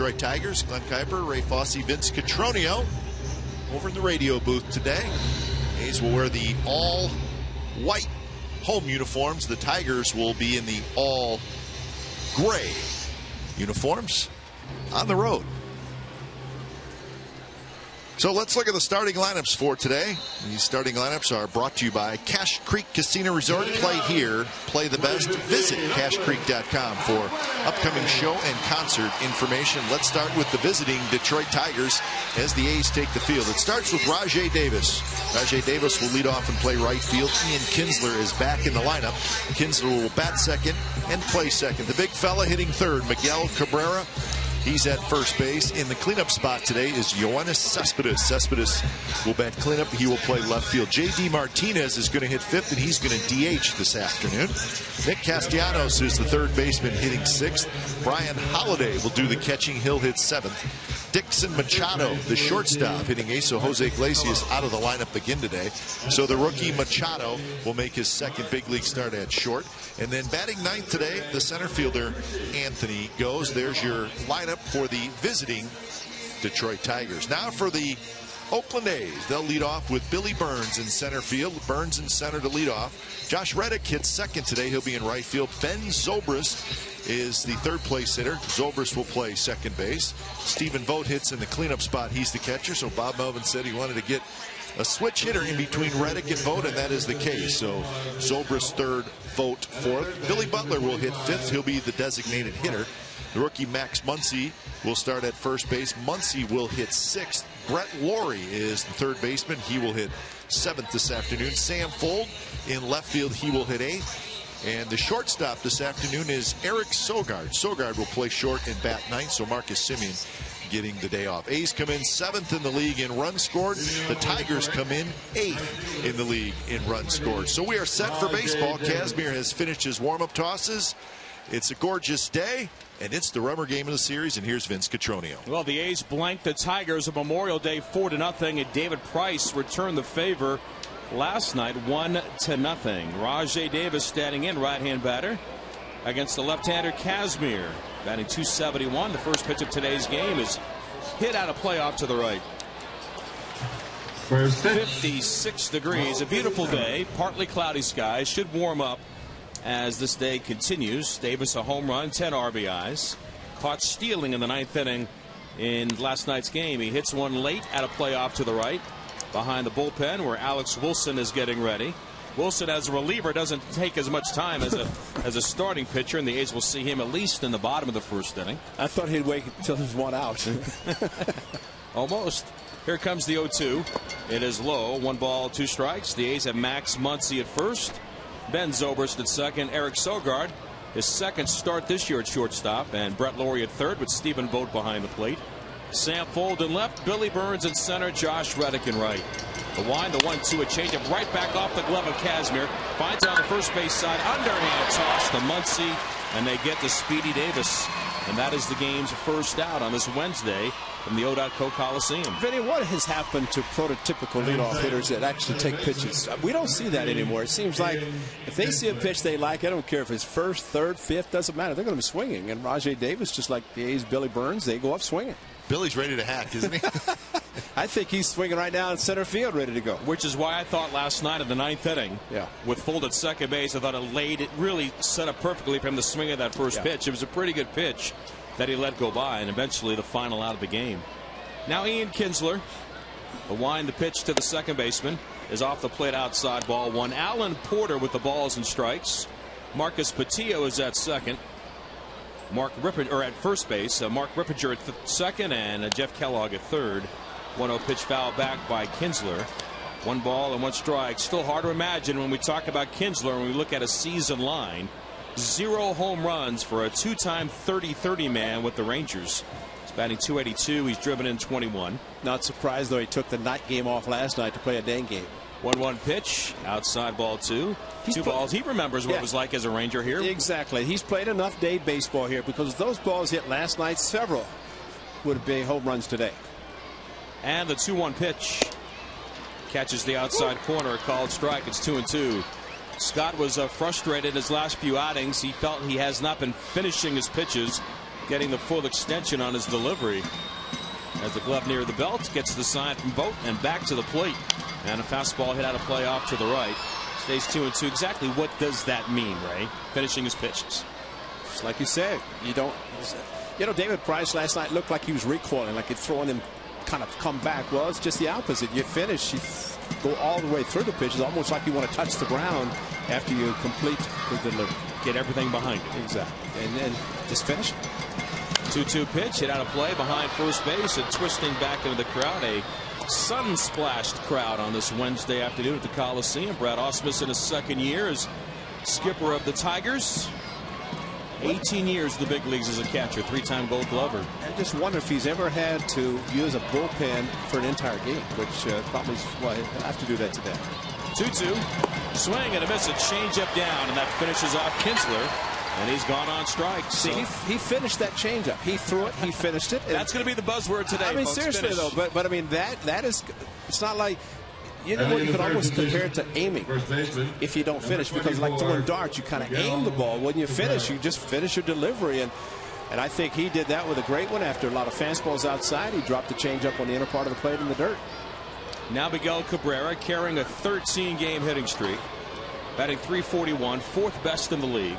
Detroit Tigers. Glenn Kuiper, Ray Fosse, Vince Cotroneo over in the radio booth today. A's will wear the all-white home uniforms. The Tigers will be in the all-gray uniforms on the road. So let's look at the starting lineups for today. These starting lineups are brought to you by Cache Creek Casino Resort. Play here, play the best. Visit CacheCreek.com for upcoming show and concert information. Let's start with the visiting Detroit Tigers as the A's take the field. It starts with Rajai Davis. Rajai Davis will lead off and play right field. Ian Kinsler is back in the lineup. Kinsler will bat second and play second. The big fella hitting third, Miguel Cabrera. He's at first base. In the cleanup spot today is Yoenis Cespedes. Cespedes will bat cleanup. He will play left field. J.D. Martinez is going to hit fifth, and he's going to DH this afternoon. Nick Castellanos is the third baseman hitting sixth. Brian Holiday will do the catching. He'll hit seventh. Dixon Machado, the shortstop, hitting eighth. So Jose Iglesias out of the lineup again today. So the rookie Machado will make his second big league start at short. And then batting ninth today, the center fielder Anthony goes. There's your lineup for the visiting Detroit Tigers. Now for the Oakland A's. They'll lead off with Billy Burns in center field. Burns in center to lead off. Josh Reddick hits second today. He'll be in right field. Ben Zobrist is the third place hitter. Zobrist will play second base. Stephen Vogt hits in the cleanup spot. He's the catcher. So Bob Melvin said he wanted to get a switch hitter in between Reddick and Vogt, and that is the case. So Zobrist third, Vogt fourth. Billy Butler will hit fifth. He'll be the designated hitter. The rookie Max Muncy will start at first base. Muncy will hit sixth. Brett Laurie is the third baseman. He will hit seventh this afternoon. Sam Fuld in left field. He will hit eighth. And the shortstop this afternoon is Eric Sogard. Sogard will play short and bat ninth. So Marcus Semien getting the day off. A's come in seventh in the league in runs scored. The Tigers come in eighth in the league in runs scored. So we are set for baseball. Kazmir has finished his warm-up tosses. It's a gorgeous day, and it's the rubber game of the series. And here's Vince Cotroneo. Well, the A's blanked the Tigers on Memorial Day 4-0, and David Price returned the favor last night 1-0. Rajai Davis standing in, right-hand batter, against the left-hander Kazmir, batting .271. The first pitch of today's game is hit out of play off to the right. 56 degrees, a beautiful day, partly cloudy skies, should warm up as this day continues. Davis a home run, 10 RBIs, caught stealing in the ninth inning in last night's game. He hits one late out of play off to the right behind the bullpen where Alex Wilson is getting ready. Wilson as a reliever doesn't take as much time as a starting pitcher, and the A's will see him at least in the bottom of the first inning. I thought he'd wait until there's one out. Almost. Here comes the 0-2. It is low. 1 ball, 2 strikes. The A's have Max Muncy at first, Ben Zobrist at second, Eric Sogard, his second start this year at shortstop, and Brett Laurie at third with Stephen Vogt behind the plate. Sam Fuld in left, Billy Burns in center, Josh Reddick in right. The wind, the 1-2, a changeup right back off the glove of Kazmir. Finds it on the first base side, underhand toss to Muncy, and they get to Speedy Davis. And that is the game's first out on this Wednesday from the O.Co Coliseum. Vinny, what has happened to prototypical leadoff hitters that actually take pitches? We don't see that anymore. It seems like if they see a pitch they like, I don't care if it's first, third, fifth, doesn't matter. They're going to be swinging. And Rajai Davis, just like the A's Billy Burns, they go up swinging. Billy's ready to hack, isn't he? I think he's swinging right now in center field, ready to go. Which is why I thought last night in the ninth inning, with Fuld at second base, I thought it really set up perfectly for him to swing at that first pitch. It was a pretty good pitch that he let go by, and eventually the final out of the game. Now Ian Kinsler, the wind, the pitch to the second baseman is off the plate outside, ball one. Alan Porter with the balls and strikes. Marcus Patillo is at second. At first base, Mark Rippinger at second, and Jeff Kellogg at third. 1-0 pitch foul back by Kinsler. 1 ball and 1 strike. Still hard to imagine when we talk about Kinsler and we look at a season line. 0 home runs for a 2-time 30-30 man with the Rangers. He's batting .282. He's driven in 21. Not surprised, though, he took the night game off last night to play a day game. 1-1 pitch, outside ball 2. 2 balls. He remembers what it was like as a Ranger here. Exactly. He's played enough day baseball here because those balls hit last night, several would have been home runs today. And the 2-1 pitch catches the outside corner, a called strike. It's 2-2. Scott was frustrated his last few outings. He felt he has not been finishing his pitches. getting the full extension on his delivery. As the glove near the belt gets the sign from Vogt and back to the plate. And a fastball hit out of play off to the right. Stays 2-2. Exactly what does that mean, Ray? Finishing his pitches. Just like you said, you don't. You know, David Price last night looked like he was recoiling, like he'd thrown him kind of come back. Well, it's just the opposite. You finish, you go all the way through the pitches, almost like you want to touch the ground after you complete the delivery. Get everything behind it. Exactly. And then just finish it. 2-2 pitch, hit out of play behind first base and twisting back into the crowd. A sun-splashed crowd on this Wednesday afternoon at the Coliseum. Brad Ausmus in his second year as skipper of the Tigers. 18 years in the big leagues as a catcher, 3-time Gold Glover. I just wonder if he's ever had to use a bullpen for an entire game, which probably well, he'll have to do that today. 2-2. Swing and a miss, a changeup down, and that finishes off Kinsler. And he's gone on strike. See, he finished that changeup. He threw it. He finished it. That's going to be the buzzword today. I mean, folks. seriously Finish. though. But I mean that is. It's not like. You know what? You could almost compare it to aiming if you don't finish, because like throwing darts, you kind of aim the ball. When you finish, you just finish your delivery. And I think he did that with a great one. After a lot of fastballs outside, he dropped the changeup on the inner part of the plate in the dirt. Now Miguel Cabrera carrying a 13-game hitting streak, batting .341, fourth best in the league.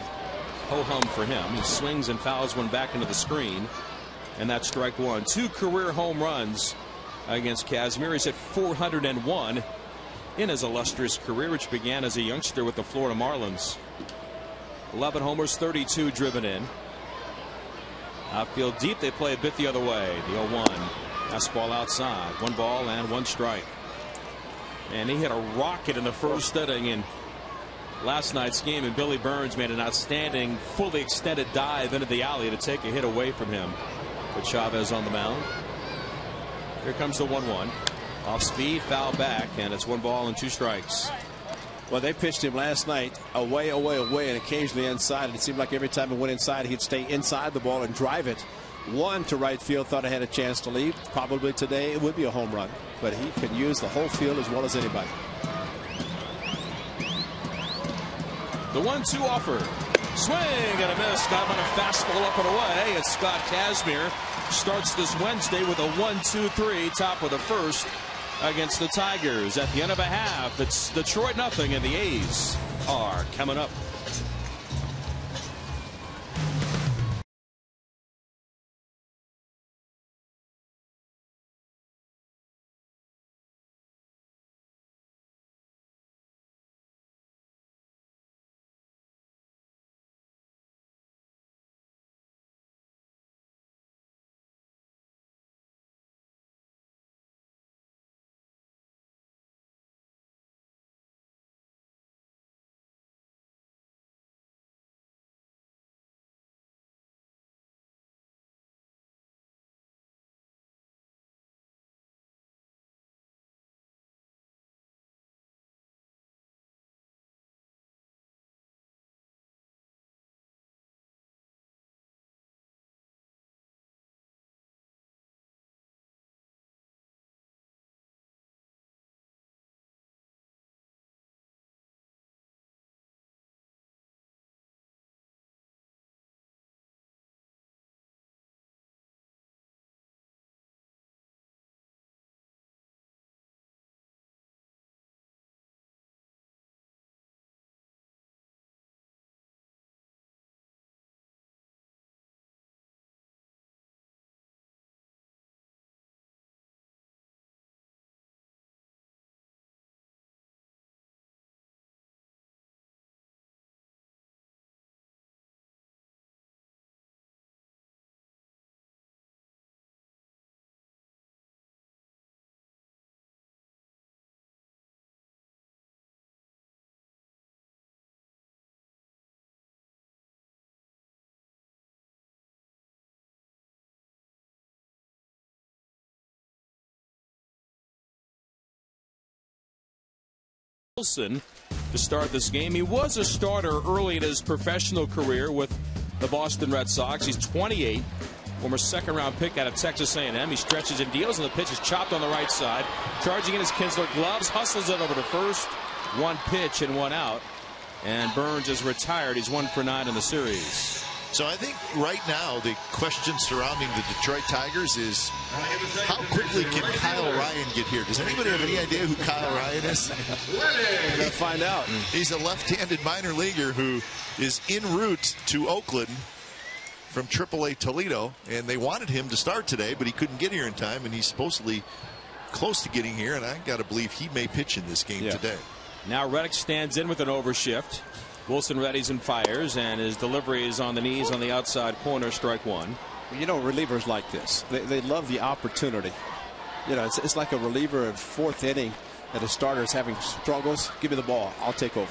Ho-hum for him. He swings and fouls one back into the screen, and that's strike one. 2 career home runs against Kazmir. He's hit 401 in his illustrious career, which began as a youngster with the Florida Marlins. 11 homers, 32 driven in. Outfield deep, they play a bit the other way. The 0-1. Fastball outside. 1 ball and 1 strike. And he hit a rocket in the first inning in last night's game, and Billy Burns made an outstanding fully extended dive into the alley to take a hit away from him. With Chavez on the mound. Here comes the 1-1. Off speed, foul back, and it's 1 ball and 2 strikes. Well, they pitched him last night away, and occasionally inside. And it seemed like every time he went inside, he'd stay inside the ball and drive it. One to right field, thought I had a chance to leave. Probably today it would be a home run, but he can use the whole field as well as anybody. The 1-2 offer. Swing and a miss. Got him on a fastball up and away. And Scott Kazmir starts this Wednesday with a 1-2-3, top of the first against the Tigers. At the end of a half, it's Detroit nothing, and the A's are coming up. Wilson to start this game. He was a starter early in his professional career with the Boston Red Sox. He's 28, former second-round pick out of Texas A&M. He stretches and deals, and the pitch is chopped on the right side. Charging in his Kinsler gloves, hustles it over to first. 1 pitch and 1 out. And Burns is retired. He's 1 for 9 in the series. So I think right now the question surrounding the Detroit Tigers is how quickly can Kyle Ryan get here? Does anybody have any idea who Kyle Ryan is? We're going to find out. He's a left-handed minor leaguer who is en route to Oakland from AAA Toledo, and they wanted him to start today, but he couldn't get here in time, and he's supposedly close to getting here, and I got to believe he may pitch in this game today. Now Reddick stands in with an overshift. Wilson readies and fires, and his delivery is on the knees on the outside corner, strike one. You know, relievers like this, they love the opportunity. You know, it's like a reliever in fourth inning that a starter is having struggles. Give me the ball, I'll take over.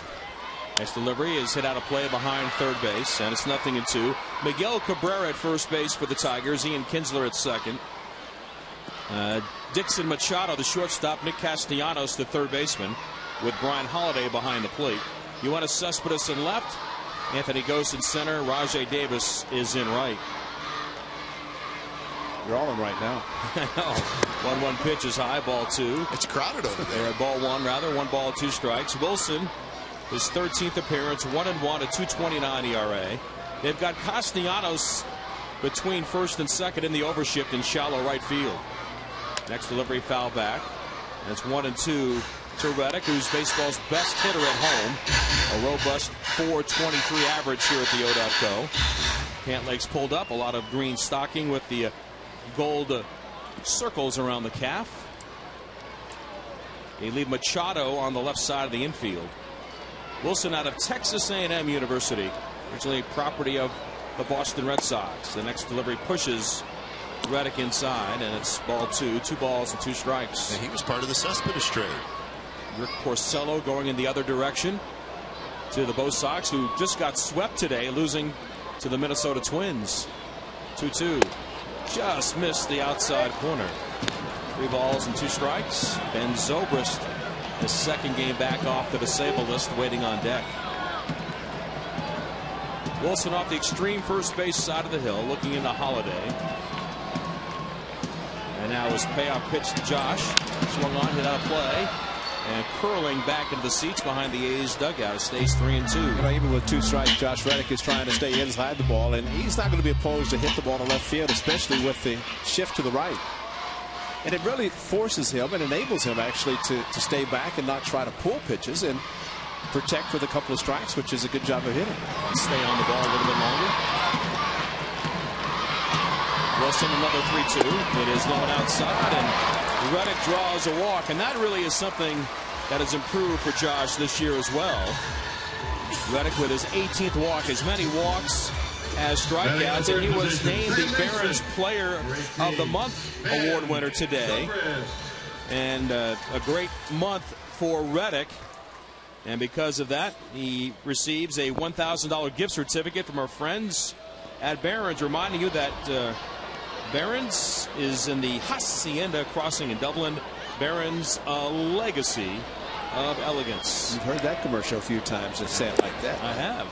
Next delivery is hit out of play behind third base, and it's 0-2. Miguel Cabrera at first base for the Tigers. Ian Kinsler at second. Dixon Machado, the shortstop. Nick Castellanos, the third baseman, with Brian Holiday behind the plate. Yoenis Cespedes in left. Anthony Gose in center. Rajai Davis is in right. You're all in right now. 1-1 pitch is high, ball two. It's crowded over there. Ball one, rather. 1 ball, 2 strikes. Wilson, his 13th appearance, 1-1, a 2.29 ERA. They've got Castellanos between first and second in the overshift in shallow right field. Next delivery foul back. And it's 1-2 to Reddick, who's baseball's best hitter at home. A robust .423 average here at the ODATCO. Pant legs pulled up, a lot of green stocking with the gold circles around the calf. They leave Machado on the left side of the infield. Wilson out of Texas A&M University, originally property of the Boston Red Sox. The next delivery pushes Reddick inside, and it's ball two. 2 balls and 2 strikes. And he was part of the Cespedes trade. Rick Porcello going in the other direction to the Bo Sox, who just got swept today, losing to the Minnesota Twins. 2-2. Just missed the outside corner. 3 balls and 2 strikes. Ben Zobrist, his second game back off the disabled list, waiting on deck. Wilson off the extreme first base side of the hill, looking into Holiday. And now his payoff pitch to Josh. Swung on, hit out of play. And curling back into the seats behind the A's dugout. It stays 3-2. You know, even with 2 strikes, Josh Reddick is trying to stay inside the ball, and he's not going to be opposed to hit the ball to left field, especially with the shift to the right. And it really forces him and enables him actually to stay back and not try to pull pitches and protect with a couple of strikes, which is a good job of hitting. Stay on the ball a little bit longer. Wilson, another 3-2. It is going outside, and Reddick draws a walk, and that really is something that has improved for Josh this year as well. Reddick with his 18th walk, as many walks as strikeouts, and he was named the Barron's Player of the Month award winner today. And a great month for Reddick. And because of that, he receives a $1,000 gift certificate from our friends at Barron's, reminding you that Barron's is in the Hacienda crossing in Dublin. Barron's, a legacy of elegance. You've heard that commercial a few times and say it like that. I have.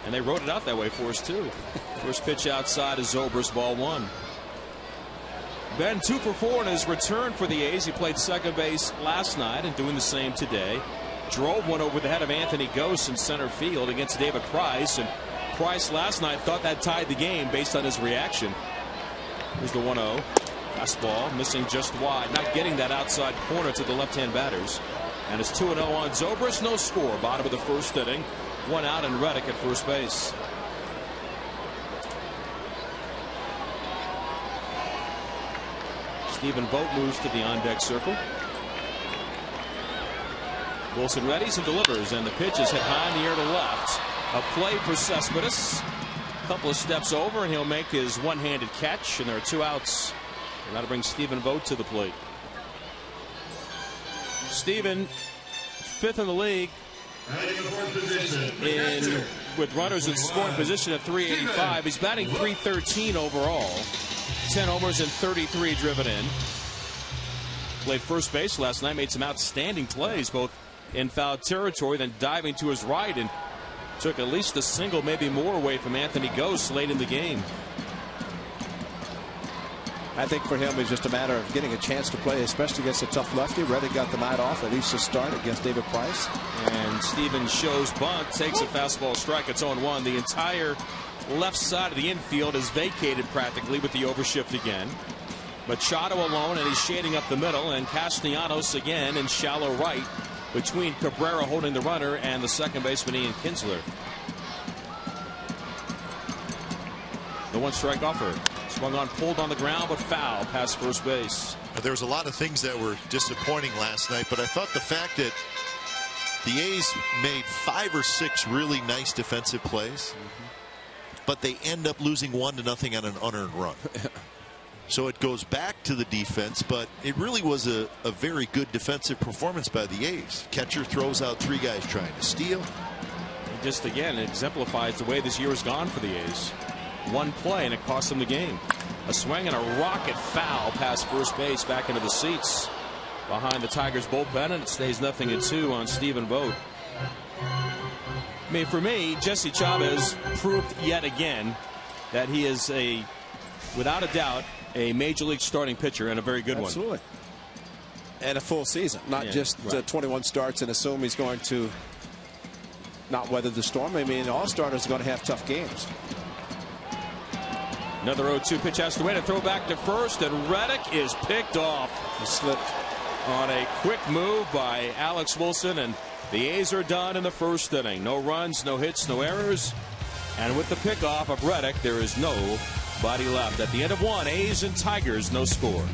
And they wrote it out that way for us, too. First pitch outside is Zobrist, ball 1. Ben 2 for 4 in his return for the A's. He played second base last night and doing the same today. Drove one over the head of Anthony Gose in center field against David Price. And Price last night thought that tied the game based on his reaction. Here's the 1-0. Fastball missing just wide. Not getting that outside corner to the left-hand batters. And it's 2-0 on Zobrist. No score. Bottom of the first inning. 1 out and Reddick at first base. Stephen Vogt moves to the on-deck circle. Wilson readies and delivers, and the pitch is hit high in the air to left. A play for Cespedes. A couple of steps over, and he'll make his one-handed catch, and there are 2 outs. And that'll bring Stephen Vogt to the plate. Stephen, 5th in the league with runners in scoring position at 385. He's batting .313 overall. 10 homers and 33 driven in. Played first base last night, made some outstanding plays, both in foul territory, then diving to his right, and took at least a single, maybe more, away from Anthony Gose late in the game. I think for him it's just a matter of getting a chance to play, especially against a tough lefty. Reddick got the night off, at least to start against David Price. And Stephen shows bunt, takes a fastball strike. It's 0-1. The entire left side of the infield is vacated practically with the overshift again. Machado alone, and he's shading up the middle, and Castellanos again in shallow right between Cabrera holding the runner and the second baseman Ian Kinsler. The one strike offer. Swung on, pulled on the ground, but foul past first base. There was a lot of things that were disappointing last night, but I thought the fact that the A's made 5 or 6 really nice defensive plays, but they end up losing 1-0 on an unearned run. So it goes back to the defense, but it really was a very good defensive performance by the A's. Catcher throws out 3 guys trying to steal. It just again exemplifies the way this year has gone for the A's. One play and it cost them the game. A swing and a rocket foul past first base back into the seats behind the Tigers bullpen, and it stays 0-2 on Stephen Vogt. I mean, for me, Jesse Chavez proved yet again that he is without a doubt, a major league starting pitcher, and a very good one. Absolutely. And a full season, not just 21 starts and assume he's going to not weather the storm. I mean, all starters are going to have tough games. Another 0-2 pitch has to win. A throw back to first, and Reddick is picked off. He slipped on a quick move by Alex Wilson, and the A's are done in the first inning. No runs, no hits, no errors. And with the pickoff of Reddick, there is nobody left. At the end of 1, A's and Tigers, no score.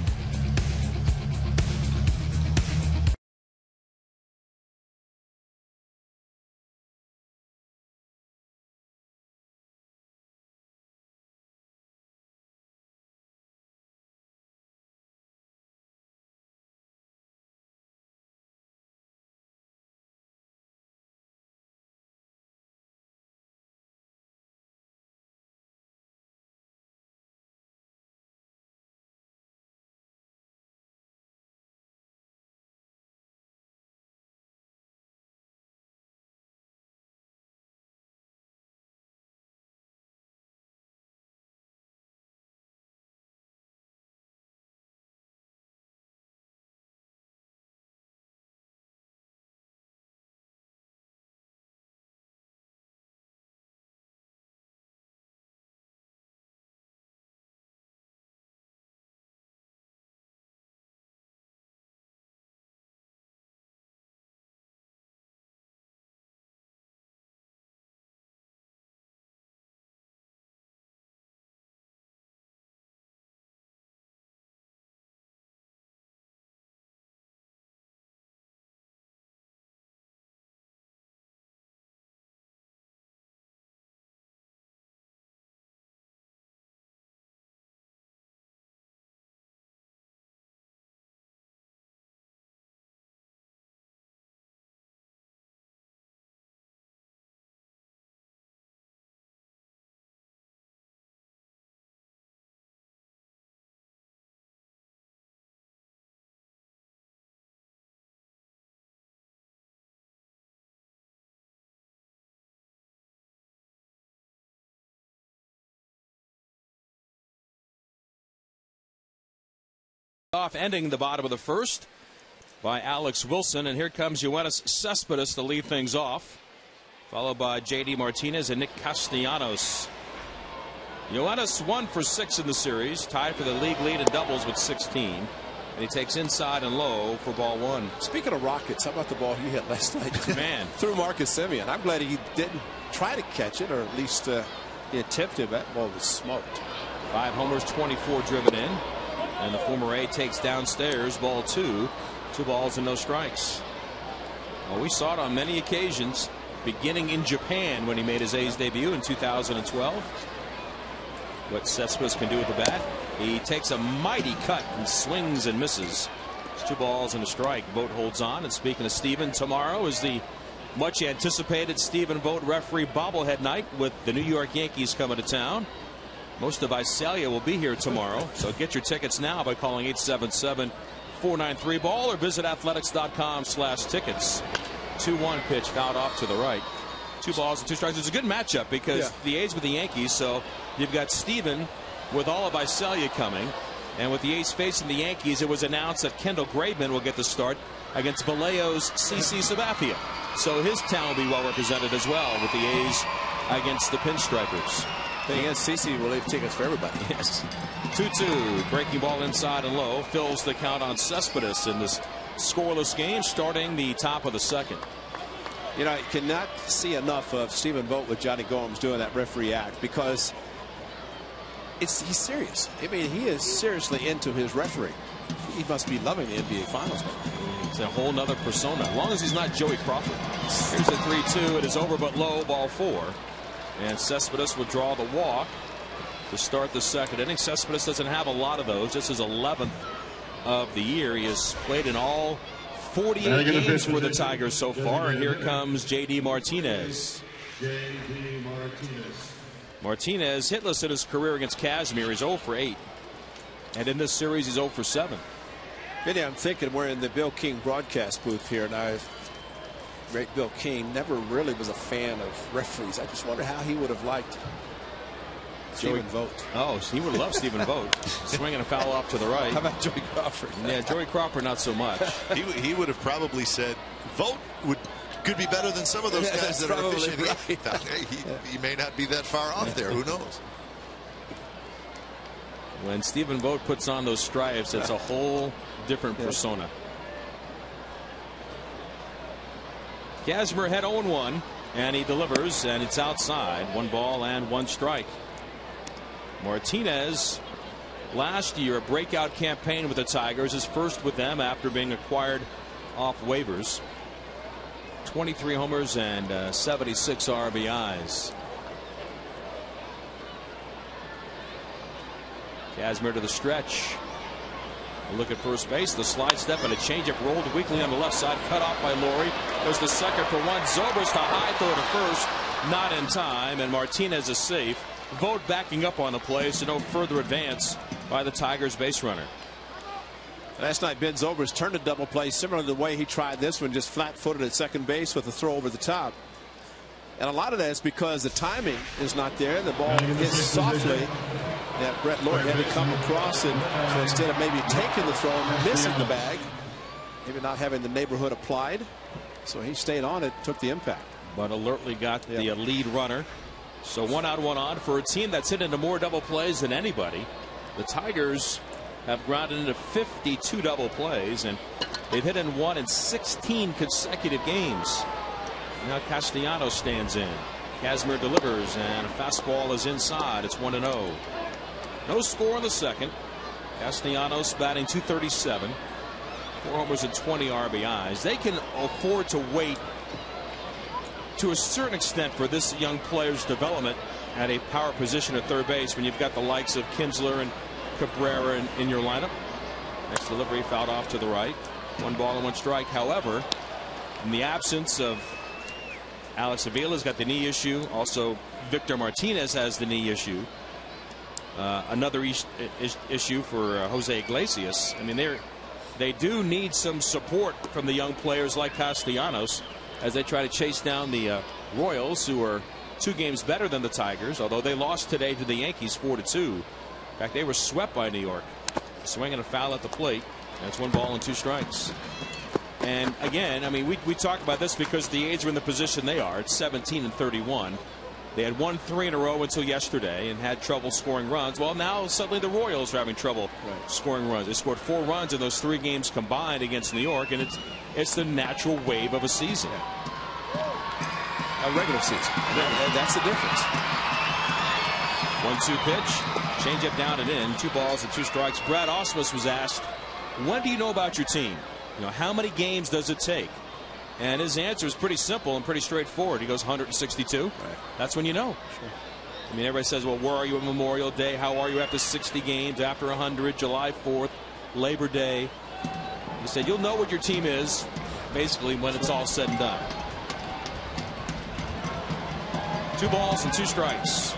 Off, ending the bottom of the first by Alex Wilson, and here comes Yoenis Cespedes to lead things off, followed by J.D. Martinez and Nick Castellanos. Yoenis 1 for 6 in the series, tied for the league lead in doubles with 16, and he takes inside and low for ball 1. Speaking of rockets, how about the ball he hit last night? Man, through Marcus Semien. I'm glad he didn't try to catch it, or at least he attempted. That ball was smoked. 5 homers, 24 driven in. And the former A takes downstairs, ball 2. 2 balls and no strikes. Well, we saw it on many occasions, beginning in Japan when he made his A's debut in 2012. What Cespedes can do with the bat. He takes a mighty cut and swings and misses. It's 2 balls and a strike. Vogt holds on. And speaking of Stephen, tomorrow is the much anticipated Stephen Vogt referee bobblehead night with the New York Yankees coming to town. Most of Visalia will be here tomorrow, so get your tickets now by calling 877-493-BALL or visit athletics.com/tickets. 2-1 pitch fouled off to the right. 2 balls and 2 strikes. It's a good matchup because the A's with the Yankees, so you've got Stephen with all of Visalia coming, and with the A's facing the Yankees, it was announced that Kendall Graveman will get the start against Vallejo's CC Sabathia. So his town will be well represented as well with the A's against the Pinstripers. Thing is, CC will leave tickets for everybody. Yes. 2-2. Breaking ball inside and low. Fills the count on Cespedes in this scoreless game starting the top of the second. You know, I cannot see enough of Stephen Vogt with Johnny Gomes doing that referee act, because he's serious. I mean, he is seriously into his refereeing. He must be loving the NBA Finals. It's a whole nother persona. As long as he's not Joey Crawford. Here's the 3-2. It is over but low, ball 4. And Cespedes will draw the walk to start the second inning. Cespedes doesn't have a lot of those. This is 11th of the year. He has played in all 48 games for the Tigers so far. And here comes J.D. Martinez. Martinez hitless in his career against Kazmir. He's 0 for 8. And in this series, he's 0 for 7. Vinny, I'm thinking we're in the Bill King broadcast booth here. Now, great Bill King never really was a fan of referees. I just wonder how he would have liked Stephen Vogt. Oh, he would love Stephen Vogt. Swinging a foul off to the right. How about Joey Crawford? Yeah, Joey Crawford not so much. He would have probably said Vogt could be better than some of those guys that are officiating. Right. He may not be that far off there. Who knows? When Stephen Vogt puts on those stripes, it's a whole different persona. Kazmir had 0-1, and he delivers, and it's outside. 1 ball and 1 strike. Martinez, last year, a breakout campaign with the Tigers, his first with them after being acquired off waivers. 23 homers and 76 RBIs. Kazmir to the stretch. A look at first base. The slide step and a changeup rolled weakly on the left side. Cut off by Laurie. There's the second for 1. Zobrist to high throw to first. Not in time. And Martinez is safe. Vogt backing up on the play, so no further advance by the Tigers base runner. Last night, Ben Zobrist turned a double play similar to the way he tried this one, just flat-footed at second base with a throw over the top. And a lot of that is because the timing is not there. The ball hits softly. That Brett Lord had to come across, and so instead of maybe taking the throw and missing the bag, maybe not having the neighborhood applied, so he stayed on it, took the impact. But alertly got the lead runner. So 1 out, 1 on for a team that's hit into more double plays than anybody. The Tigers have grounded into 52 double plays, and they've hit in 1 in 16 consecutive games. Now Castellanos stands in. Kazmir delivers, and a fastball is inside. It's 1-0. No score in the second. Castellanos batting .237. 4 homers and 20 RBIs. They can afford to wait to a certain extent for this young player's development at a power position at third base when you've got the likes of Kinsler and Cabrera in your lineup. Next delivery fouled off to the right. 1 ball and 1 strike. However, in the absence of Alex Avila's got the knee issue. Also, Victor Martinez has the knee issue. Another issue for Jose Iglesias. I mean, they do need some support from the young players like Castellanos as they try to chase down the Royals, who are 2 games better than the Tigers, although they lost today to the Yankees 4-2. In fact, they were swept by New York. Swinging a foul at the plate. That's 1 ball and 2 strikes. And again, I mean, we talk about this because the A's are in the position they are. It's 17 and 31. They had won 3 in a row until yesterday and had trouble scoring runs. Well, now suddenly the Royals are having trouble scoring runs. They scored 4 runs in those 3 games combined against New York, and it's the natural wave of a season. A regular season. That's the difference. 1-2 pitch. Change it down and in. 2 balls and 2 strikes. Brad Ausmus was asked, when do you know about your team? You know, how many games does it take? And his answer is pretty simple and pretty straightforward. He goes 162. Right. That's when you know. Sure. I mean, everybody says, well, where are you at Memorial Day? How are you after 60 games, after 100, July 4th, Labor Day? He said, you'll know what your team is, basically, when it's all said and done. 2 balls and 2 strikes.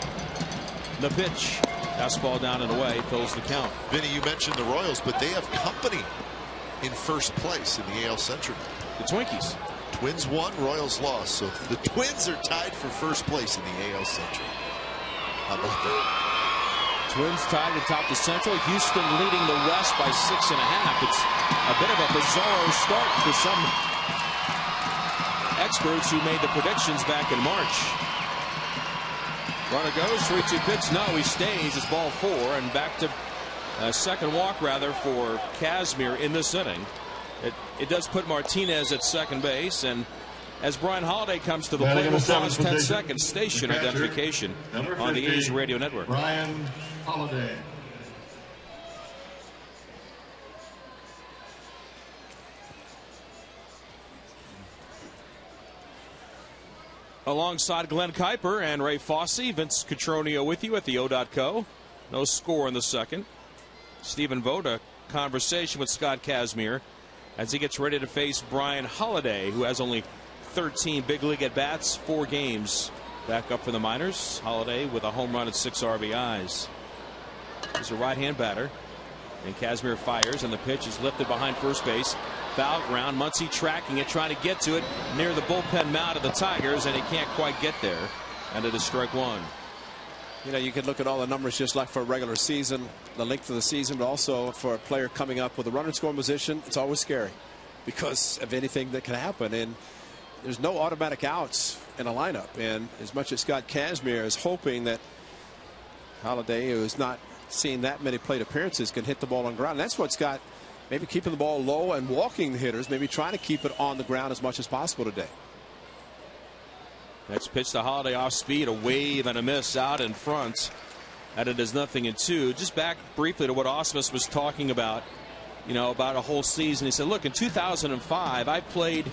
The pitch. Fastball down and away. Fills the count. Vinny, you mentioned the Royals, but they have company in first place in the AL Central. The Twinkies. Twins won, Royals lost. So the Twins are tied for first place in the AL Central. How about that? Twins tied atop the Central. Houston leading the West by 6.5. It's a bit of a bizarro start for some experts who made the predictions back in March. Runner goes, 3-2 pitch. No, he stays. It's ball 4, and back to second walk rather for Kazmir in this inning. It does put Martinez at second base, and as Brian Holiday comes to the plate, we'll pause 10 seconds. Station identification on the A's radio network. Brian Holiday. Alongside Glenn Kuiper and Ray Fosse, Vince Cotroneo with you at the O.co. No score in the second. Stephen Vogt, a conversation with Scott Kazmir as he gets ready to face Brian Holiday, who has only 13 big league at bats, 4 games back up for the minors. Holiday with a home run and 6 RBIs. He's a right-hand batter, and Kazmir fires, and the pitch is lifted behind first base. Foul ground. Muncy tracking it, trying to get to it near the bullpen mound of the Tigers, and he can't quite get there. And it is strike 1. You know, you can look at all the numbers just like for a regular season, the length of the season, but also for a player coming up with a runner in scoring position. It's always scary because of anything that can happen, and there's no automatic outs in a lineup. And as much as Scott Kazmir is hoping that Holiday, who is not seeing that many plate appearances, can hit the ball on ground, and that's what Scott maybe keeping the ball low and walking the hitters, maybe trying to keep it on the ground as much as possible today. Next pitch to Holiday, off speed, a wave and a miss out in front, and it is 0-2. Just back briefly to what Ausmus was talking about, you know, about a whole season. He said, look, in 2005 I played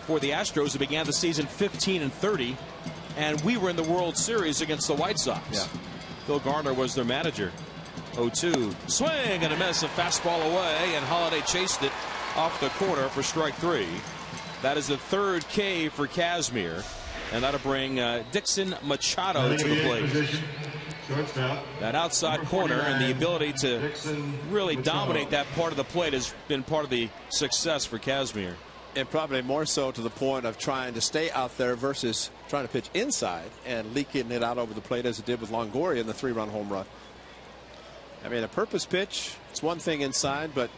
for the Astros who began the season 15-30, and we were in the World Series against the White Sox. Yeah. Phil Garner was their manager. 0-2. Swing and a miss, a fastball away, and Holiday chased it off the corner for strike 3. That is the 3rd K for Kazmir, and that'll bring Dixon Machado to the plate. That outside corner and the ability to really dominate that part of the plate has been part of the success for Kazmir. And probably more so to the point of trying to stay out there versus trying to pitch inside and leaking it out over the plate as it did with Longoria in the 3-run home run. I mean, a purpose pitch, it's one thing inside, but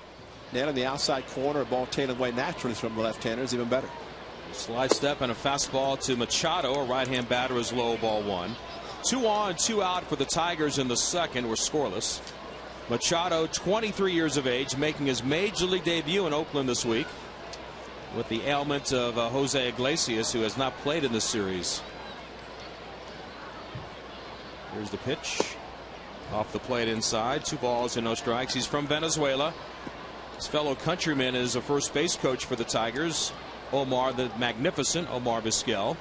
nailing the outside corner, a ball tailing away naturally from the left-hander is even better. Slide step and a fastball to Machado, a right-hand batter, is low, ball 1. 2 on, 2 out for the Tigers in the second. Were scoreless. Machado, 23 years of age, making his major league debut in Oakland this week with the ailment of Jose Iglesias, who has not played in this series. Here's the pitch. Off the plate inside. 2 balls and no strikes. He's from Venezuela. His fellow countryman is a first base coach for the Tigers, Omar the Magnificent, Omar Vizquel.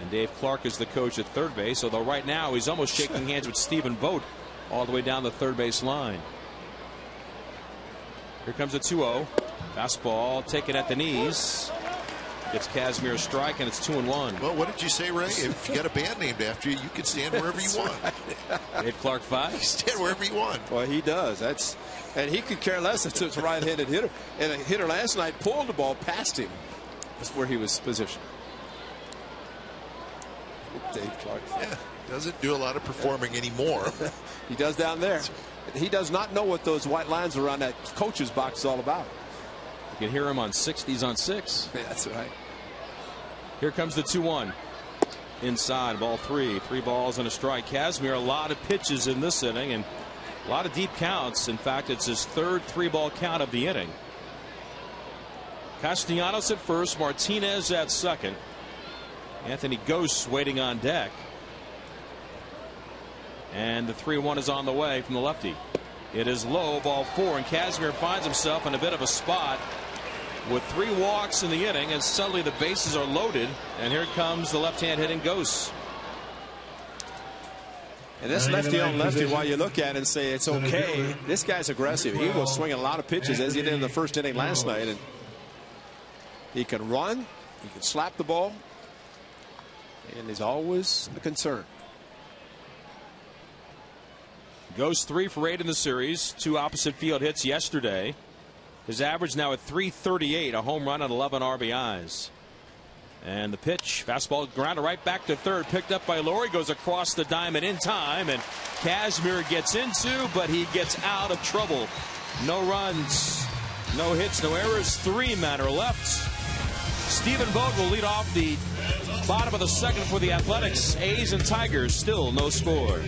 And Dave Clark is the coach at third base, although right now he's almost shaking hands with Stephen Vogt all the way down the third base line. Here comes a 2-0. Fastball taken at the knees. Gets Kazmir a strike, and it's 2-1. Well, what did you say, Ray? If you got a band named after you, you can stand wherever you want. Dave Clark 5. You stand wherever you want. Well, he does. And he could care less if it's a right-handed hitter. And a hitter last night pulled the ball past him. That's where he was positioned. Dave Clark. Yeah, doesn't do a lot of performing anymore. He does down there. He does not know what those white lines around that coach's box is all about. You can hear him on 60s on 6. Yeah, that's right. Here comes the 2-1. Inside, ball 3. 3 balls and a strike. Kazmir, a lot of pitches in this inning and a lot of deep counts. In fact, it's his 3rd 3-ball count of the inning. Castellanos at first, Martinez at second. Anthony Ghosts waiting on deck. And the 3-1 is on the way from the lefty. It is low, ball 4, and Kazmir finds himself in a bit of a spot with 3 walks in the inning, and suddenly the bases are loaded, and here comes the left-hand hitting Ghosts. And this lefty on lefty, while you look at it and say it's okay, this guy's aggressive. He was swinging a lot of pitches as he did in the first inning last night, and he can run, he can slap the ball, and he's always a concern. Goes 3 for 8 in the series. 2 opposite field hits yesterday. His average now at .338, a home run and 11 RBIs. And the pitch, fastball grounded right back to third, picked up by Laurie, goes across the diamond in time, and Kazmir gets into, but he gets out of trouble. No runs, no hits, no errors. 3 men are left. Stephen Vogt will lead off the Bottom of the second for the Athletics. A's and Tigers, still no score.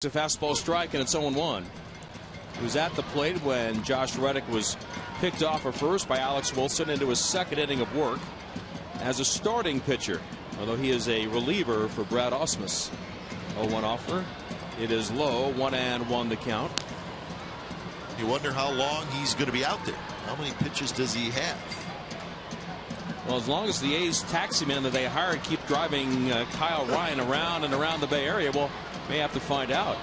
It's a fastball strike, and it's 0-1. He was at the plate when Josh Reddick was picked off at first by Alex Wilson into his second inning of work as a starting pitcher, although he is a reliever for Brad Ausmus. 0-1 offer. It is low. 1-1 the count. You wonder how long he's going to be out there. How many pitches does he have? Well, as long as the A's taxi men that they hired keep driving Kyle Ryan around and around the Bay Area, well, may have to find out.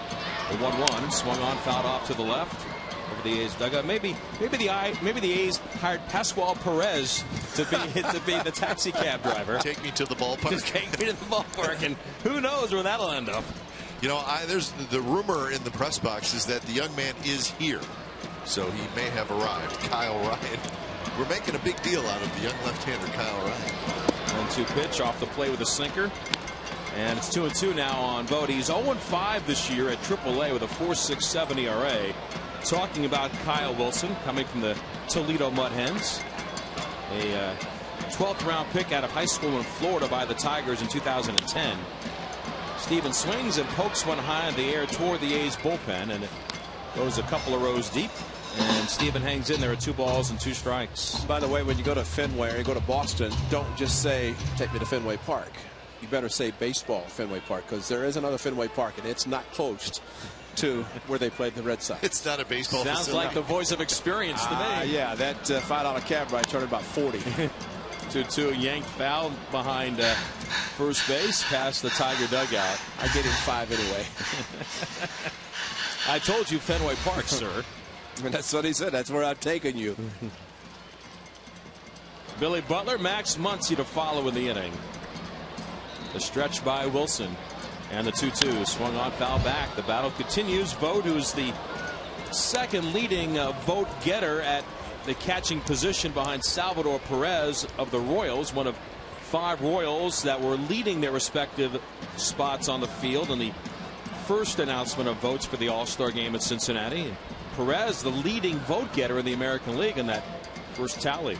The 1-1 swung on, fouled off to the left over the A's dugout. Maybe the A's hired Pascual Perez to be the taxi cab driver. Take me to the ballpark. Just take me to the ballpark, and who knows where that'll end up. You know, there's the rumor in the press box is that the young man is here, so he may have arrived. Kyle Ryan. We're making a big deal out of the young left-hander Kyle Ryan. 1-2 pitch off the plate with a sinker. And it's 2-2 now on Vogt. He's 0-5 this year at AAA with a 4.67 ERA. Talking about Kyle Wilson coming from the Toledo Mud Hens. A 12th round pick out of high school in Florida by the Tigers in 2010. Steven swings and pokes one high in the air toward the A's bullpen, and it goes a couple of rows deep. And Steven hangs in there at 2 balls and 2 strikes. By the way, when you go to Fenway or you go to Boston, don't just say, take me to Fenway Park. You better say baseball Fenway Park, because there is another Fenway Park, and it's not close to where they played the Red Sox. It's not a baseball Sounds facility. like the voice of experience to me. Yeah, that $5 cab ride turned about 40. 2-2, yanked foul behind first base past the Tiger dugout. I get him 5 anyway. I told you Fenway Park, sir. And that's what he said. That's where I'm taking you. Billy Butler, Max Muncy to follow in the inning. The stretch by Wilson, and the 2-2 swung on, foul back. The battle continues. Vogt, who's the second leading vote getter at the catching position behind Salvador Perez of the Royals, one of 5 Royals that were leading their respective spots on the field in the first announcement of votes for the All-Star game at Cincinnati. And Perez, the leading vote getter in the American League in that first tally.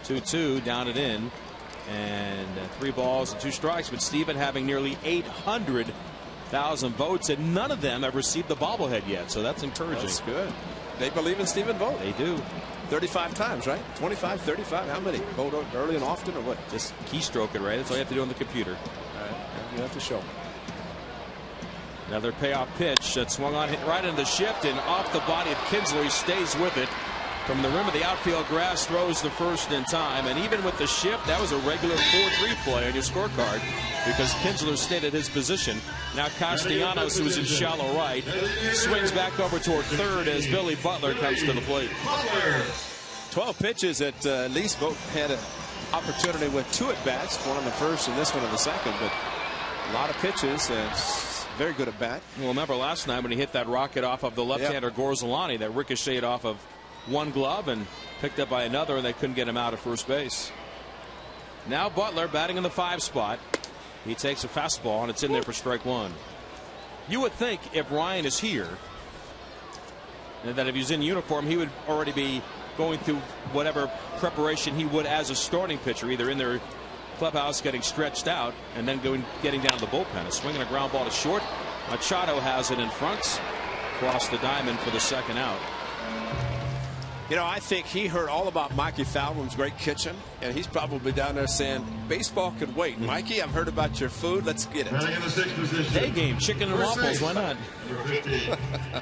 2-2, down and in. And 3 balls and 2 strikes, but Steven having nearly 800,000 votes, and none of them have received the bobblehead yet, so that's encouraging. That's good. They believe in Steven Vogt. They do. 35 times, right? 25, 35. How many? Vote early and often, or what? Just keystroke it, right? That's all you have to do on the computer. All right. You have to show. Another payoff pitch that swung on, hit right into the shift, and off the body of Kinsley, stays with it. from the rim of the outfield grass, throws the first in time. And even with the shift, that was a regular 4-3 play on your scorecard because Kinsler stayed at his position. Now Castellanos, who is in shallow right, swings back over toward third as Billy Butler comes to the plate. 12 pitches at least Vogt had an opportunity with 2 at-bats, one on the first and this one on the second, but a lot of pitches and very good at bat. Well, remember last night when he hit that rocket off of the left-hander Gorzolani that ricocheted off of one glove and picked up by another, and they couldn't get him out of first base. Now Butler batting in the 5 spot. He takes a fastball and it's in there for strike 1. You would think if Ryan is here that if he's in uniform he would already be going through whatever preparation he would as a starting pitcher, either in their clubhouse getting stretched out and then getting down to the bullpen. A swing and a ground ball to short. Machado has it in front. Across the diamond for the second out. You know, I think he heard all about Mikey Falwell's great kitchen, and he's probably down there saying, baseball could wait. Mikey, I've heard about your food. Let's get it. Day game, chicken and waffles. Why not?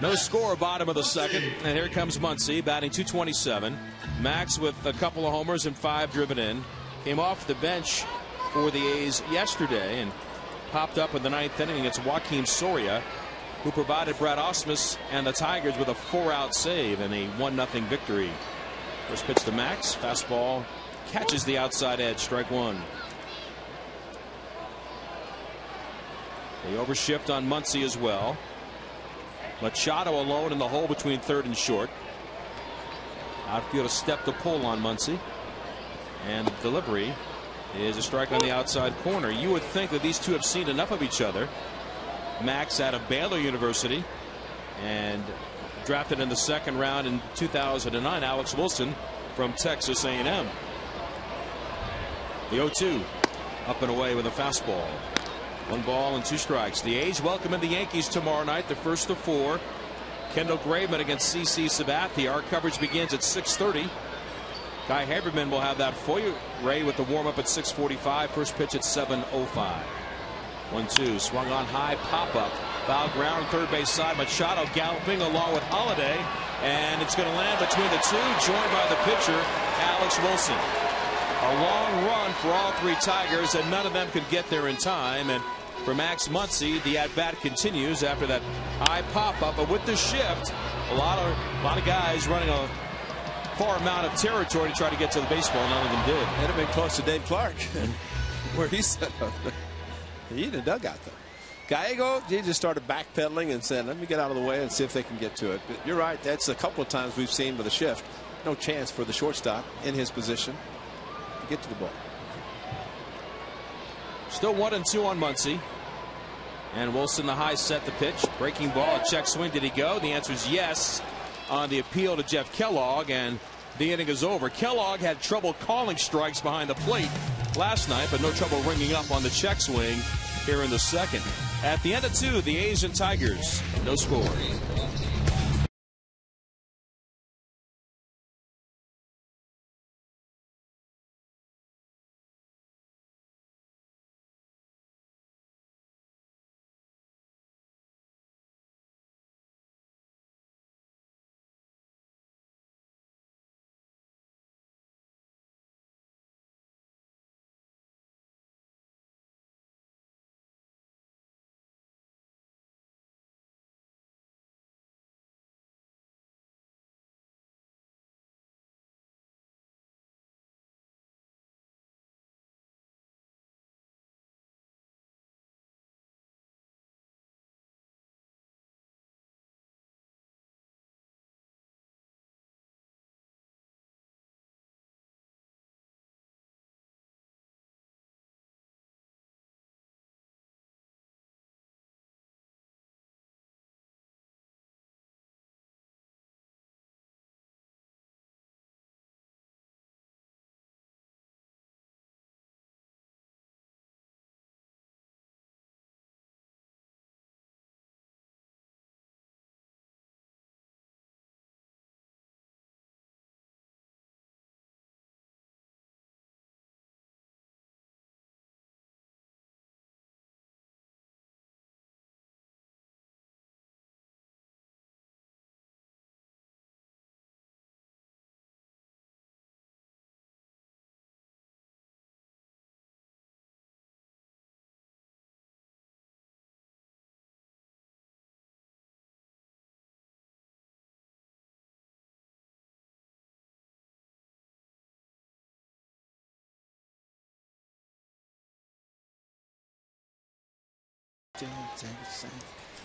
No score, bottom of the second. And here comes Muncy batting .227. Max with a couple of homers and 5 driven in. Came off the bench for the A's yesterday and popped up in the 9th inning against Joaquin Soria, who provided Brad Ausmus and the Tigers with a 4-out save and a 1-0 victory. First pitch to Max. Fastball catches the outside edge. Strike 1. They overshift on Muncy as well. Machado alone in the hole between third and short. Outfield a step to pull on Muncy. And the delivery is a strike on the outside corner. You would think that these two have seen enough of each other. Max out of Baylor University and drafted in the 2nd round in 2009. Alex Wilson from Texas A&M. The 0-2 up and away with a fastball. 1 ball and 2 strikes. The A's welcome in the Yankees tomorrow night, the first of 4. Kendall Graveman against C.C. Sabathia. Our coverage begins at 6:30. Guy Haberman will have that for you, Ray, with the warm-up at 6:45. First pitch at 7:05. 1-2 swung on high, pop-up, foul ground, third base side. Machado galloping along with Holiday, and it's going to land between the two, joined by the pitcher Alex Wilson. A long run for all 3 Tigers, and none of them could get there in time. And for Max Muncy, the at-bat continues after that high pop-up, but with the shift, a lot of guys running a far amount of territory to try to get to the baseball. None of them did. It'd have been close to Dave Clark, where he set up. He in the dugout though. Gallego, he just started backpedaling and said, let me get out of the way and see if they can get to it. But you're right, that's a couple of times we've seen with a shift. No chance for the shortstop in his position to get to the ball. Still 1-2 on Muncy. And Wilson the high set the pitch. Breaking ball, a check swing. Did he go? The answer is yes on the appeal to Jeff Kellogg, and the inning is over. Kellogg had trouble calling strikes behind the plate last night, but no trouble ringing up on the check swing here in the second. At the end of 2, the A's and Tigers, no score.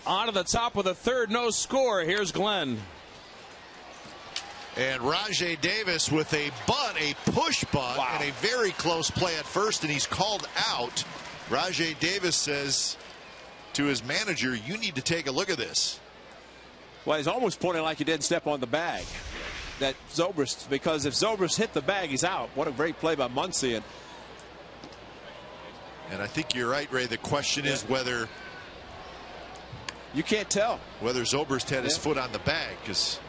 On to the top of the third, no score. Here's Glenn. And Rajay Davis with a bunt, a push bunt, Wow. and a very close play at first, and he's called out. Rajay Davis says to his manager, you need to take a look at this. Well, he's almost pointing like he didn't step on the bag. That Zobrist, because if Zobrist hit the bag, he's out. What a great play by Muncy. And I think you're right, Ray. The question is whether you can't tell whether Zobrist had his foot on the bag, because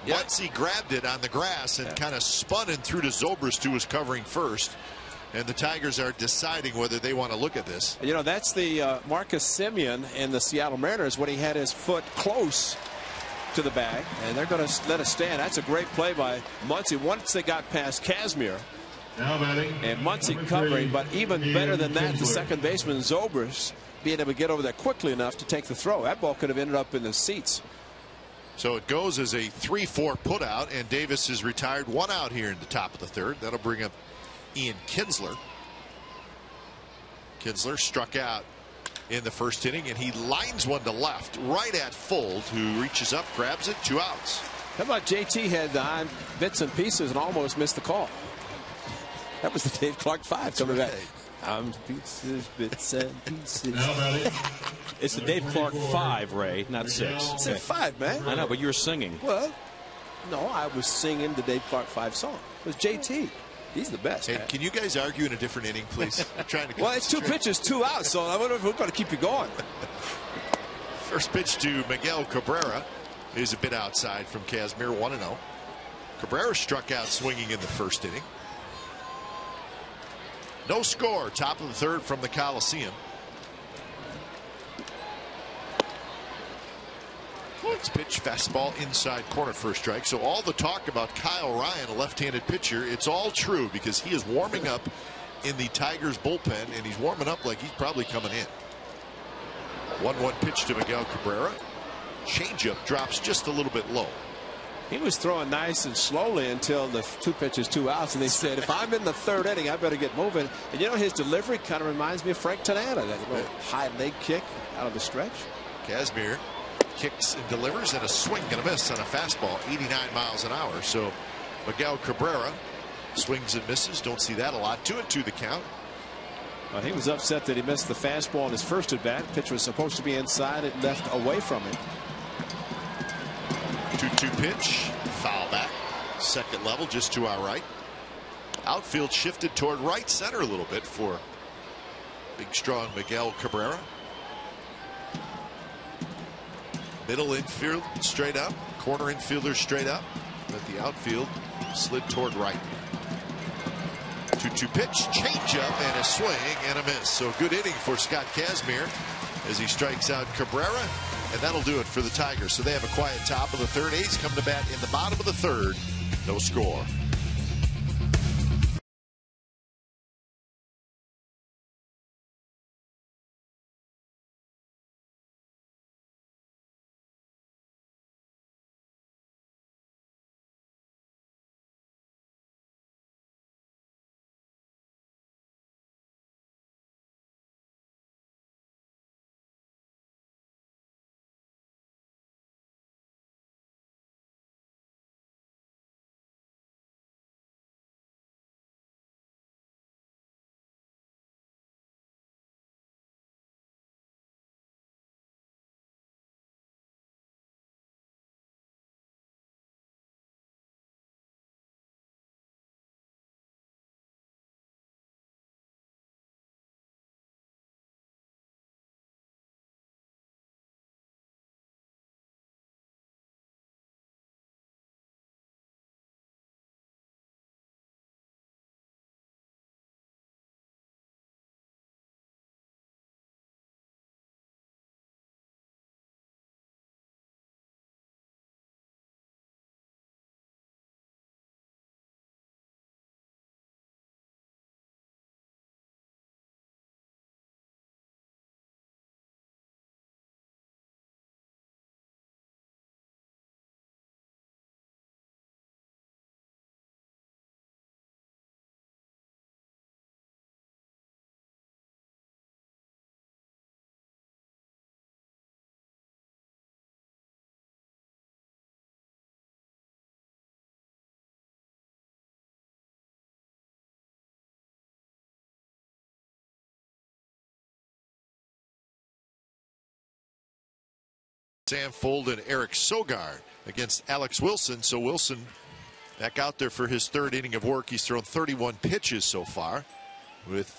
Muncy grabbed it on the grass and kind of spun and threw to Zobrist, who was covering first. And the Tigers are deciding whether they want to look at this. You know, that's the Marcus Semien in the Seattle Mariners when he had his foot close to the bag, and they're going to let it stand. That's a great play by Muncy once they got past Kazmir. And Muncy covering, but even better than that, the second baseman Zobrist being able to get over there quickly enough to take the throw. That ball could have ended up in the seats. So it goes as a 3-4 put out, and Davis is retired. 1 out here in the top of the third. That'll bring up Ian Kinsler. Kinsler struck out in the first inning, and he lines one to left right at Fuld, who reaches up, grabs it, 2 outs. How about JT had the bits and pieces and almost missed the call? That was the Dave Clark 5 coming back. I'm pieces, bits and pieces. It's the Dave Clark 5, Ray, not 6. I said 5, man. I know, but you were singing. Well, no, I was singing the Dave Clark 5 song. It was JT. He's the best. Hey, can you guys argue in a different inning, please? I'm trying to. Well, it's 2 pitches, 2 outs, so I wonder if we're going to keep you going. First pitch to Miguel Cabrera is a bit outside from Kazmir, 1-0. Cabrera struck out swinging in the first inning. No score, top of the third from the Coliseum. Next pitch, fastball inside corner for a strike. So all the talk about Kyle Ryan, a left-handed pitcher, it's all true, because he is warming up in the Tigers bullpen, and he's warming up like he's probably coming in. 1-1 pitch to Miguel Cabrera. Changeup drops just a little bit low. He was throwing nice and slowly until the 2 pitches, 2 outs, and they said, if I'm in the third inning, I better get moving. And you know, his delivery kind of reminds me of Frank Tanana, that little high leg kick out of the stretch. Kazmir kicks and delivers, and a swing and a miss on a fastball, 89 miles an hour. So Miguel Cabrera swings and misses. Don't see that a lot. 2-2 the count. Well, he was upset that he missed the fastball in his first at bat. Pitch was supposed to be inside. It left away from him. 2-2 pitch, foul back, second level, just to our right. Outfield shifted toward right center a little bit for big strong Miguel Cabrera. Middle infield straight up, corner infielder straight up, but the outfield slid toward right. 2-2 pitch, changeup, and a swing and a miss. So good inning for Scott Kazmir as he strikes out Cabrera, and that'll do it for the Tigers. So they have a quiet top of the third. A's come to bat in the bottom of the third. No score. Sam Fuld and Eric Sogard against Alex Wilson. So Wilson back out there for his third inning of work. He's thrown 31 pitches so far, with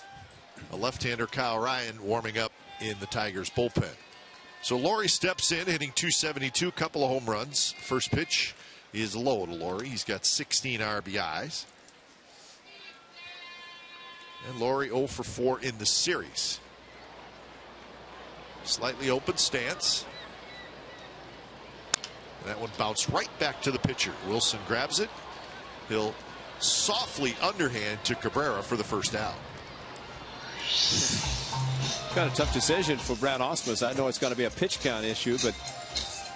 a left-hander, Kyle Ryan, warming up in the Tigers bullpen. So Laurie steps in, hitting .272, couple of home runs. First pitch is low to Laurie. He's got 16 RBIs. And Laurie 0 for 4 in the series. Slightly open stance. And that one bounced right back to the pitcher. Wilson grabs it. He'll softly underhand to Cabrera for the first out. Kind of tough decision for Brad Ausmus. I know it's going to be a pitch count issue, but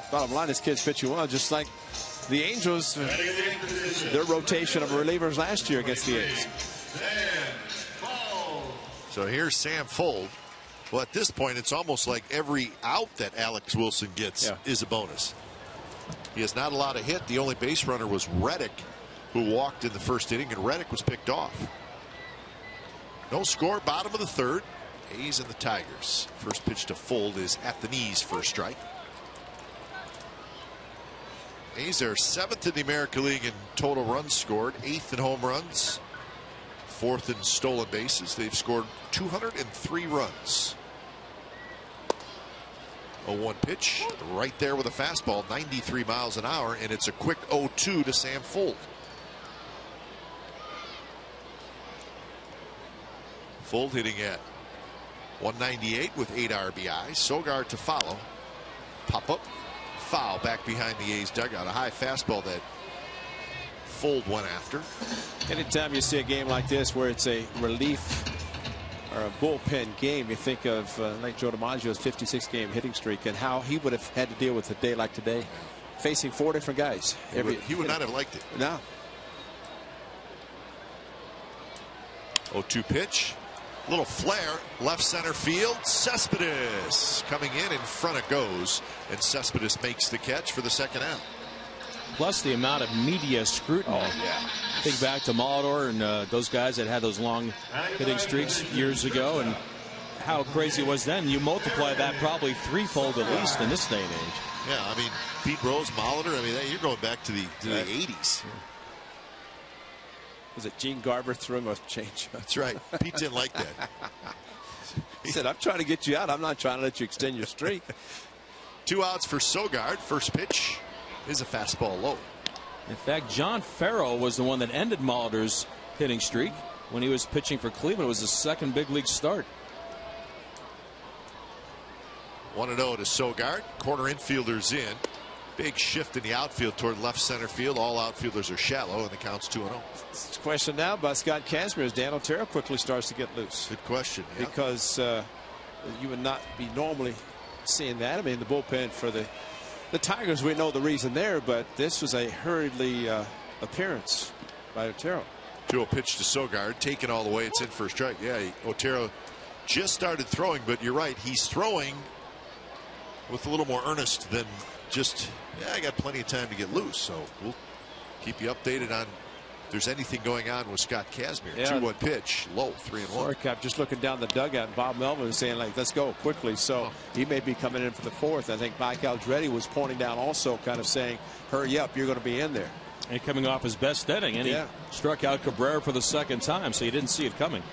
bottom line, this kid's pitching well, just like the Angels, their rotation of relievers last year against the A's. So here's Sam Fuld. Well, at this point, it's almost like every out that Alex Wilson gets is a bonus. He has not allowed a hit. The only base runner was Reddick, who walked in the first inning, and Reddick was picked off. No score, bottom of the third. A's and the Tigers. First pitch to Fuld is at the knees for a strike. A's are 7th in the American League in total runs scored, 8th in home runs, 4th in stolen bases. They've scored 203 runs. 0-1 pitch right there with a fastball, 93 miles an hour, and it's a quick 0-2 to Sam Fuld. Fuld hitting at 198 with 8 RBIs. Sogard to follow. Pop up, foul back behind the A's dugout. A high fastball that Fuld went after. Anytime you see a game like this where it's a relief or a bullpen game, you think of like Joe DiMaggio's 56-game hitting streak and how he would have had to deal with a day like today, facing 4 different guys. He would not have liked it. No. 0-2 pitch. Little flare, left center field. Cespedes coming in front of goes, and Cespedes makes the catch for the second out. Plus the amount of media scrutiny. Oh, yeah. Think back to Molitor and those guys that had those long hitting streaks years ago, and how crazy it was then. You multiply that probably threefold at least in this day and age. Yeah, I mean, Pete Rose, Molitor, I mean, you're going back to the 80s. Was it Gene Garber throwing a change? That's right. Pete didn't like that. He said, I'm trying to get you out. I'm not trying to let you extend your streak. 2 outs for Sogard. First pitch is a fastball low. In fact, John Farrell was the one that ended Molitor's hitting streak when he was pitching for Cleveland. It was his second big league start. 1-0 to Sogard. Corner infielders in. Big shift in the outfield toward left center field. All outfielders are shallow, and the count's 2-0. It's a question now about Scott Kazmir as Dan Otero quickly starts to get loose. Good question. Yeah. Because you would not be normally seeing that. I mean, the bullpen for the Tigers, we know the reason there, but this was a hurriedly appearance by Otero. 2-0 pitch to Sogard, taken all the way. It's in for a strike. Yeah, Otero just started throwing, but you're right. He's throwing with a little more earnest than just, I got plenty of time to get loose. So we'll keep you updated on if there's anything going on with Scott Kazmir. 2-1 pitch, low, 3-1. I'm just looking down the dugout, and Bob Melvin is saying, like, let's go quickly. So he may be coming in for the 4th. I think Mike Aldrete was pointing down also, kind of saying, hurry up, you're going to be in there. And coming off his best inning, and he struck out Cabrera for the second time, so you didn't see it coming.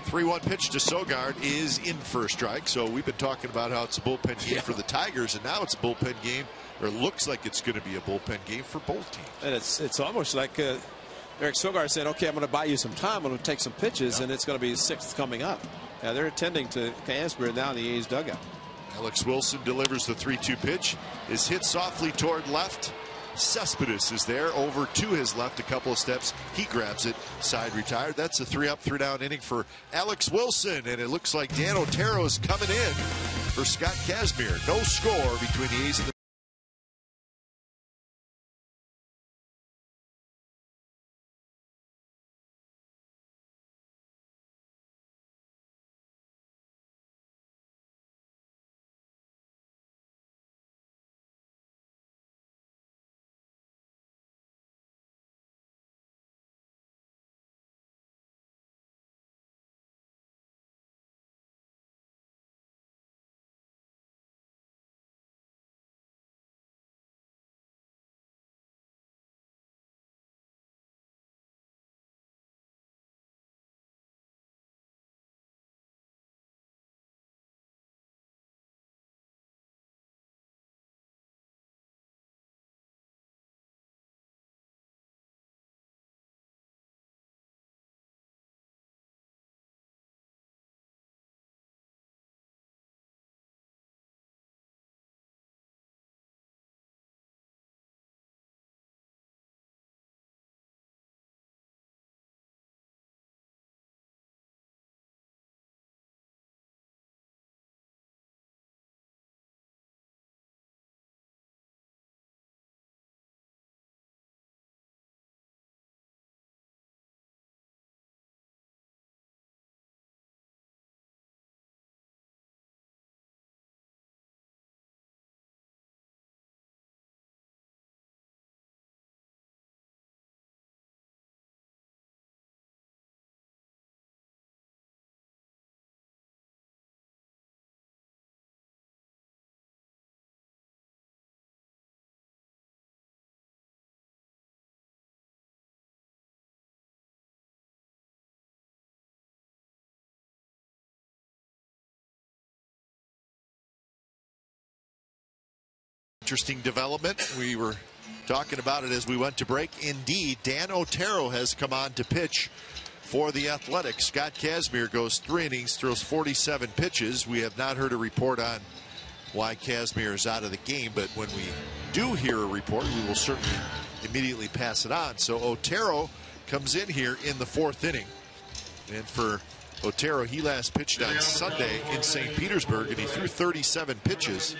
3-1 pitch to Sogard is in for a strike. So we've been talking about how it's a bullpen game for the Tigers, and now it's a bullpen game, or looks like it's going to be a bullpen game for both teams. And it's almost like Eric Sogard said, okay, I'm going to buy you some time. I'm going to take some pitches, and it's going to be the 6th coming up. Now they're attending to Kazmir now in the A's dugout. Alex Wilson delivers the 3-2 pitch. Is hit softly toward left. Cespedes is there over to his left a couple of steps. He grabs it, side retired. That's a 3-up, 3-down inning for Alex Wilson, and it looks like Dan Otero is coming in for Scott Kazmir. No score between the A's and the Interesting development. We were talking about it as we went to break. Indeed, Dan Otero has come on to pitch for the Athletics. Scott Kazmir goes 3 innings, throws 47 pitches. We have not heard a report on why Kazmir is out of the game, but when we do hear a report, we will certainly immediately pass it on. So Otero comes in here in the 4th inning. And for Otero, he last pitched on Sunday in St. Petersburg, and he threw 37 pitches.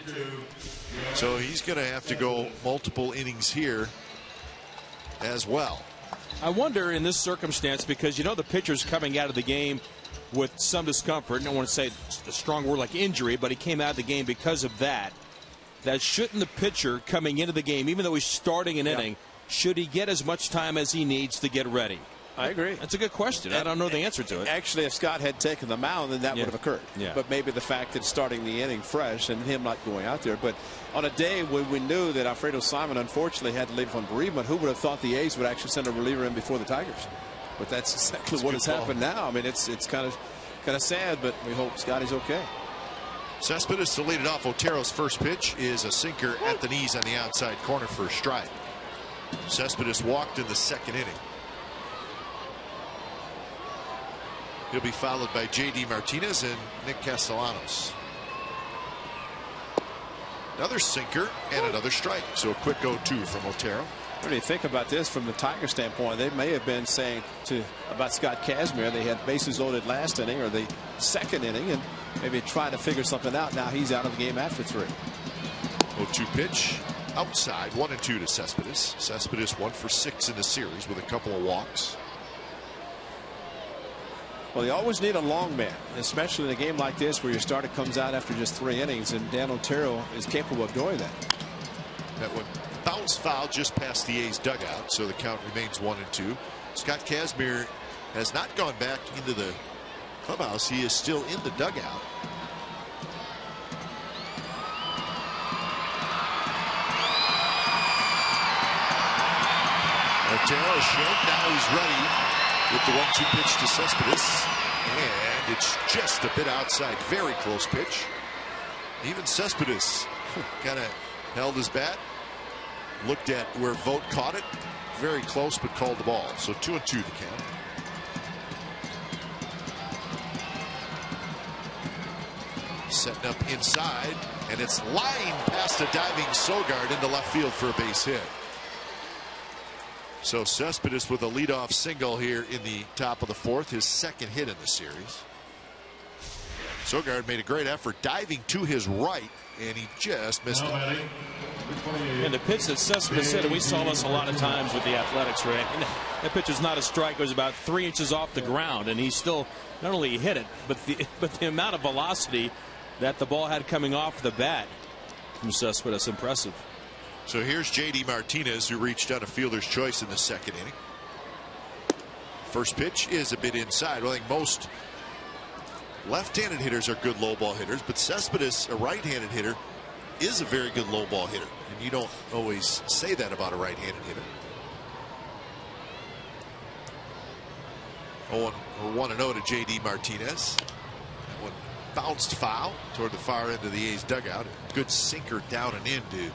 So he's going to have to go multiple innings here as well. I wonder in this circumstance, because you know the pitcher's coming out of the game with some discomfort. I don't want to say a strong word like injury, but he came out of the game because of that. That shouldn't the pitcher coming into the game, even though he's starting an inning, should he get as much time as he needs to get ready? I agree. That's a good question. I don't know the answer to it. Actually, if Scott had taken the mound, then that would have occurred. But maybe the fact that starting the inning fresh and him not going out there. But on a day when we knew that Alfredo Simon unfortunately had to leave on bereavement, who would have thought the A's would actually send a reliever in before the Tigers? But that's exactly what has happened now. I mean, it's kind of sad, but we hope Scotty's okay. Cespedes to lead it off. Otero's first pitch is a sinker at the knees on the outside corner for a strike. Cespedes walked in the 2nd inning. He'll be followed by J.D. Martinez and Nick Castellanos. Another sinker and another strike. So a quick 0-2 from Otero. What do you think about this from the Tiger standpoint? They may have been saying about Scott Kazmir, they had bases loaded last inning or the 2nd inning, and maybe trying to figure something out. Now he's out of the game after 3. 0-2 pitch outside, 1-2 to Cespedes. Cespedes 1 for 6 in the series with a couple of walks. Well, you always need a long man, especially in a game like this where your starter comes out after just 3 innings, and Dan Otero is capable of doing that. That one bounced foul just past the A's dugout, so the count remains 1-2. Scott Kazmir has not gone back into the clubhouse. He is still in the dugout. Otero shake. Now he's ready with the 1-2 pitch to Cespedes, and it's just a bit outside. Very close pitch. Even Cespedes kind of held his bat, looked at where Vogt caught it, very close, but called the ball. So 2-2 the count. Setting up inside, and it's lined past a diving Sogard into left field for a base hit. So Cespedes with a leadoff single here in the top of the 4th, his 2nd hit in the series. Sogard made a great effort diving to his right, and he just missed it. And the pitch that Cespedes hit, and we saw this a lot of times with the Athletics, Ray. That pitch is not a strike. It was about 3 inches off the ground, and he still not only hit it, but the amount of velocity that the ball had coming off the bat from Cespedes, impressive. So here's J.D. Martinez, who reached out a fielder's choice in the 2nd inning. First pitch is a bit inside. Well, I think most left-handed hitters are good low ball hitters, but Cespedes, a right-handed hitter, is a very good low ball hitter, and you don't always say that about a right-handed hitter. 1-0 to J.D. Martinez. That one bounced foul toward the far end of the A's dugout. Good sinker down and into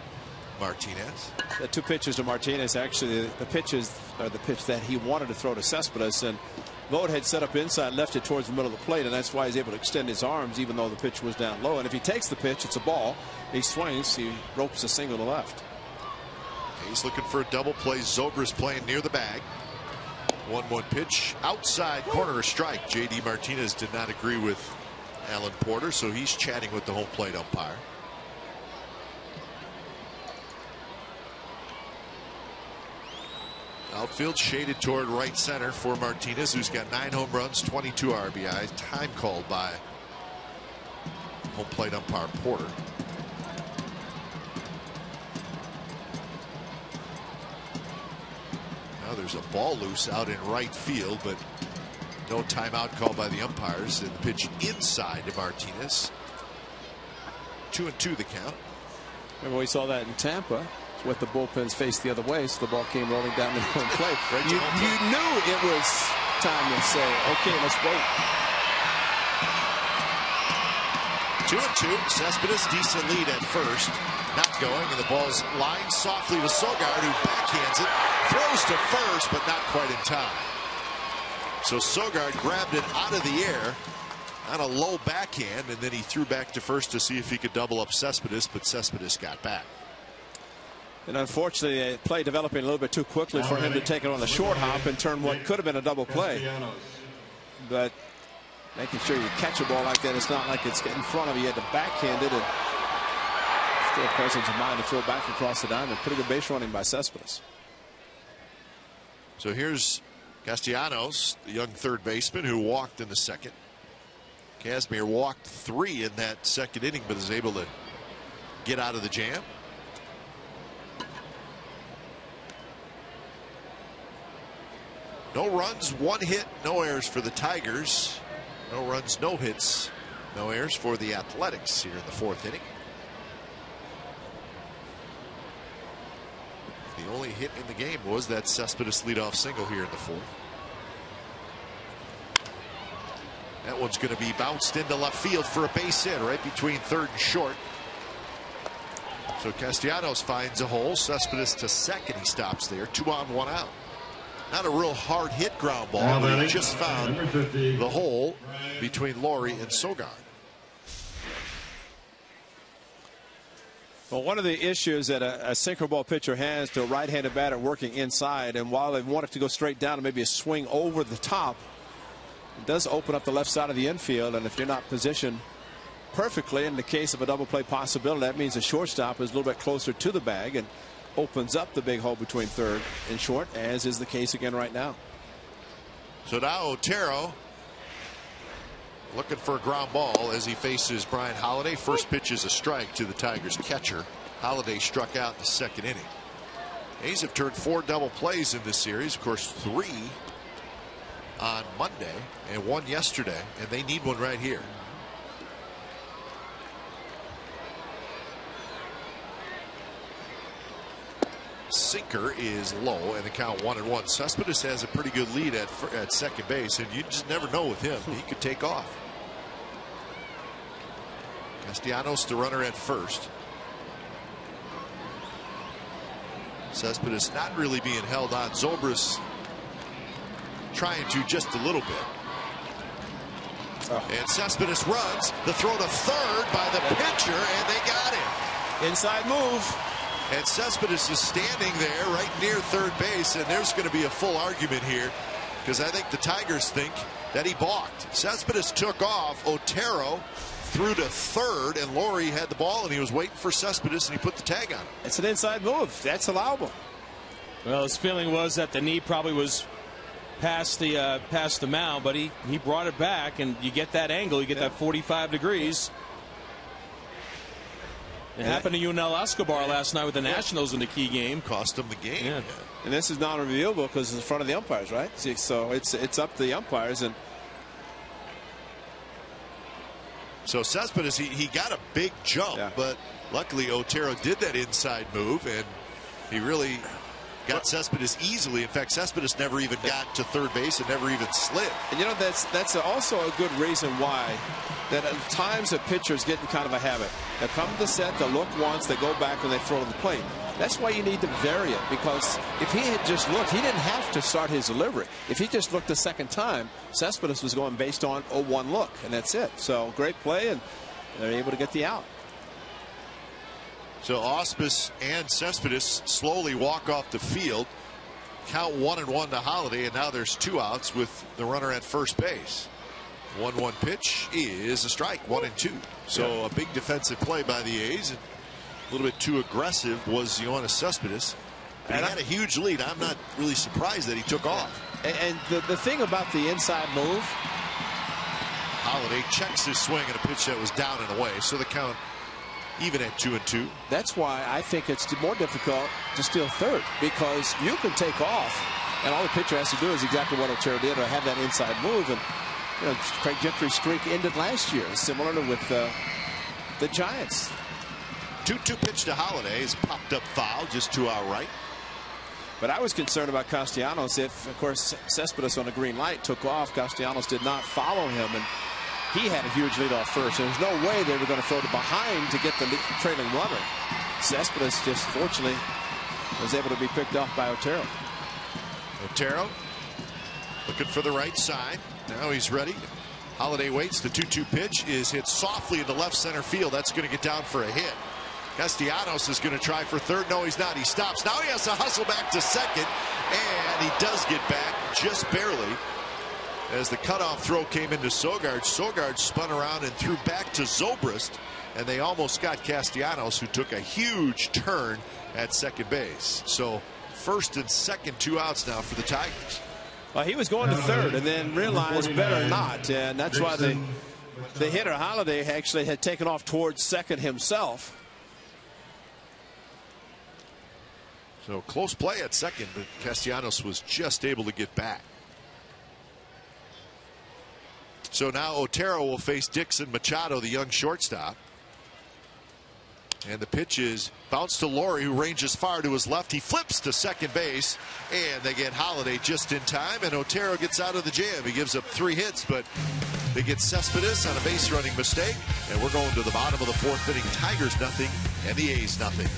Martinez. The 2 pitches to Martinez, actually the pitches are the pitch that he wanted to throw to Cespedes, and Vogt had set up inside, left it towards the middle of the plate, and that's why he's able to extend his arms even though the pitch was down low. And if he takes the pitch, it's a ball. He swings, he ropes a single to left. He's looking for a double play. Zobra's playing near the bag. 1-1 pitch outside corner, a strike. J.D. Martinez did not agree with Alan Porter, so he's chatting with the home plate umpire. Outfield shaded toward right center for Martinez, who's got 9 home runs, 22 RBIs. Time called by home plate umpire Porter. Now there's a ball loose out in right field, but no timeout called by the umpires. And the pitch inside to Martinez. 2-2 the count. Remember we saw that in Tampa with the bullpens faced the other way, so the ball came rolling down the home plate. You knew it was time to say, okay, let's wait. 2-2. Cespedes, decent lead at first. Not going, and the ball's lined softly to Sogard, who backhands it. Throws to first, but not quite in time. So Sogard grabbed it out of the air on a low backhand, and then he threw back to first to see if he could double up Cespedes, but Cespedes got back. And unfortunately, the play developing a little bit too quickly for him to take it on the short hop and turn what could have been a double play. But making sure you catch a ball like that, it's not like it's in front of you. You had to backhand it, and still presence of mind to throw back across the diamond. Pretty good base running by Cespedes. So here's Castellanos, the young third baseman who walked in the second. Kazmir walked 3 in that second inning, but is able to get out of the jam. No runs, 1 hit, no errors for the Tigers. No runs, no hits, no errors for the Athletics here in the 4th inning. The only hit in the game was that Cespedes leadoff single here in the 4th. That one's going to be bounced into left field for a base hit right between third and short. So Castellanos finds a hole. Cespedes to second. He stops there. 2 on, 1 out. Not a real hard hit ground ball. But he just found the hole between Laurie and Sogard. Well, one of the issues that a sinker ball pitcher has to a right-handed batter working inside, and while they want it to go straight down and maybe a swing over the top, it does open up the left side of the infield, and if you're not positioned perfectly in the case of a double play possibility, that means the shortstop is a little bit closer to the bag and opens up the big hole between third and short, as is the case again right now. So now Otero looking for a ground ball as he faces Brian Holiday. First pitch is a strike to the Tigers catcher. Holiday struck out in the second inning. A's have turned 4 double plays in this series. Of course, 3 on Monday and 1 yesterday, and they need one right here. Sinker is low, and the count 1-1. Cespedes has a pretty good lead at second base, and you just never know with him. He could take off. Castellanos the runner at first. Cespedes not really being held on. Zobrist trying to just a little bit. And Cespedes runs. The throw to third by the pitcher, and they got him. Inside move. And Cespedes is standing there right near third base, and there's going to be a full argument here because I think the Tigers think that he balked. Cespedes took off. Otero threw to third, and Laurie had the ball, and he was waiting for Cespedes, and he put the tag on him. It's an inside move. That's allowable. Well, his feeling was that the knee probably was past the mound, but he brought it back, and you get that angle. You get that 45 degrees. It happened to Yunel Escobar last night with the Nationals in the key game. Cost him the game. Yeah. And this is non-reviewable because it's in front of the umpires, right? See, so it's up to the umpires. And so Cespedes, he got a big jump, but luckily Otero did that inside move, and he really got Cespedes easily. In fact, Cespedes never even got to third base and never even slid. And you know, that's also a good reason why that at times a pitcher's getting kind of a habit. They come to the set, they look once, they go back, and they throw to the plate. That's why you need to vary it, because if he had just looked, he didn't have to start his delivery. If he just looked the second time, Cespedes was going based on a 1 look, and that's it. So great play, and they're able to get the out. So Auspis and Cespedes slowly walk off the field. Count 1-1 to Holiday, and now there's 2 outs with the runner at first base. 1-1 pitch is a strike, 1-2. So a big defensive play by the A's, and a little bit too aggressive was Yoenis Cespedes. But he had a huge lead. I'm not really surprised that he took off. And the thing about the inside move, Holiday checks his swing at a pitch that was down and away, so the count even at 2-2. That's why I think it's more difficult to steal third, because you can take off, and all the pitcher has to do is exactly what Otero did, or have that inside move. And you know, Craig Gentry's streak ended last year, similarly with the Giants. 2-2 pitch to Holiday is popped up foul just to our right. But I was concerned about Castellanos. If, of course, Cespedes on a green light took off, Castellanos did not follow him, and he had a huge lead off first. There was no way they were going to throw to behind to get the trailing runner. Cespedes just fortunately was able to be picked off by Otero. Otero looking for the right side. Now he's ready. Holiday waits. The 2-2 pitch is hit softly into left center field. That's going to get down for a hit. Castellanos is going to try for third. No, he's not. He stops. Now he has to hustle back to second, and he does get back just barely. As the cutoff throw came into Sogard, Sogard spun around and threw back to Zobrist, and they almost got Castellanos, who took a huge turn at second base. So first and second, 2 outs now for the Tigers. Well, he was going to third and then realized better not, and that's why the hitter Holiday actually had taken off towards second himself. So close play at second, but Castellanos was just able to get back. So now Otero will face Dixon Machado, the young shortstop. And the pitch is bounced to Laurie, who ranges far to his left. He flips to second base, and they get Holiday just in time, and Otero gets out of the jam. He gives up 3 hits, but they get Cespedes on a base running mistake, and we're going to the bottom of the 4th inning. Tigers nothing, and the A's nothing.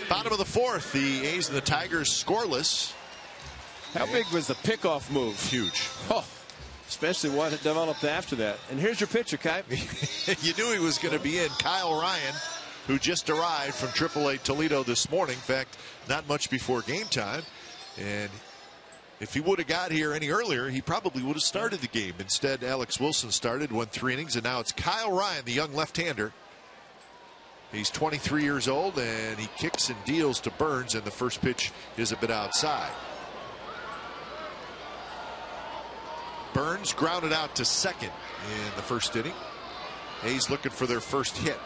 Bottom of the 4th, the A's and the Tigers scoreless. How big was the pickoff move? Huge. Oh, especially what had developed after that. And here's your pitcher, Kai. You knew he was going to be in. Kyle Ryan, who just arrived from AAA Toledo this morning. In fact, not much before game time. And if he would have got here any earlier, he probably would have started the game. Instead, Alex Wilson started, won 3 innings, and now it's Kyle Ryan, the young left-hander. He's 23 years old, and he kicks and deals to Burns, and the first pitch is a bit outside. Burns grounded out to second in the first inning. A's looking for their first hit.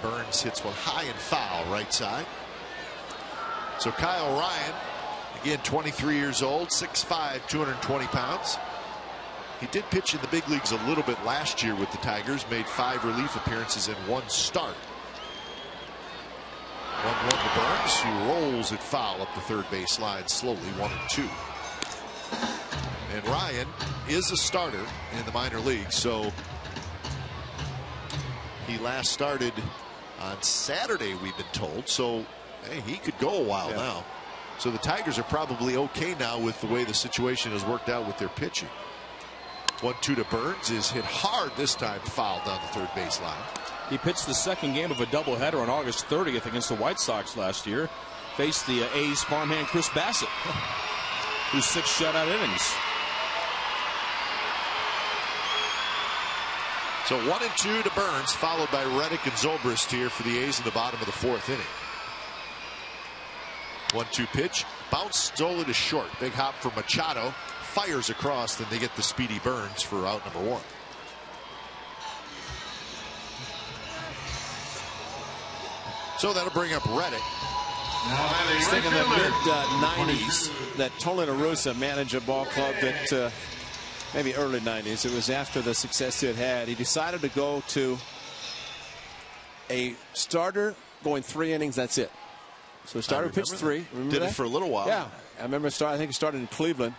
Burns hits one high and foul right side. So Kyle Ryan, again 23 years old, 6'5", 220 pounds. He did pitch in the big leagues a little bit last year with the Tigers, made 5 relief appearances and 1 start. 1-1 to Burns, who rolls it foul up the third base line slowly, 1-2. And Ryan is a starter in the minor leagues, so he last started on Saturday, we've been told. So hey, he could go a while now. So the Tigers are probably okay now with the way the situation has worked out with their pitching. 1-2 to Burns is hit hard this time, fouled down the third base line. He pitched the second game of a doubleheader on August 30th against the White Sox last year. Faced the A's farmhand Chris Bassett, who's 6 shutout innings. So 1-2 to Burns, followed by Reddick and Zobrist here for the A's in the bottom of the 4th inning. 1-2 pitch. Bounce, stole to short. Big hop for Machado. Fires across, then they get the speedy Burns for out number 1. So that'll bring up Reddick. I was thinking the mid-90s that Tony La Russa managed a ball club that maybe early 90s. It was after the success he had. He decided to go to a starter going 3 innings. That's it. So starter pitched 3. Did it for a little while. Yeah, I remember. I think he started in Cleveland,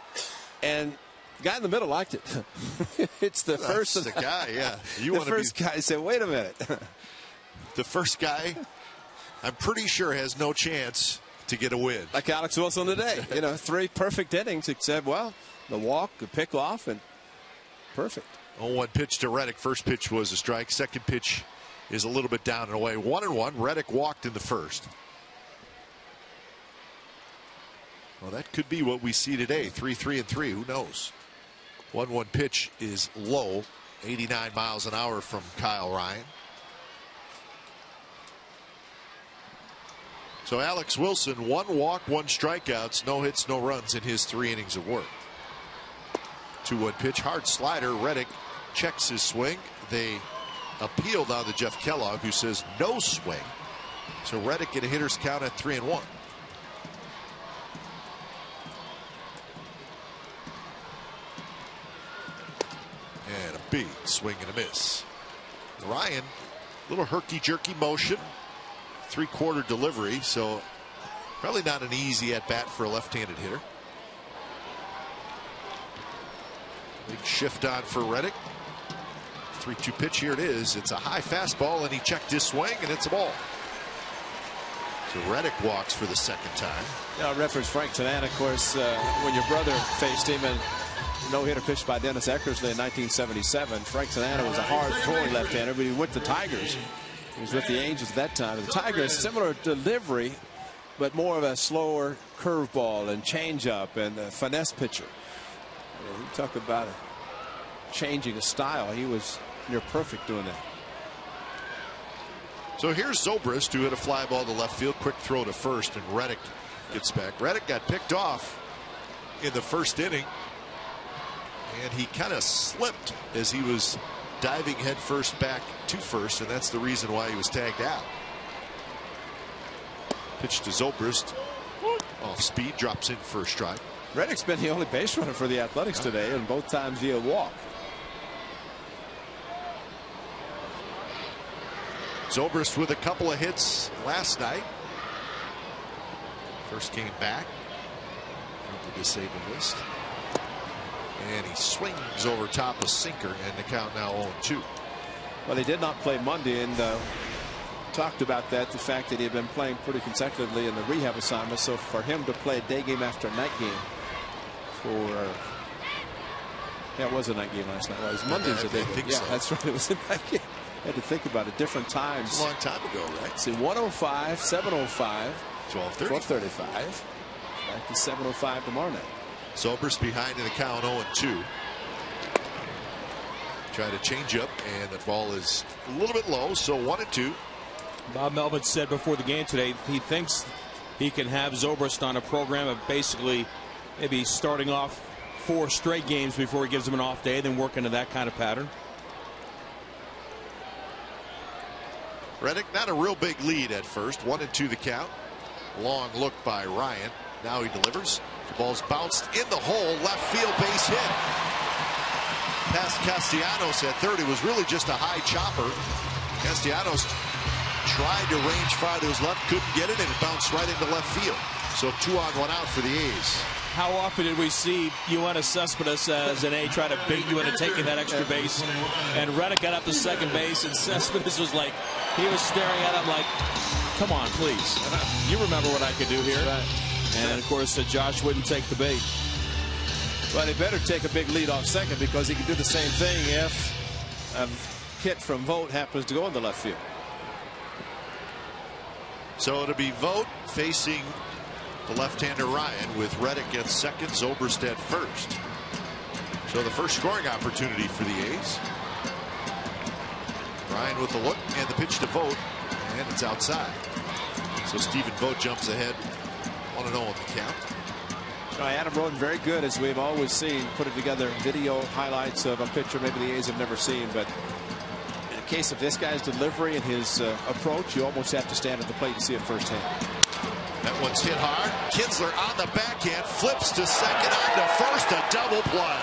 and the guy in the middle liked it. It's the first. The guy, yeah. The first guy said, "Wait a minute." The first guy, I'm pretty sure, has no chance to get a win. Like Alex Wilson today. 3 perfect innings, except, well, the walk, the pick off, and perfect. 0-1 pitch to Reddick. First pitch was a strike. Second pitch is a little bit down and away. 1-1. Reddick walked in the first. Well, that could be what we see today. 3-3-3. Who knows? 1-1 pitch is low. 89 miles an hour from Kyle Ryan. So Alex Wilson, 1 walk, 1 strikeouts, no hits, no runs in his 3 innings of work. 2-1 pitch, hard slider. Reddick checks his swing. They appeal down to Jeff Kellogg, who says no swing. So Reddick get a hitter's count at 3-1. And a big swing and a miss. Ryan, little herky-jerky motion. 3/4 delivery, so probably not an easy at bat for a left-handed hitter. Big shift on for Reddick. 3-2 pitch, here it is. It's a high fastball, and he checked his swing, and it's a ball. So Reddick walks for the second time. I referenced Frank Tanana, of course, when your brother faced him and no-hitter pitched by Dennis Eckersley in 1977. Frank Tanana was a hard-throwing left-hander, but he went to Tigers. He was with the Angels at that time. The Tigers, similar delivery, but more of a slower curveball and changeup and a finesse pitcher. You talk about changing a style. He was near perfect doing that. So here's Zobrist, who hit a fly ball to left field. Quick throw to first, and Reddick gets back. Reddick got picked off in the first inning, and he kind of slipped as he was diving headfirst back to first, and that's the reason why he was tagged out. Pitch to Zobrist. Off speed, drops in for a strike. Reddick's been the only base runner for the Athletics today, and both times via walk. Zobrist with a couple of hits last night. First came back from the disabled list. And he swings over top a sinker, and the count now 0-2. Well, he did not play Monday, and talked about that, the fact that he had been playing pretty consecutively in the rehab assignment. So for him to play a day game after a night game it was a night game last night. Well, it was Monday's a day game. Yeah, so. That's right. It was a night game. I had to think about it. Different times. It's a long time ago, right? See, 105, 705, 12:35. Back to 7:05 tomorrow night. Zobrist behind in the count, 0-2. Try to change up, and the ball is a little bit low, so 1-2. Bob Melvin said before the game today he thinks he can have Zobrist on a program of basically maybe starting off 4 straight games before he gives him an off day, then work into that kind of pattern. Reddick, not a real big lead at first. 1-2 the count. Long look by Ryan. Now he delivers. The ball's bounced in the hole. Left field, base hit. Past Castellanos at third. It was really just a high chopper. Castellanos tried to range far to his left, couldn't get it, and it bounced right into left field. So 2 on, 1 out for the A's. How often did we see Yoenis Cespedes as an A try to bait you into taking that extra base? And Reddick got up to second base, and Cespedes was like, he was staring at him like, come on, please. You remember what I could do here. And, of course, Josh wouldn't take the bait. Well, he better take a big lead off second, because he can do the same thing if a hit from Vogt happens to go in the left field. So it'll be Vogt facing the left-hander Ryan, with Reddick at second, Zobrist at first. So the first scoring opportunity for the A's. Ryan with the look, and the pitch to Vogt, and it's outside. So Stephen Vogt jumps ahead 1-0 on the count. Adam Roden, very good, as we've always seen, putting together video highlights of a pitcher maybe the A's have never seen. But in the case of this guy's delivery and his approach, you almost have to stand at the plate and see it firsthand. That one's hit hard. Kinsler on the backhand, flips to second, on to first, a double play.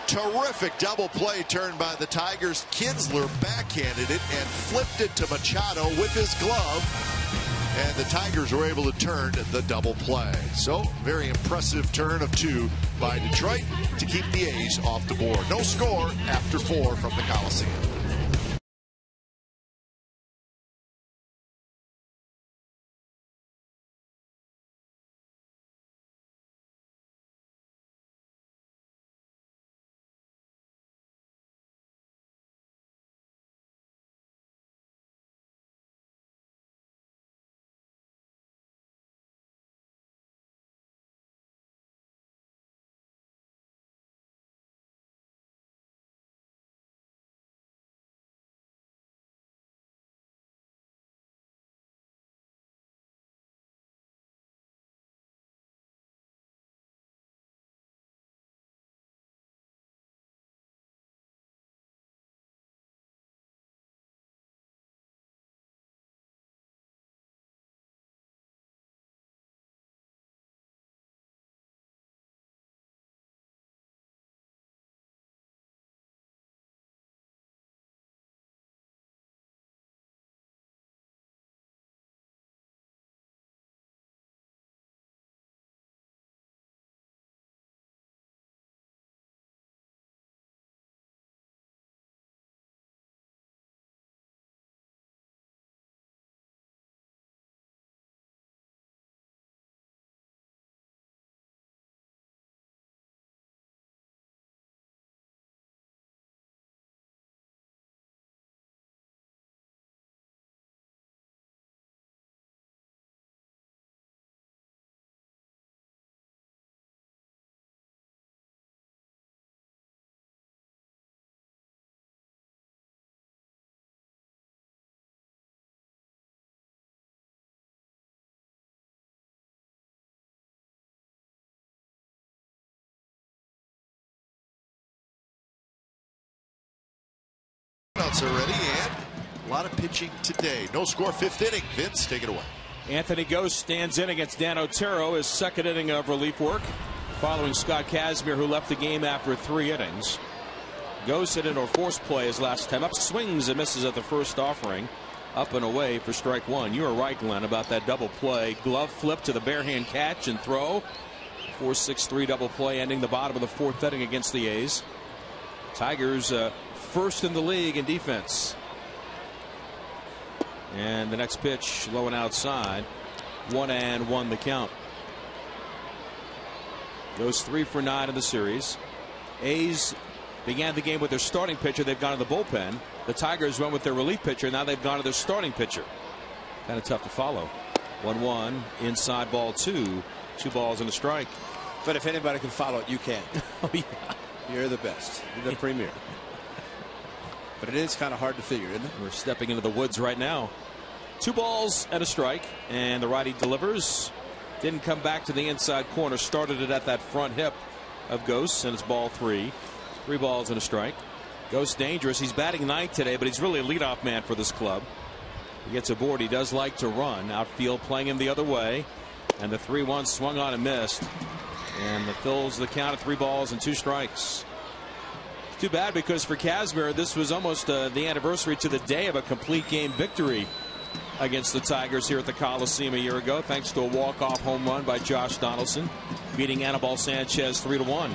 Terrific double play turned by the Tigers. Kinsler backhanded it and flipped it to Machado with his glove. And the Tigers were able to turn the double play. So, very impressive turn of 2 by Detroit to keep the A's off the board. No score after 4 from the Coliseum. Already, and a lot of pitching today. No score, 5th inning. Vince, take it away. Anthony Ghost stands in against Dan Otero, his 2nd inning of relief work, following Scott Kazmir, who left the game after 3 innings. Ghost hit in or forced play his last time up, swings and misses at the first offering, up and away for strike 1. You were right, Glenn, about that double play. Glove flip to the bare hand catch and throw. 4-6-3 double play, ending the bottom of the 4th inning against the A's. Tigers first in the league in defense. And the next pitch low and outside. 1-1 the count. Goes 3 for 9 in the series. A's began the game with their starting pitcher. They've gone to the bullpen. The Tigers went with their relief pitcher. Now they've gone to their starting pitcher. Kind of tough to follow. 1-1 inside, ball 2. 2 balls and a strike. But if anybody can follow it, you can. Oh, yeah. You're the best. You're the premier. But it is kind of hard to figure, isn't it? We're stepping into the woods right now. 2 balls and a strike, and the righty delivers. Didn't come back to the inside corner. Started it at that front hip of Ghost, and it's ball 3. 3 balls and a strike. Ghost dangerous. He's batting 9th today, but he's really a leadoff man for this club. He gets aboard. He does like to run. Outfield playing him the other way, and the 3-1 swung on and missed, and that fills the count at 3 balls and 2 strikes. Too bad, because for Kazmir, this was almost the anniversary to the day of a complete game victory against the Tigers here at the Coliseum a year ago, thanks to a walk-off home run by Josh Donaldson, beating Anibal Sanchez 3-1.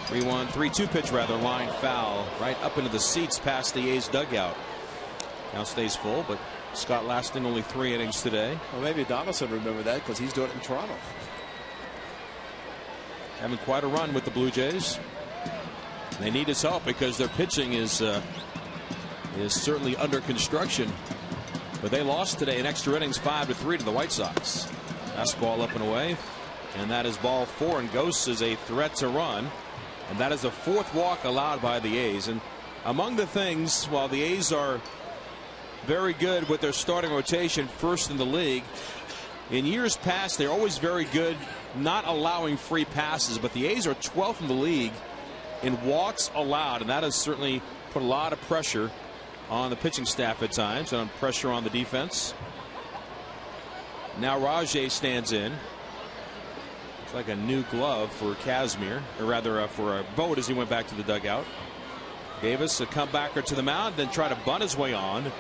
3-1, 3-2 pitch rather, line foul right up into the seats past the A's dugout. Now stays full, but Scott lasting only 3 innings today. Well, maybe Donaldson will remember that, because he's doing it in Toronto. Having quite a run with the Blue Jays. They need his help because their pitching is certainly under construction. But they lost today in extra innings 5-3 to the White Sox. Fastball up and away, and that is ball 4. And Ghost is a threat to run, and that is a 4th walk allowed by the A's. And among the things, while the A's are very good with their starting rotation, first in the league, In years past, they're always very good not allowing free passes, but the A's are 12th in the league in walks allowed, and that has certainly put a lot of pressure on the pitching staff at times, and pressure on the defense. Now Rajai stands in. It's like a new glove for Kazmir, or rather for Vogt as he went back to the dugout. Davis, a comebacker to the mound, then try to bunt his way on,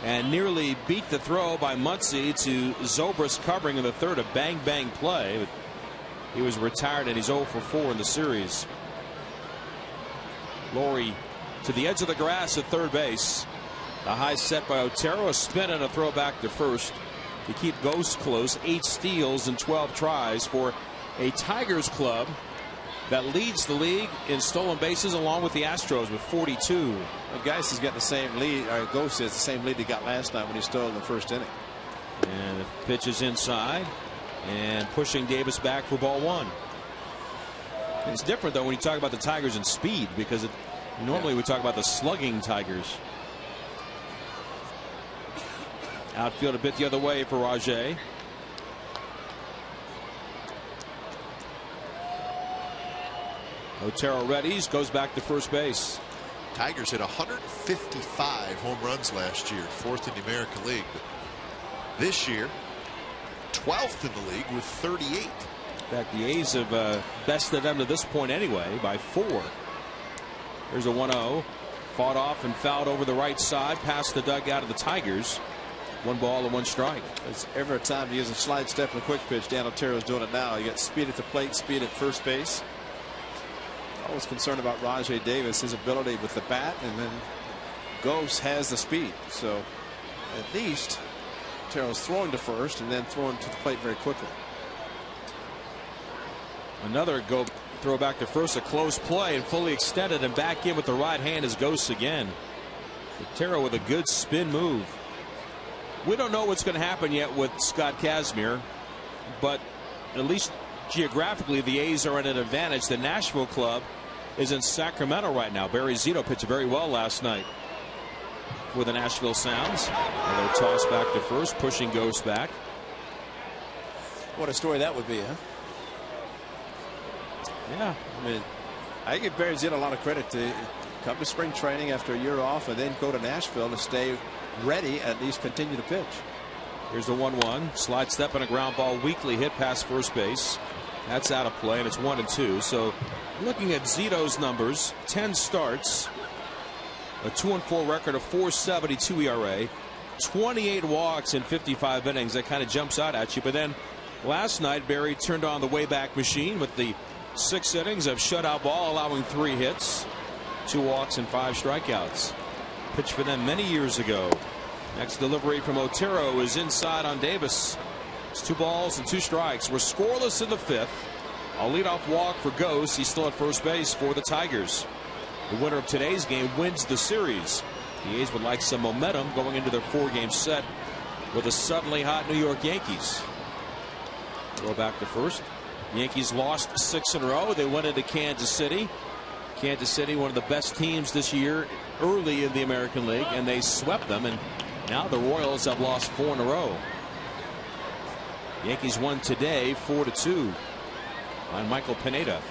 and nearly beat the throw by Muncy to Zobrist covering in the third. A bang play, but he was retired and he's 0 for 4 in the series. Laurie to the edge of the grass at third base. The high set by Otero, a spin and a throw back to first to keep Ghost close. 8 steals and 12 tries for a Tigers club that leads the league in stolen bases along with the Astros with 42. Well, Geis has got the same lead, or Ghost has the same lead he got last night when he stole in the first inning. And the pitch is inside and pushing Davis back for ball 1. It's different though when you talk about the Tigers and speed, because normally we talk about the slugging Tigers. Outfield a bit the other way for Rajai. Otero readies, goes back to first base. Tigers hit 155 home runs last year, 4th in the American League. But this year, 12th in the league with 38. In fact, the A's have bested them to this point anyway by 4. There's a 1-0. Fought off and fouled over the right side past the dugout of the Tigers. 1 ball and 1 strike. It's every time you use a slide step and a quick pitch. Dan Otero's doing it now. You got speed at the plate, speed at first base. I was concerned about Rajai Davis, his ability with the bat, and then Ghost has the speed. So at least Otero's throwing to first and then throwing to the plate very quickly. Another throw back to first, a close play and fully extended, and back in with the right hand is Ghost again. Otero with a good spin move. We don't know what's going to happen yet with Scott Kazmir, but at least geographically the A's are at an advantage. The Nashville club is in Sacramento right now. Barry Zito pitched very well last night for the Nashville Sounds. Another toss back to first, pushing Ghost back. What a story that would be, huh? Yeah. I mean, I give Barry Zito a lot of credit to come to spring training after a year off and then go to Nashville to stay ready, at least continue to pitch. Here's the 1-1. Slide step and a ground ball weakly hit past first base. That's out of play, and it's 1-2. So looking at Zito's numbers, 10 starts, a 2-4 record, a 4.72 ERA, 28 walks in 55 innings. That kind of jumps out at you. But then last night Barry turned on the Wayback Machine with the 6 innings of shutout ball, allowing 3 hits, 2 walks and 5 strikeouts. Pitched for them many years ago. Next delivery from Otero is inside on Davis. It's 2 balls and 2 strikes. We're scoreless in the 5th. A leadoff walk for Ghost. He's still at first base for the Tigers. The winner of today's game wins the series. The A's would like some momentum going into their 4-game set with the suddenly hot New York Yankees. Throw back to first. Yankees lost 6 in a row. They went into Kansas City. Kansas City, one of the best teams this year early in the American League, and they swept them, and now the Royals have lost 4 in a row. Yankees won today 4-2 on Michael Pineda.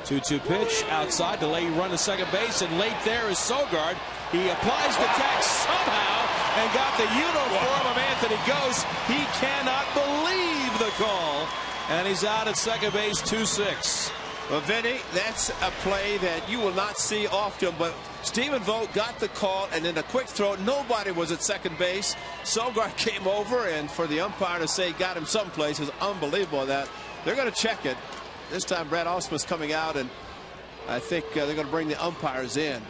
2-2 pitch outside, delay run to second base, and late there is Sogard. He applies the tax somehow and got the uniform of Anthony Ghost. He cannot believe the call, and he's out at second base 2-6. Well, Vinny, that's a play that you will not see often, but Stephen Vogt got the call, and in a quick throw, nobody was at second base. Sogard came over, and for the umpire to say got him someplace is unbelievable. That they're going to check it. This time Brad Ausmus's coming out, and I think they're going to bring the umpires in.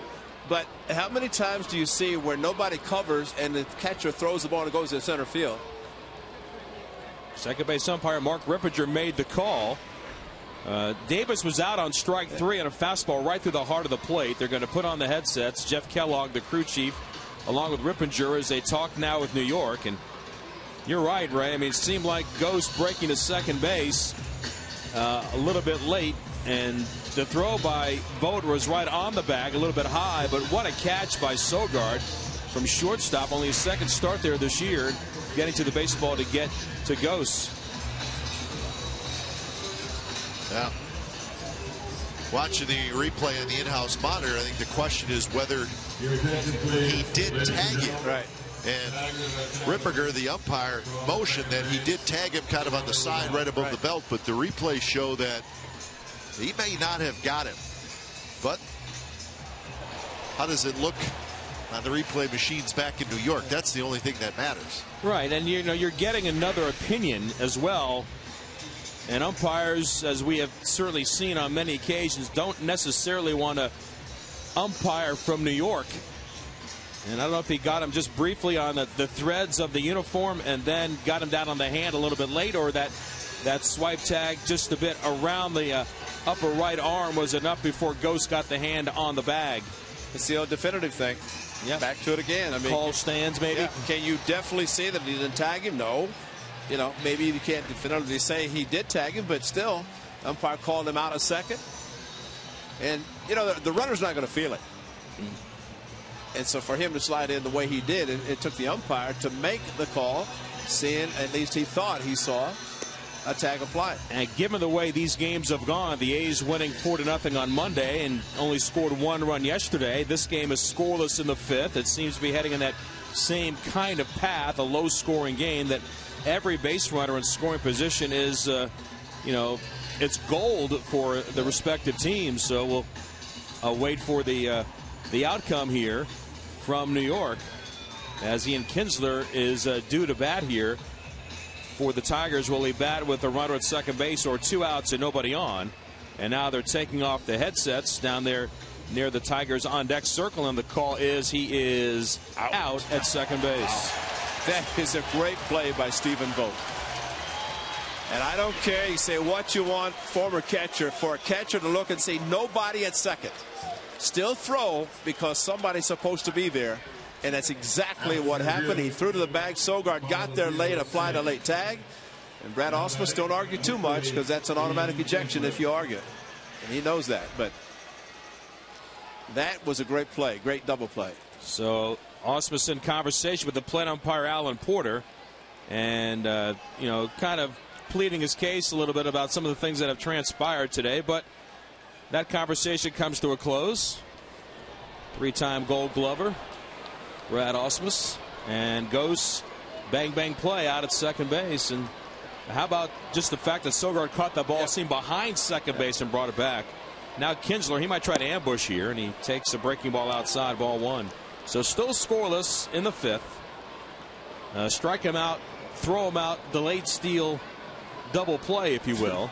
But how many times do you see where nobody covers and the catcher throws the ball and it goes to center field? Second base umpire Mark Rippinger made the call. Davis was out on strike 3 on a fastball right through the heart of the plate. They're going to put on the headsets. Jeff Kellogg, the crew chief, along with Rippinger, as they talk now with New York. And you're right, Ray. I mean, it seemed like Ghost breaking to second base a little bit late, and the throw by Vogt was right on the bag, a little bit high. But what a catch by Sogard from shortstop. Only his second start there this year, getting to the baseball to get to Ghost. Yeah. Watching the replay on the in-house monitor, I think the question is whether he did tag him. Right. And Ripperger, the umpire, motioned that he did tag him kind of on the side right above the belt, but the replays show that he may not have got him. But how does it look on the replay machines back in New York? That's the only thing that matters. Right, and you're getting another opinion as well. And umpires, as we have certainly seen on many occasions, don't necessarily want to umpire from New York. And I don't know if he got him just briefly on the threads of the uniform and then got him down on the hand a little bit late, or that swipe tag just a bit around the upper right arm was enough before Ghost got the hand on the bag. It's the old definitive thing. Yeah. Back to it again. I mean, call stands maybe. Yeah. Can you definitely say that he didn't tag him? No. You know, maybe you can't definitively say he did tag him, but still, umpire called him out a second. And, you know, the runner's not going to feel it. And so for him to slide in the way he did, it took the umpire to make the call, seeing at least he thought he saw a tag applied. And given the way these games have gone, the A's winning 4-0 on Monday and only scored 1 run yesterday. This game is scoreless in the 5th. It seems to be heading in that same kind of path, a low-scoring game that every base runner in scoring position is, you know, it's gold for the respective teams. So we'll wait for the outcome here from New York, as Ian Kinsler is due to bat here for the Tigers. Will he bat with a runner at second base or 2 outs and nobody on? And now they're taking off the headsets down there near the Tigers on deck circle, and the call is he is out at second base. That is a great play by Stephen Vogt. And I don't care, you say what you want, former catcher, for a catcher to look and see nobody at second. Still throw because somebody's supposed to be there. And that's exactly what happened. He threw to the bag. Sogard got there late, applied a late tag. And Brad Ausmus, don't argue too much, because that's an automatic ejection if you argue. And he knows that. But that was a great play, great double play. So Ausmus in conversation with the plate umpire Alan Porter, and you know, kind of pleading his case a little bit about some of the things that have transpired today. But that conversation comes to a close. 3-time Gold Glover Brad Ausmus, and goes bang bang play out at second base. And how about just the fact that Sogard caught the ball seam behind second base and brought it back. Now Kinsler, he might try to ambush here, and he takes a breaking ball outside, ball 1. So still scoreless in the 5th. Strike him out, throw him out, delayed steal, double play, if you will.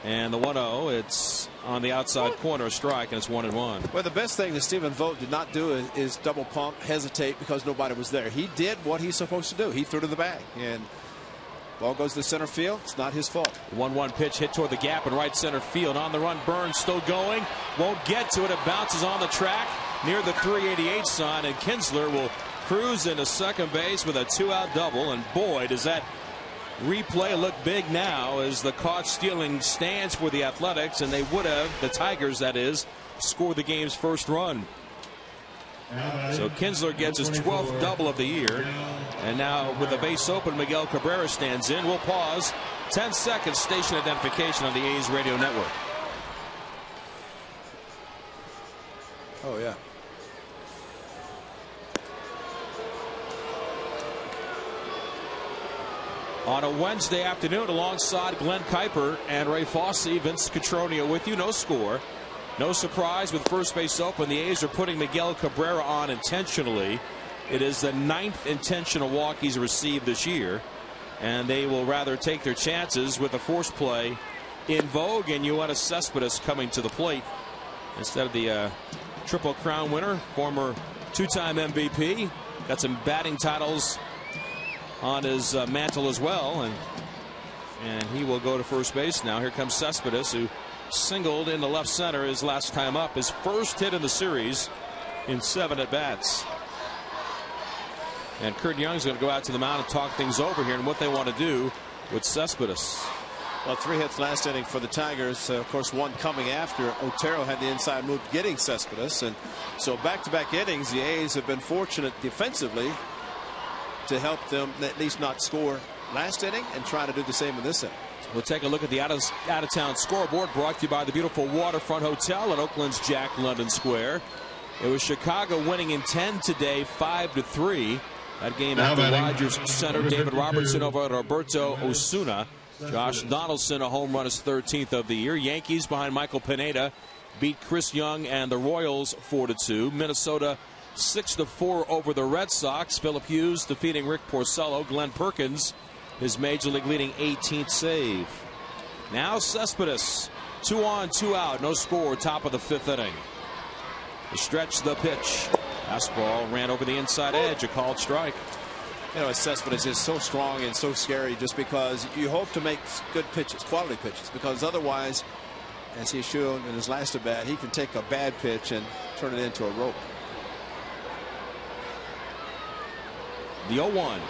And the 1-0, it's on the outside corner, a strike, and it's 1-1. Well, the best thing that Stephen Vogt did not do is double pump, hesitate because nobody was there. He did what he's supposed to do. He threw to the bag, and ball goes to center field. It's not his fault. 1-1 pitch hit toward the gap in right center field. On the run, Burns still going. Won't get to it. It bounces on the track near the 388 sign, and Kinsler will cruise into second base with a 2-out double. And boy, does that replay look big now, as the caught stealing stands for the Athletics, and they would have, the Tigers that is, scored the game's first run. So Kinsler gets his 12th double of the year, and now with the base open, Miguel Cabrera stands in. We'll pause. 10 seconds, station identification on the A's radio network. Oh yeah. On a Wednesday afternoon, alongside Glenn Kuiper and Ray Fosse, Vince Cotroneo with you. No score. No surprise with first base open. The A's are putting Miguel Cabrera on intentionally. It is the 9th intentional walk he's received this year, and they will rather take their chances with a force play in vogue, and Yoenis Cespedes coming to the plate instead of the Triple Crown winner, former 2-time MVP. Got some batting titles on his mantle as well, and he will go to first base now. Here comes Cespedes, who singled in the left center his last time up, his first hit in the series in 7 at-bats. And Kurt Young's going to go out to the mound and talk things over here and what they want to do with Cespedes. Well, 3 hits last inning for the Tigers. Of course, 1 coming after Otero had the inside move getting Cespedes, and so back-to-back innings, the A's have been fortunate defensively to help them at least not score last inning and try to do the same in this inning. We'll take a look at the out-of-town scoreboard, brought to you by the beautiful Waterfront Hotel at Oakland's Jack London Square. It was Chicago winning in 10 today, 5-3. That game at the Rogers Center. David Robertson over Roberto Osuna. Josh Donaldson, a home run, his 13th of the year. Yankees behind Michael Pineda beat Chris Young and the Royals 4-2. Minnesota 6-4 over the Red Sox. Philip Hughes defeating Rick Porcello. Glenn Perkins, his major league leading 18th save. Now Cespedes, 2 on, 2 out, no score, top of the 5th inning. The stretch, the pitch. Fastball ran over the inside edge, a called strike. You know, Cespedes is so strong and so scary just because you hope to make good pitches, quality pitches, because otherwise, as he's shown in his last at bat, he can take a bad pitch and turn it into a rope. The 0-1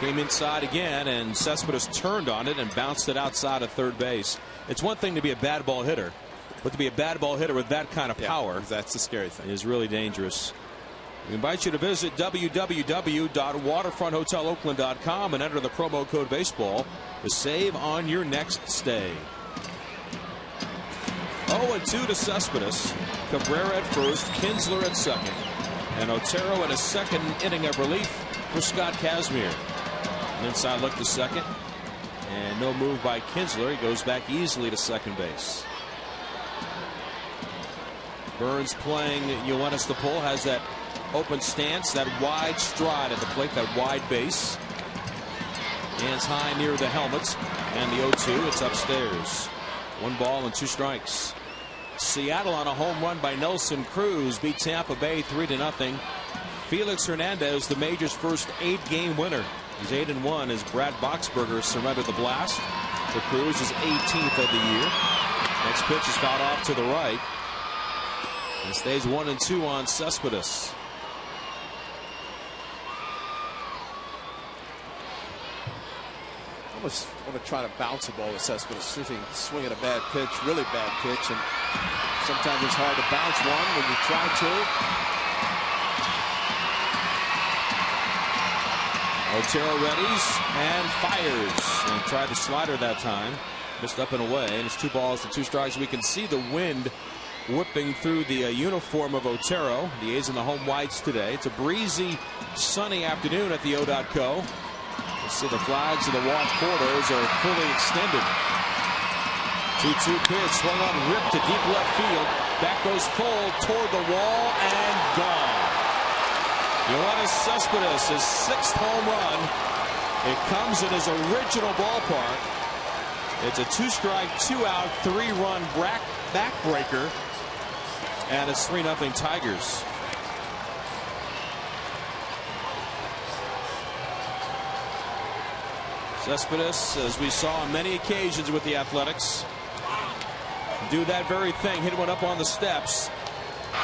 came inside again, and Cespedes turned on it and bounced it outside of third base. It's one thing to be a bad ball hitter, but to be a bad ball hitter with that kind of power, that's the scary thing, is really dangerous. We invite you to visit www.waterfronthoteloakland.com and enter the promo code baseball to save on your next stay. 0-2 to Cespedes. Cabrera at first, Kinsler at second, and Otero in his second inning of relief for Scott Kazmir. An inside look to second, and no move by Kinsler. He goes back easily to second base. Burns playing Yoenis the Pole, has that open stance, that wide stride at the plate, that wide base. Hands high near the helmets, and the 0-2, it's upstairs. 1 ball and 2 strikes. Seattle on a home run by Nelson Cruz beat Tampa Bay 3-0. Felix Hernandez, the major's first 8-game winner. He's 8-1 as Brad Boxberger surrendered the blast. For Cruz, his 18th of the year. Next pitch is fouled off to the right. And stays 1-2 on Cespedes. Almost want to try to bounce a ball with Cespedes, see if he can swing at a bad pitch, really bad pitch, and sometimes it's hard to bounce one when you try to. Otero readies and fires, and tried the slider that time, missed up and away, and it's 2 balls and 2 strikes. We can see the wind whipping through the uniform of Otero. The A's in the home whites today. It's a breezy, sunny afternoon at the O.co. See the flags of the walk corridors are fully extended. 2-2 pitch, swung on, ripped to deep left field. Back goes full toward the wall and gone. Yoenis Cespedes, his 6th home run. It comes in his original ballpark. It's a 2-strike, 2-out, 3-run backbreaker, and it's 3-0 Tigers. Cespedes, as we saw on many occasions with the Athletics, do that very thing. Hit one up on the steps.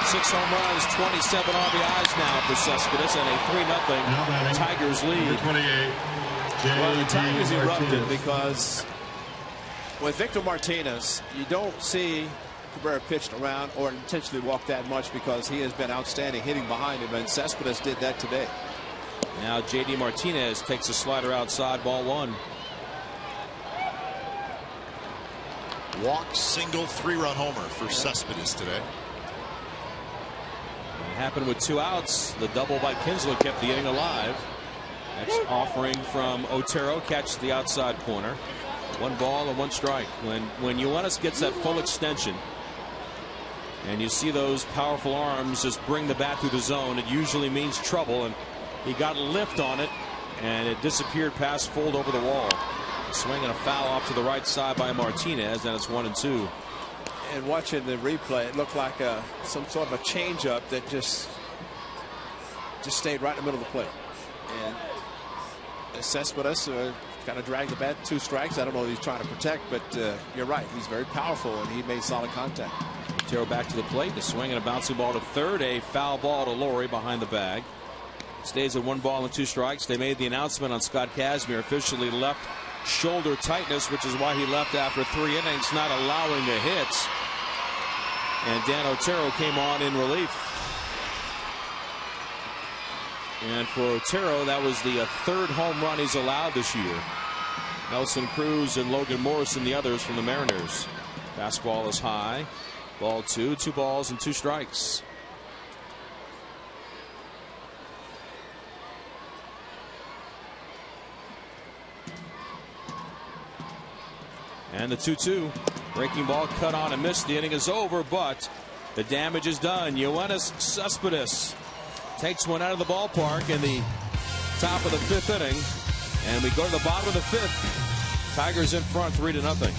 6 home runs, 27 RBIs now for Cespedes, and a 3-0 Tigers lead. Well, the Tigers erupted because with Victor Martinez, you don't see Cabrera pitched around or intentionally walk that much because he has been outstanding hitting behind him, and Cespedes did that today. Now J.D. Martinez takes a slider outside, ball 1. Walk, single, 3-run homer for Cespedes today. It happened with 2 outs. The double by Kinsler kept the inning alive. Next offering from Otero, catch the outside corner. 1 ball and 1 strike. When Yoenis gets that full extension, and you see those powerful arms just bring the bat through the zone, it usually means trouble. And he got a lift on it, and it disappeared past Fold over the wall. Swinging a foul off to the right side by Martinez, and it's 1-2. And watching the replay, it looked like some sort of a changeup that just stayed right in the middle of the plate. And Cespedes kind of dragged the bat, 2 strikes. I don't know what he's trying to protect, but you're right. He's very powerful, and he made solid contact. Otero back to the plate. The swing and a bouncing ball to third. A foul ball to Laurie behind the bag. Stays at 1 ball and 2 strikes. They made the announcement on Scott Kazmir, officially left shoulder tightness, which is why he left after 3 innings, not allowing the hits. And Dan Otero came on in relief. And for Otero, that was the 3rd home run he's allowed this year. Nelson Cruz and Logan Morrison, the others from the Mariners. Fastball is high. Ball 2, 2 balls and 2 strikes. And the 2-2. Breaking ball cut on and missed. The inning is over, but the damage is done. Yoenis Cespedes takes one out of the ballpark in the top of the 5th inning. And we go to the bottom of the 5th. Tigers in front 3-0.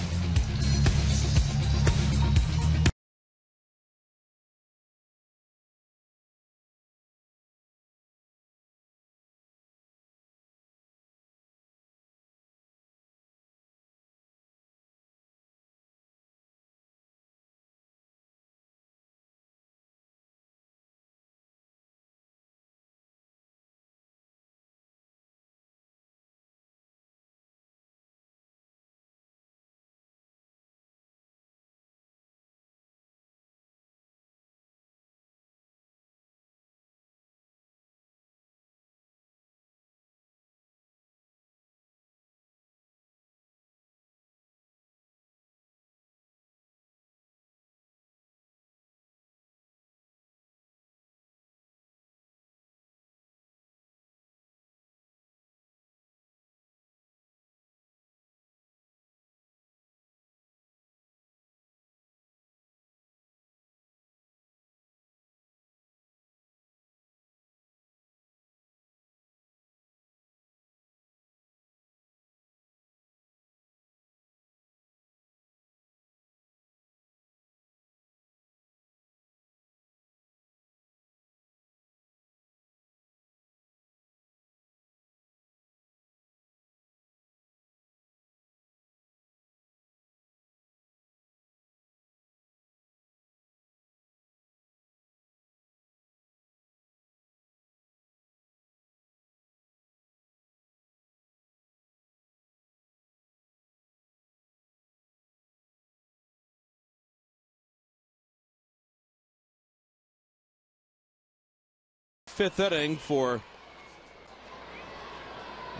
Fifth inning for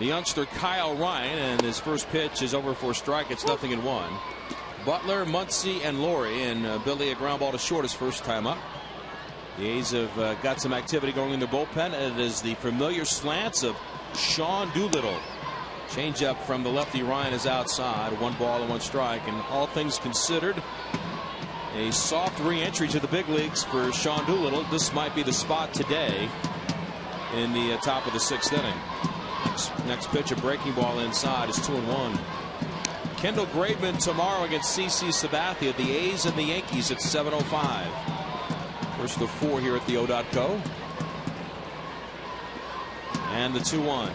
the youngster Kyle Ryan, and his first pitch is over for a strike. It's 0-1. Butler, Muncy, and Laurie, and Billy a ground ball to short his first time up. The A's have got some activity going in their bullpen, and it is the familiar slants of Sean Doolittle. Changeup from the lefty Ryan is outside. 1 ball and 1 strike, and all things considered, a soft re-entry to the big leagues for Sean Doolittle. This might be the spot today in the top of the 6th inning. Next pitch, a breaking ball inside, is 2-1. Kendall Graveman tomorrow against CC Sabathia. The A's and the Yankees at 7:05. First of 4 here at the O.co. And the 2-1.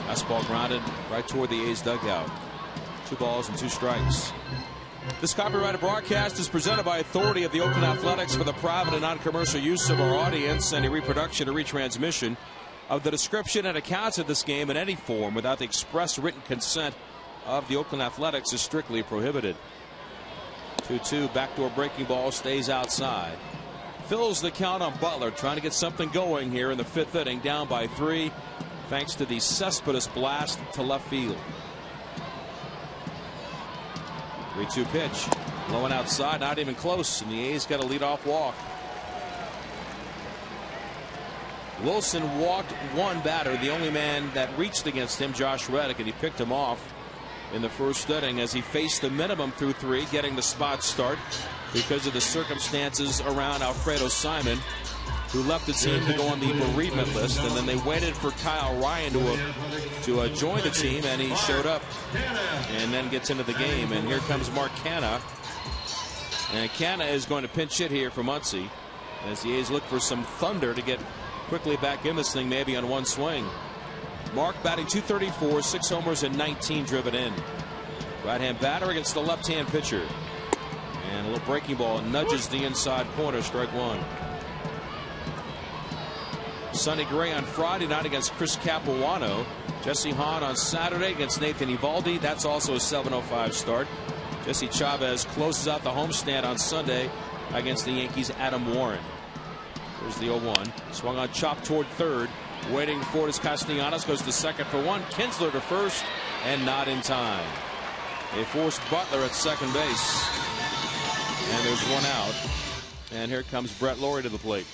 Fastball grounded right toward the A's dugout. 2 balls and 2 strikes. This copyrighted broadcast is presented by authority of the Oakland Athletics for the private and non-commercial use of our audience. Any reproduction or retransmission of the description and accounts of this game in any form without the express written consent of the Oakland Athletics is strictly prohibited. 2-2. Backdoor breaking ball stays outside. Fills the count on Butler, trying to get something going here in the 5th inning, down by 3 thanks to the Cespedes blast to left field. 3-2 pitch. Blowing outside, not even close, and the A's got a leadoff walk. Wilson walked 1 batter, the only man that reached against him, Josh Reddick, and he picked him off in the first inning as he faced the minimum through 3, getting the spot start because of the circumstances around Alfredo Simon, who left the team to go on the bereavement list, and then they waited for Kyle Ryan to join the team, and he showed up and then gets into the game. And here comes Mark Canha, and Canha is going to pinch hit here for Muncy as the A's look for some thunder to get quickly back in this thing, maybe on 1 swing. Mark batting .234, 6 homers and 19 driven in. Right-hand batter against the left-hand pitcher, and a little breaking ball nudges the inside corner, strike 1. Sonny Gray on Friday night against Chris Capuano. Jesse Hahn on Saturday against Nathan Eovaldi. That's also a 7:05 start. Jesse Chavez closes out the homestand on Sunday against the Yankees' Adam Warren. There's the 0-1. Swung on, chop toward third. Waiting for it as Castellanos goes to second for one. Kinsler to first and not in time. They force Butler at second base. And there's one out. And here comes Brett Lawrie to the plate.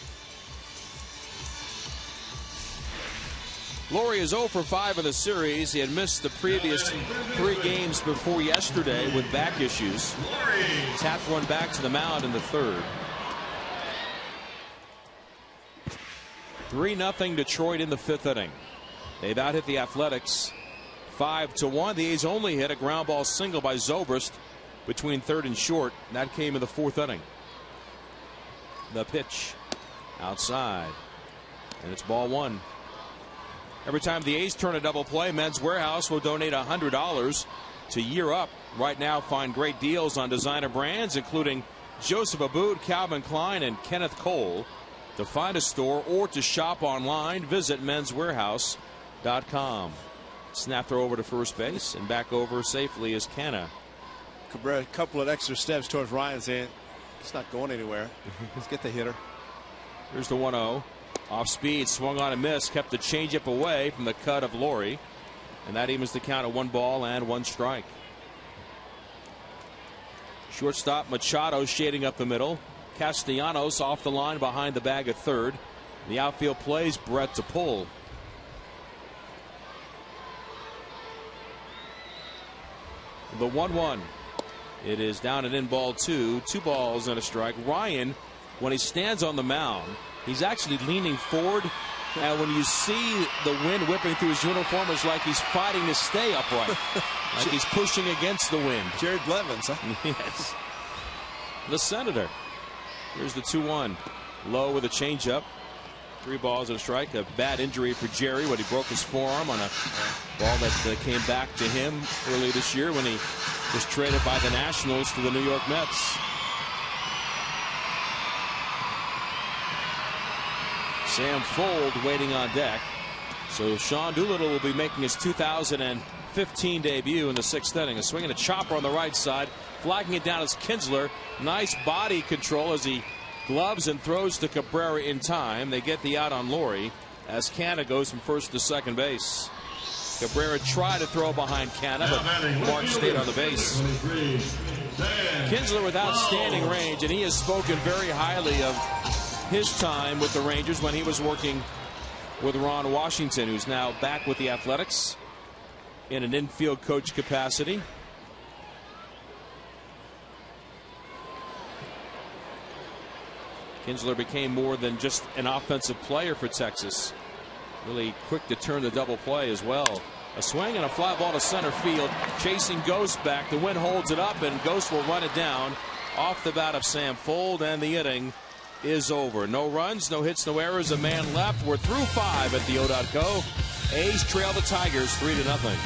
Lawrie is 0 for 5 in the series. He had missed the previous 3 games before yesterday with back issues. Tapped one back to the mound in the third. 3-0 Detroit in the 5th inning. They've out hit the Athletics 5-1. The A's only hit a ground ball single by Zobrist between third and short. And that came in the 4th inning. The pitch outside. And it's ball 1. Every time the A's turn a double play, Men's Warehouse will donate $100 to Year Up. Right now, find great deals on designer brands, including Joseph Abboud, Calvin Klein, and Kenneth Cole. To find a store or to shop online, visit menswarehouse.com. Snap throw over to first base, and back over safely is Canna. Cabrera, a couple of extra steps towards Ryan's hand. It's not going anywhere. Let's get the hitter. Here's the 1-0. Off speed, swung on and missed, kept the changeup away from the cut of Lawrie. And that evens the count at 1 ball and 1 strike. Shortstop Machado shading up the middle. Castellanos off the line behind the bag at third. The outfield plays Brett to pull. The 1-1. It is down and in ball 2. 2 balls and a strike. Ryan, when he stands on the mound, he's actually leaning forward, and when you see the wind whipping through his uniform, it's like he's fighting to stay upright, like he's pushing against the wind. Jared Blevins, huh? Yes. The Senator. Here's the 2-1. Low with a changeup. 3 balls and a strike. A bad injury for Jerry when he broke his forearm on a ball that came back to him early this year when he was traded by the Nationals to the New York Mets. Sam Fuld waiting on deck. So Sean Doolittle will be making his 2015 debut in the 6th inning. A swing and a chopper on the right side. Flagging it down is Kinsler. Nice body control as he gloves and throws to Cabrera in time. They get the out on Lawrie as Canna goes from first to second base. Cabrera tried to throw behind Canna, but Mark stayed on the base. Kinsler with outstanding range, and he has spoken very highly of his time with the Rangers when he was working with Ron Washington, who's now back with the Athletics in an infield coach capacity. Kinsler became more than just an offensive player for Texas. Really quick to turn the double play as well. A swing and a fly ball to center field. Chasing Ghost back. The wind holds it up, and Ghost will run it down off the bat of Sam Fuld, and the inning is over. No runs, no hits, no errors. A man left. We're through 5 at the O.co. A's trail the Tigers 3-0.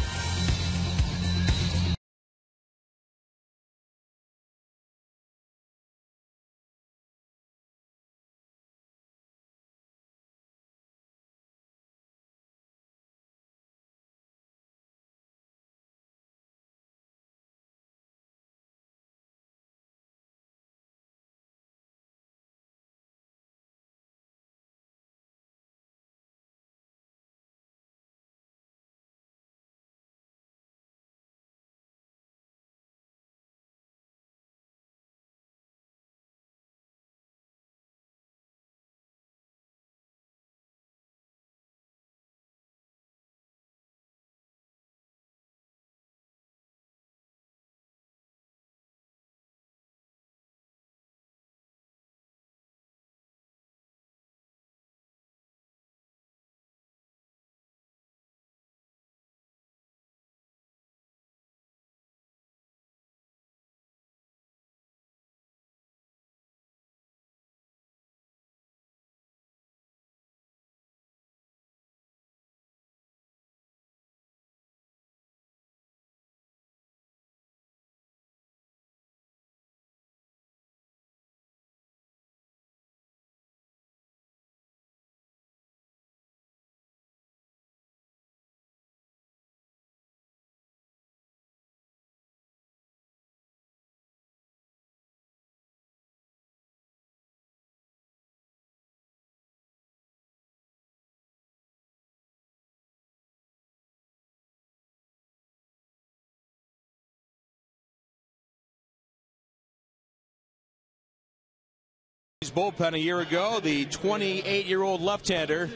A's bullpen a year ago. The 28-year-old left-hander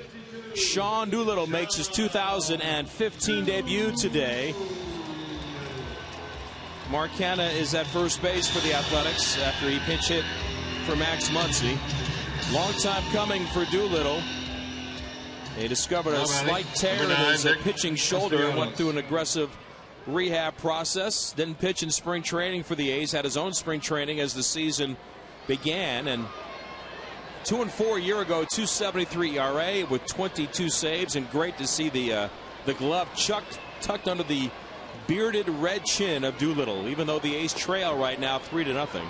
Sean Doolittle makes his 2015 debut today. Mark Hanna is at first base for the Athletics after he pinch hit for Max Muncy. Long time coming for Doolittle. He discovered a slight tear in his pitching shoulder and went through an aggressive rehab process. Didn't pitch in spring training for the A's. Had his own spring training as the season began. And 2-4 a year ago, 2.73 ERA with 22 saves. And great to see the glove tucked under the bearded red chin of Doolittle, even though the A's trail right now 3-0.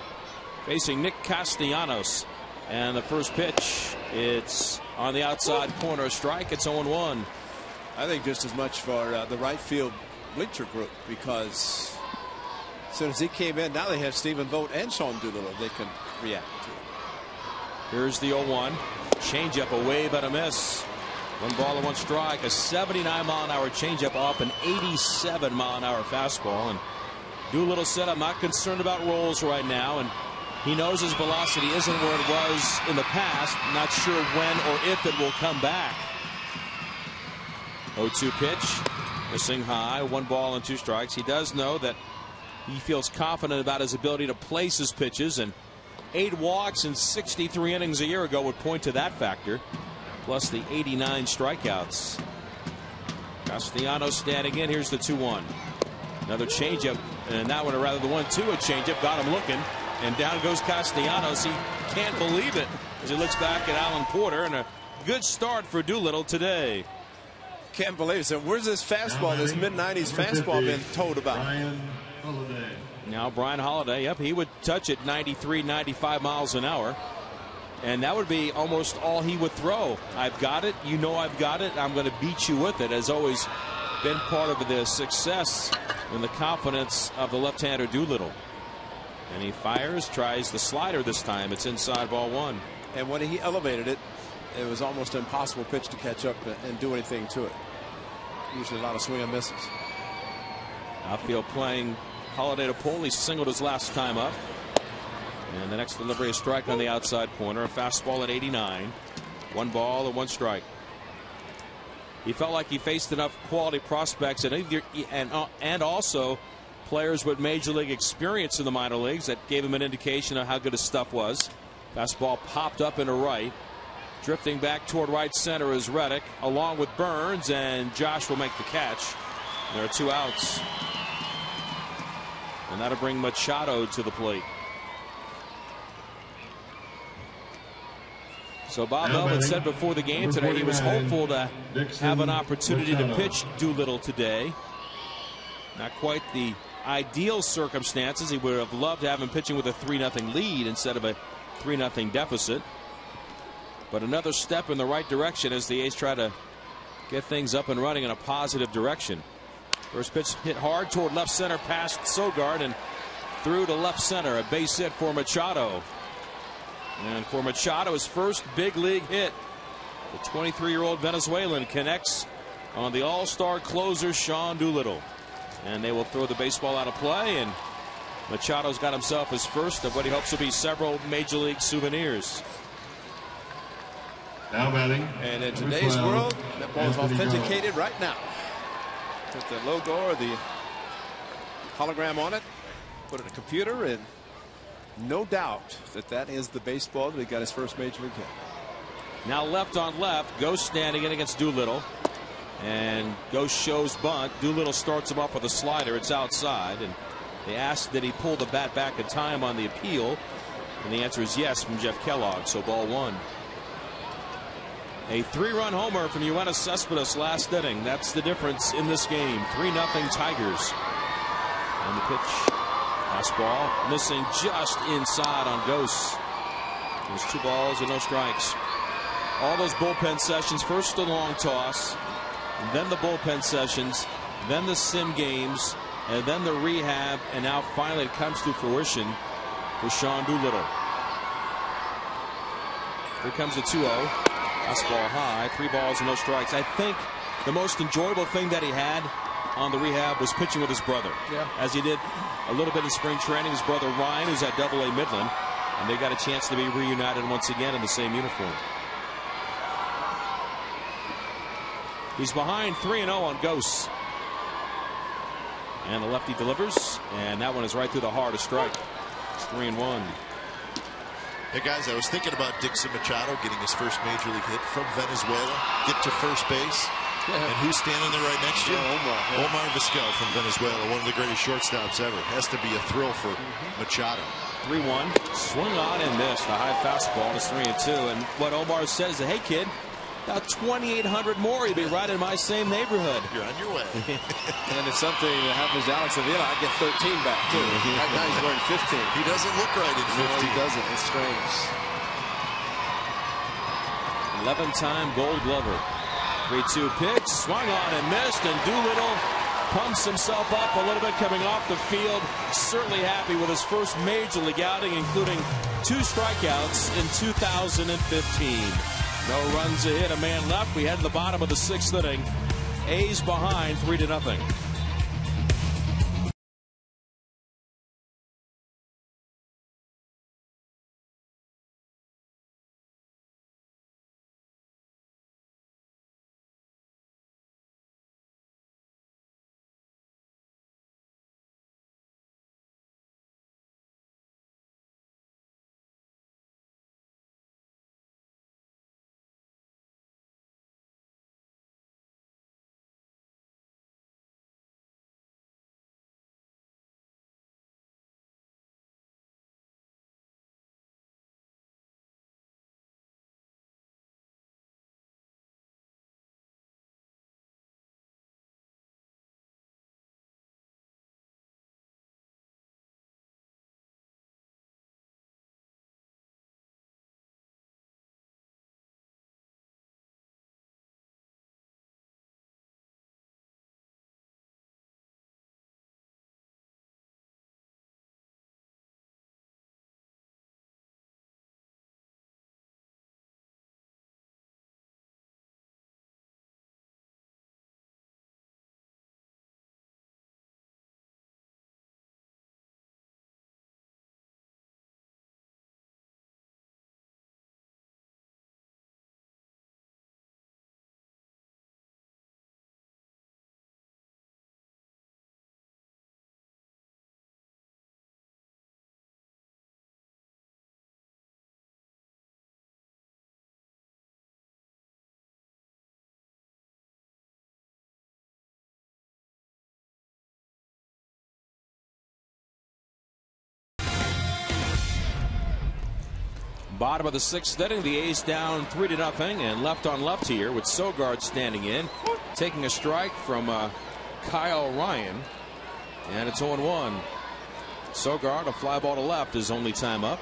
Facing Nick Castellanos. And the first pitch, it's on the outside corner, strike. It's 0-1. I think just as much for the right field bleacher group, because as soon as he came in, now they have Stephen Vogt and Sean Doolittle they can react to. Here's the 0-1. Changeup, a wave and a miss. 1 ball and 1 strike. A 79-mile-an-hour changeup off an 87-mile-an-hour fastball. And Doolittle said, "I'm not concerned about rolls right now." And he knows his velocity isn't where it was in the past. Not sure when or if it will come back. 0-2 pitch. Missing high. 1 ball and 2 strikes. He does know that he feels confident about his ability to place his pitches. And 8 walks in 63 innings a year ago would point to that factor. Plus the 89 strikeouts. Castellanos standing in. Here's the 2-1. Another changeup. And that one, or rather the 1-2, a changeup. Got him looking. And down goes Castellanos. He can't believe it as he looks back at Alan Porter. And a good start for Doolittle today. Can't believe it. So where's this fastball, this mid-90s fastball been told about? Now Brian Holiday, yep, he would touch it 93, 95 miles an hour. And that would be almost all he would throw. I've got it. You know I've got it. I'm going to beat you with it. Has always been part of the success and the confidence of the left-hander Doolittle. And he fires, tries the slider this time. It's inside, ball 1. And when he elevated it, it was almost an impossible pitch to catch up and do anything to it. Usually a lot of swing and misses. Outfield playing Holiday to pull. He singled his last time up. And the next delivery, a strike on the outside corner. A fastball at 89. 1 ball and 1 strike. He felt like he faced enough quality prospects and also players with major league experience in the minor leagues that gave him an indication of how good his stuff was. Fastball popped up into right. Drifting back toward right center is Reddick, along with Burns, and Josh will make the catch. There are 2 outs. And that'll bring Machado to the plate. So Bob Melvin said before the game today he was hopeful to have an opportunity to pitch Doolittle today. Not quite the ideal circumstances. He would have loved to have him pitching with a 3-0 lead instead of a 3-0 deficit. But another step in the right direction as the A's try to get things up and running in a positive direction. First pitch hit hard toward left center past Sogard and through to left center. A base hit for Machado. And for Machado, his first big league hit. The 23-year-old Venezuelan connects on the all-star closer Sean Doolittle. And they will throw the baseball out of play, and Machado's got himself his first of what he hopes will be several major league souvenirs. Now batting. And in today's world, that ball is authenticated right now. Put the logo or the hologram on it, put it in a computer, and no doubt that that is the baseball that he got his first major league hit. Now left on left, Ghost standing in against Doolittle. And Ghost shows bunt. Doolittle starts him up with a slider. It's outside. And they asked did he pull the bat back in time on the appeal. And the answer is yes from Jeff Kellogg. So ball 1. A 3-run homer from Yoenis Cespedes last inning. That's the difference in this game. 3-0 Tigers. And the pitch. Fastball missing just inside on Ghost. There's 2 balls and no strikes. All those bullpen sessions, first the long toss, and then the bullpen sessions, then the sim games, and then the rehab, and now finally it comes to fruition for Sean Doolittle. Here comes the 2-0. Fastball high, 3 balls and no strikes. I think the most enjoyable thing that he had on the rehab was pitching with his brother. Yeah. As he did a little bit in spring training. His brother Ryan, who's at Double-A Midland, And they got a chance to be reunited once again in the same uniform. He's behind 3-0 on ghosts. And the lefty delivers, and that one is right through the heart, a strike. It's 3-1. Hey guys, I was thinking about Dixon Machado getting his first major league hit from Venezuela, get to first base. Yeah. And who's standing there right next to you? Omar Vizquel from Venezuela, one of the greatest shortstops ever. Has to be a thrill for Machado. 3-1, swung on and missed. A high fastball is 3-2. And what Omar says is, hey kid, about 2,800 more, you'll be right in my same neighborhood. You're on your way. And if something happens to Alex Avila, I get 13 back too. Right now he's wearing 15. He doesn't look right in 15. No, he doesn't. It's strange. 11-time Gold Glover. 3-2 pitch, swung on and missed, and Doolittle pumps himself up a little bit coming off the field. Certainly happy with his first major league outing, including 2 strikeouts in 2015. No runs, a hit, a man left. We head to the bottom of the 6th inning. A's behind 3-0. Bottom of the 6th inning, the A's down 3-0, and left on left here with Sogard standing in, taking a strike from Kyle Ryan, and it's 0-1. Sogard, a fly ball to left, is only time up,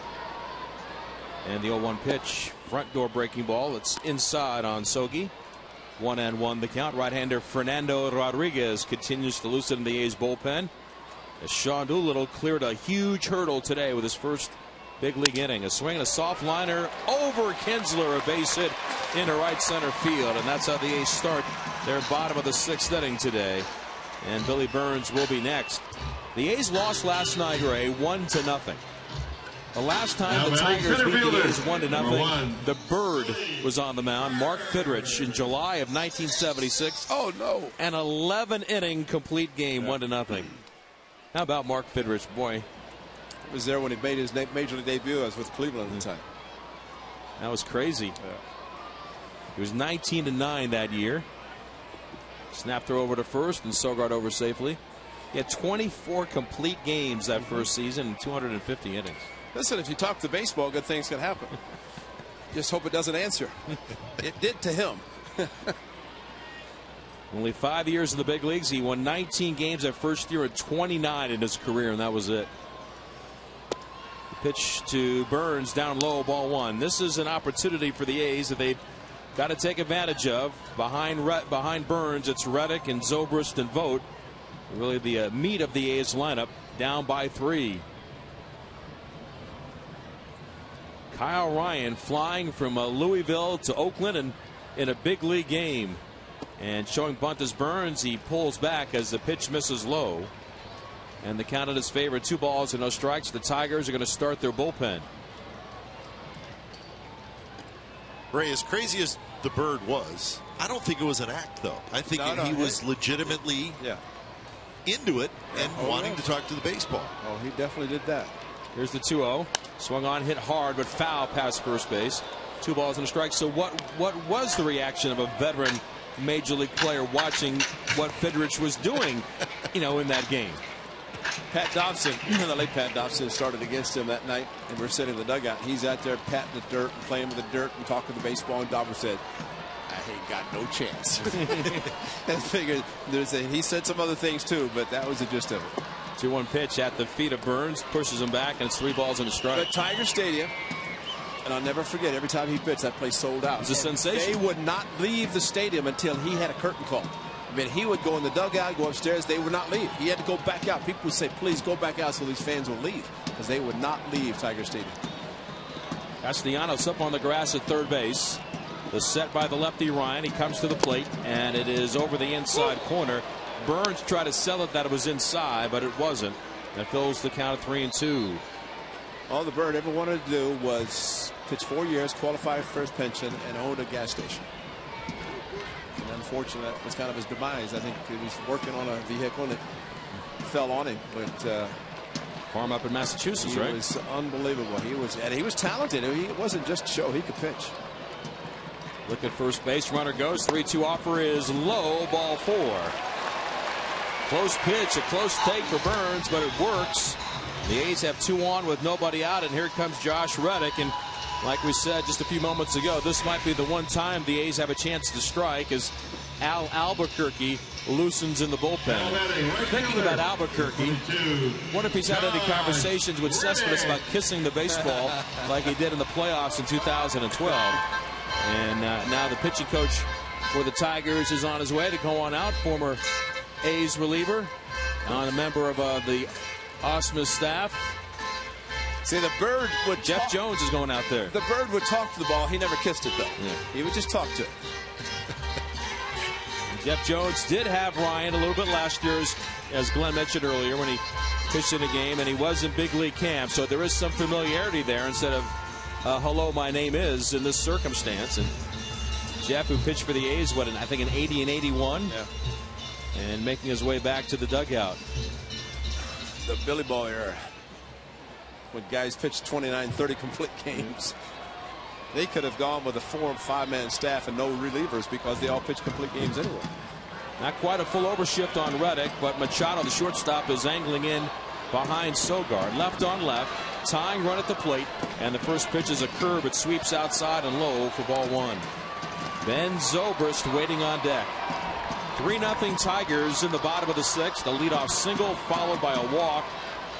and the 0-1 pitch, front door breaking ball. It's inside on Sogi. 1-1 the count. Right-hander Fernando Rodriguez continues to loosen in the A's bullpen, as Sean Doolittle cleared a huge hurdle today with his first big league inning. A swing and a soft liner over Kinsler, a base hit into right center field, and that's how the A's start their bottom of the 6th inning today. And Billy Burns will be next. The A's lost last night, Ray, 1-0. The last time the Tigers beat the A's 1-0, the Bird was on the mound, Mark Fidrich, in July of 1976. Oh no! An 11-inning complete game, 1-0. How about Mark Fidrich, boy? Was there when he made his major league debut. I was with Cleveland at the time. That was crazy. Yeah. He was 19-9 that year. Snap throw over to first, and Sogard over safely. He had 24 complete games that first season and 250 innings. Listen, if you talk to baseball, good things can happen. Just hope it doesn't answer. It did to him. Only 5 years in the big leagues. He won 19 games that first year and 29 in his career, and that was it. Pitch to Burns, down low, ball 1. This is an opportunity for the A's that they've got to take advantage of. Behind Burns, it's Reddick and Zobrist and Vogt. Really the meat of the A's lineup, down by 3. Kyle Ryan flying from Louisville to Oakland and in a big league game. And showing bunt as Burns, he pulls back as the pitch misses low. And the count in his favor, 2 balls and no strikes. The Tigers are going to start their bullpen. Ray, as crazy as the bird was, I don't think it was an act, though. I think he was legitimately into it and wanting to talk to the baseball. Oh, he definitely did that. Here's the 2-0. Swung on, hit hard, but foul past first base. 2 balls and a strike. So what was the reaction of a veteran major league player watching what Fidrich was doing, in that game? Pat Dobson, the late Pat Dobson, started against him that night, and we're sitting in the dugout. He's out there patting the dirt and playing with the dirt and talking the baseball, and Dobson said, I ain't got no chance. And figured he said some other things too, but that was the gist of it. 2-1 pitch at the feet of Burns, pushes him back, and it's 3 balls and a strike. At Tiger Stadium, and I'll never forget, every time he pitched, that place sold out. It was a sensation. They would not leave the stadium until he had a curtain call. I mean, he would go in the dugout, go upstairs. They would not leave. He had to go back out. People would say, please go back out so these fans will leave, because they would not leave Tiger Stadium. Castellanos up on the grass at third base. The set by the lefty Ryan. He comes to the plate, and it is over the inside corner. Burns tried to sell it that it was inside, but it wasn't. That fills the count of 3-2. All the Bird ever wanted to do was pitch 4 years, qualify for his pension, and own a gas station. And unfortunately, that was kind of his demise. I think he was working on a vehicle and it fell on him. But farm up in Massachusetts, right? He was unbelievable. He was talented. It wasn't just a show. He could pitch. Look at first base. Runner goes. 3-2 offer is low. Ball 4. Close pitch. A close take for Burns, but it works. The A's have 2 on with nobody out, and here comes Josh Reddick. And like we said just a few moments ago, this might be the one time the A's have a chance to strike as Al Albuquerque loosens in the bullpen. Thinking about Albuquerque, what if he's had any conversations with Cespedes about kissing the baseball like he did in the playoffs in 2012? And now the pitching coach for the Tigers is on his way to go on out. Former A's reliever, a member of the Osmus staff. See, the Bird would Jeff Jones is going out there. The Bird would talk to the ball. He never kissed it, though. Yeah. He would just talk to it. Jeff Jones did have Ryan a little bit last year, as Glenn mentioned earlier, when he pitched in a game, and he was in big league camp. So there is some familiarity there instead of hello, my name is in this circumstance. And Jeff, who pitched for the A's, I think in 80 and 81, and making his way back to the dugout. The Billy Ball era, when guys pitched 29, 30 complete games. They could have gone with a 4- and 5-man staff and no relievers because they all pitched complete games anyway. Not quite a full overshift on Reddick, but Machado, the shortstop, is angling in behind Sogard. Left on left, tying run at the plate, and the first pitch is a curve. It sweeps outside and low for ball 1. Ben Zobrist waiting on deck. 3-0 Tigers in the bottom of the 6th. The leadoff single followed by a walk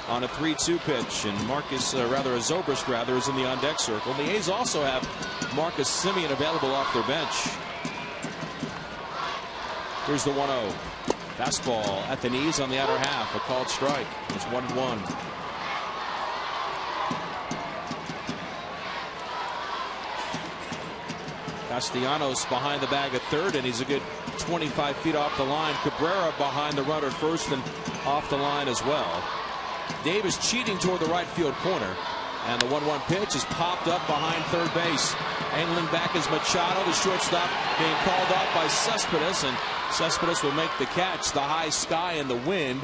on a 3-2 pitch, and Zobrist is in the on deck circle. The A's also have Marcus Semien available off their bench. Here's the 1-0. Fastball at the knees on the outer half. A called strike. It's 1-1. Castellanos behind the bag at third, and he's a good 25 feet off the line. Cabrera behind the runner at first and off the line as well. Davis cheating toward the right field corner, and the 1-1 pitch is popped up behind third base. Angling back is Machado, the shortstop, being called off by Cespedes, and Cespedes will make the catch. The high sky and the wind,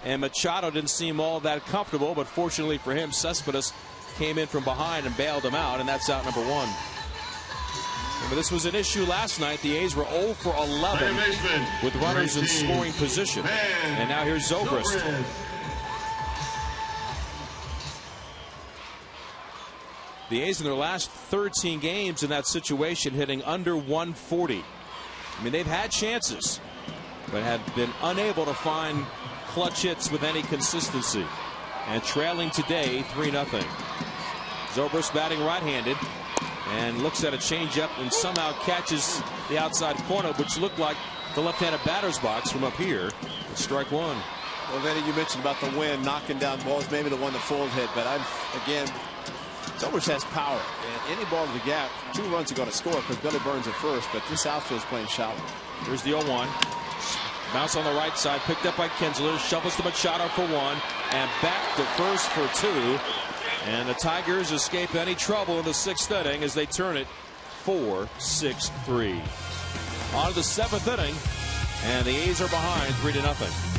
and Machado didn't seem all that comfortable, but fortunately for him, Cespedes came in from behind and bailed him out, and that's out number 1. Remember, this was an issue last night. The A's were 0 for 11 with runners in scoring position, and now here's Zobrist. The A's in their last 13 games in that situation hitting under 140. I mean, they've had chances, but have been unable to find clutch hits with any consistency. And trailing today 3-0. Zobrist batting right-handed and looks at a changeup and somehow catches the outside corner, which looked like the left-handed batter's box from up here. It's strike 1. Well, Vinny, you mentioned about the wind knocking down balls, maybe the one that Fold hit, but again, Zobrist has power, and any ball to the gap, 2 runs are going to score because Billy Burns at first, but this outfield's playing shallow. Here's the 0-1. Bounce on the right side, picked up by Kinsler, shovels to Machado for 1, and back to first for 2. And the Tigers escape any trouble in the 6th inning as they turn it 4-6-3. On to the 7th inning, and the A's are behind 3-0.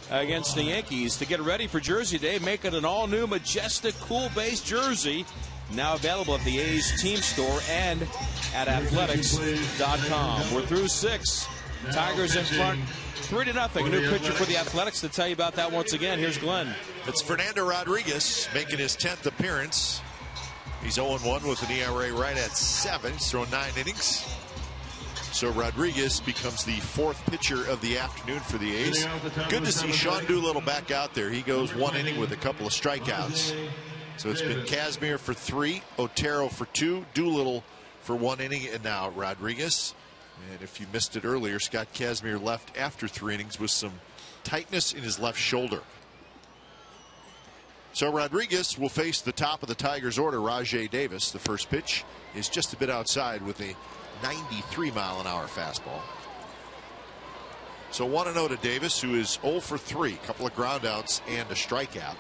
Against the Yankees to get ready for Jersey Day, make it an all-new majestic cool base jersey, now available at the A's team store and at athletics.com. We're through 6. Tigers in front 3-0. A new pitcher for the Athletics. To tell you about that once again, here's Glenn. It's Fernando Rodriguez making his 10th appearance. He's 0-1 with an ERA right at 7. He's thrown 9 innings. So Rodriguez becomes the 4th pitcher of the afternoon for the A's. Good to see Sean Doolittle back out there. He goes 1 inning with a couple of strikeouts. So it's been Kazmir for 3, Otero for 2, Doolittle for 1 inning, and now Rodriguez. And if you missed it earlier, Scott Kazmir left after 3 innings with some tightness in his left shoulder. So Rodriguez will face the top of the Tigers order, Rajai Davis. The first pitch is just a bit outside with a 93-mile-an-hour fastball. So 1-0 to Davis, who is 0 for 3, a couple of groundouts and a strikeout.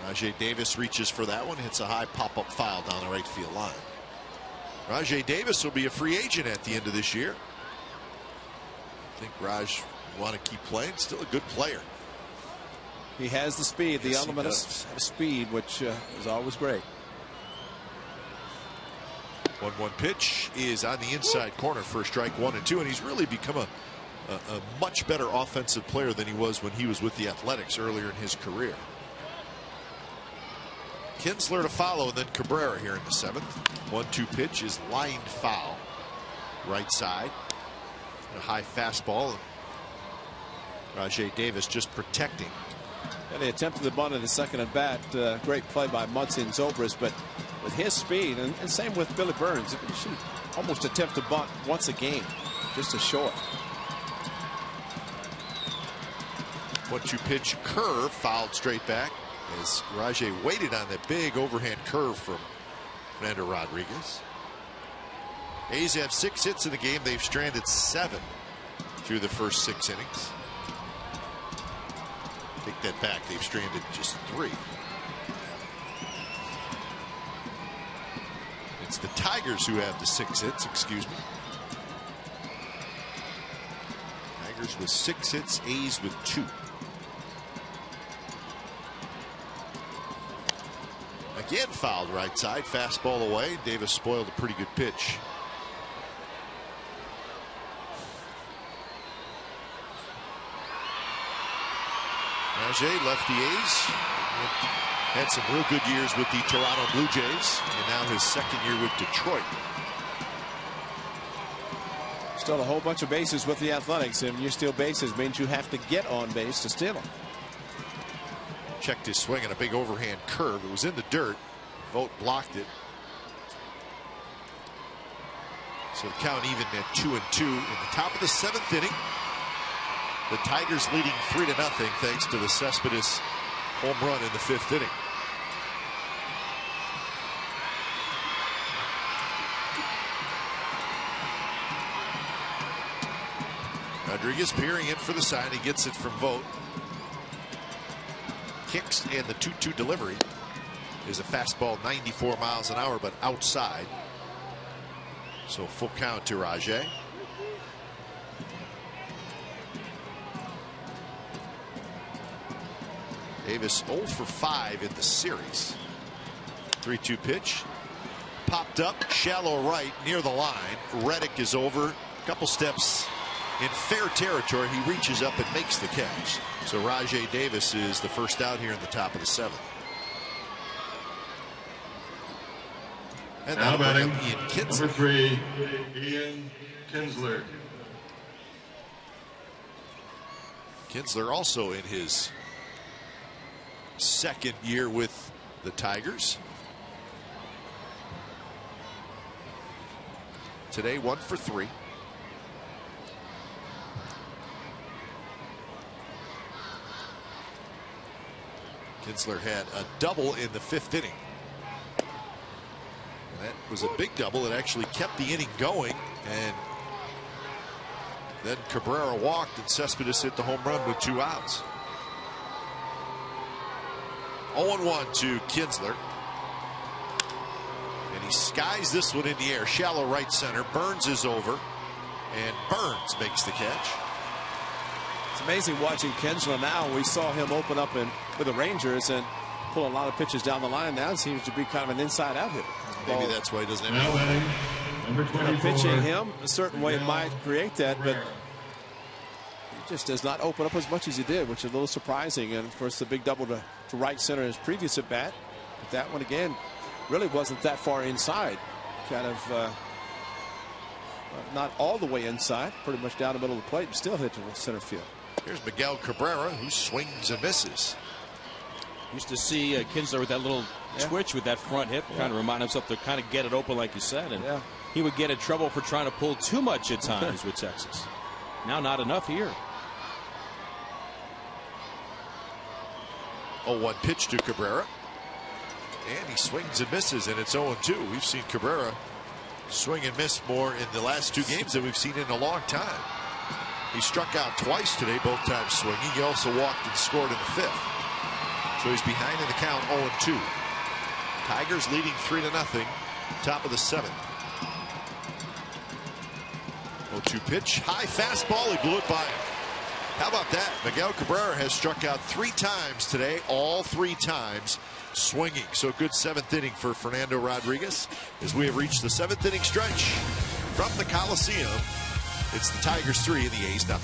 Rajai Davis reaches for that one, hits a high pop-up foul down the right field line. Rajai Davis will be a free agent at the end of this year. I think Raj will want to keep playing. Still a good player. He has the speed, yes, the element of speed, which is always great. 1-1 pitch is on the inside corner for strike 1 and 2, and he's really become a much better offensive player than he was when he was with the Athletics earlier in his career. Kinsler to follow, and then Cabrera here in the 7th. 1-2 pitch is lined foul, right side. A high fastball. Rajai Davis just protecting. Yeah, they attempted the bunt in the second at bat. Great play by Munson Zobrist, but with his speed, and same with Billy Burns, he should almost attempt to bunt once a game, just to show it. 1-2 pitch curve fouled straight back as Rajai waited on that big overhand curve from Fernando Rodriguez. A's have 6 hits in the game. They've stranded 7 through the first 6 innings. Take that back. They've stranded just 3. It's the Tigers who have the 6 hits, excuse me. Tigers with 6 hits, A's with 2. Again fouled right side, fastball away. Davis spoiled a pretty good pitch. Rajai left the A's. Had some real good years with the Toronto Blue Jays, and now his 2nd year with Detroit. Still a whole bunch of bases with the Athletics, and you steal bases means you have to get on base to steal them. Checked his swing on a big overhand curve. It was in the dirt. Vogt blocked it. So the count even at 2-2 in the top of the 7th inning. The Tigers leading 3-0 thanks to the Cespedes home run in the 5th inning. Rodriguez peering in for the sign. He gets it from Vogt. Kicks, and the 2-2 delivery is a fastball 94 miles an hour, but outside. So full count to Rajai. Davis 0 for 5 in the series. 3-2 pitch. Popped up, shallow right, near the line. Reddick is over. A couple steps in fair territory. He reaches up and makes the catch. So Rajai Davis is the first out here in the top of the 7th. And now batting, Ian Kinsler. number 3, Ian Kinsler. Kinsler also in his 2nd year with the Tigers. Today 1 for 3. Kinsler had a double in the 5th inning. That was a big double. It actually kept the inning going, and then Cabrera walked and Cespedes hit the home run with 2 outs. 0-1 to Kinsler. And he skies this one in the air. Shallow right center. Burns is over. And Burns makes the catch. It's amazing watching Kinsler now. We saw him open up with the Rangers and pull a lot of pitches down the line. Now it seems to be kind of an inside-out hitter. Maybe that's why he doesn't have now batting, number 24, pitching him a certain way might create that, but he just does not open up as much as he did, which is a little surprising. And of course, the big double to right center his previous at bat. But that one again really wasn't that far inside. Kind of not all the way inside, pretty much down the middle of the plate, and still hit to center field. Here's Miguel Cabrera, who swings and misses. Used to see Kinsler with that little twitch with that front hip, kind of remind himself to kind of get it open, like you said, and he would get in trouble for trying to pull too much at times with Texas. Now not enough here. 0-1 pitch to Cabrera, and he swings and misses, and it's 0-2. We've seen Cabrera swing and miss more in the last 2 games than we've seen in a long time. He struck out twice today, both times swinging. He also walked and scored in the 5th. So he's behind in the count, 0-2. Tigers leading 3-0, top of the 7th. 0-2 pitch, high fastball, he blew it by him. How about that? Miguel Cabrera has struck out 3 times today, all 3 times swinging. So good 7th inning for Fernando Rodriguez as we have reached the 7th inning stretch from the Coliseum. It's the Tigers 3 and the A's 0.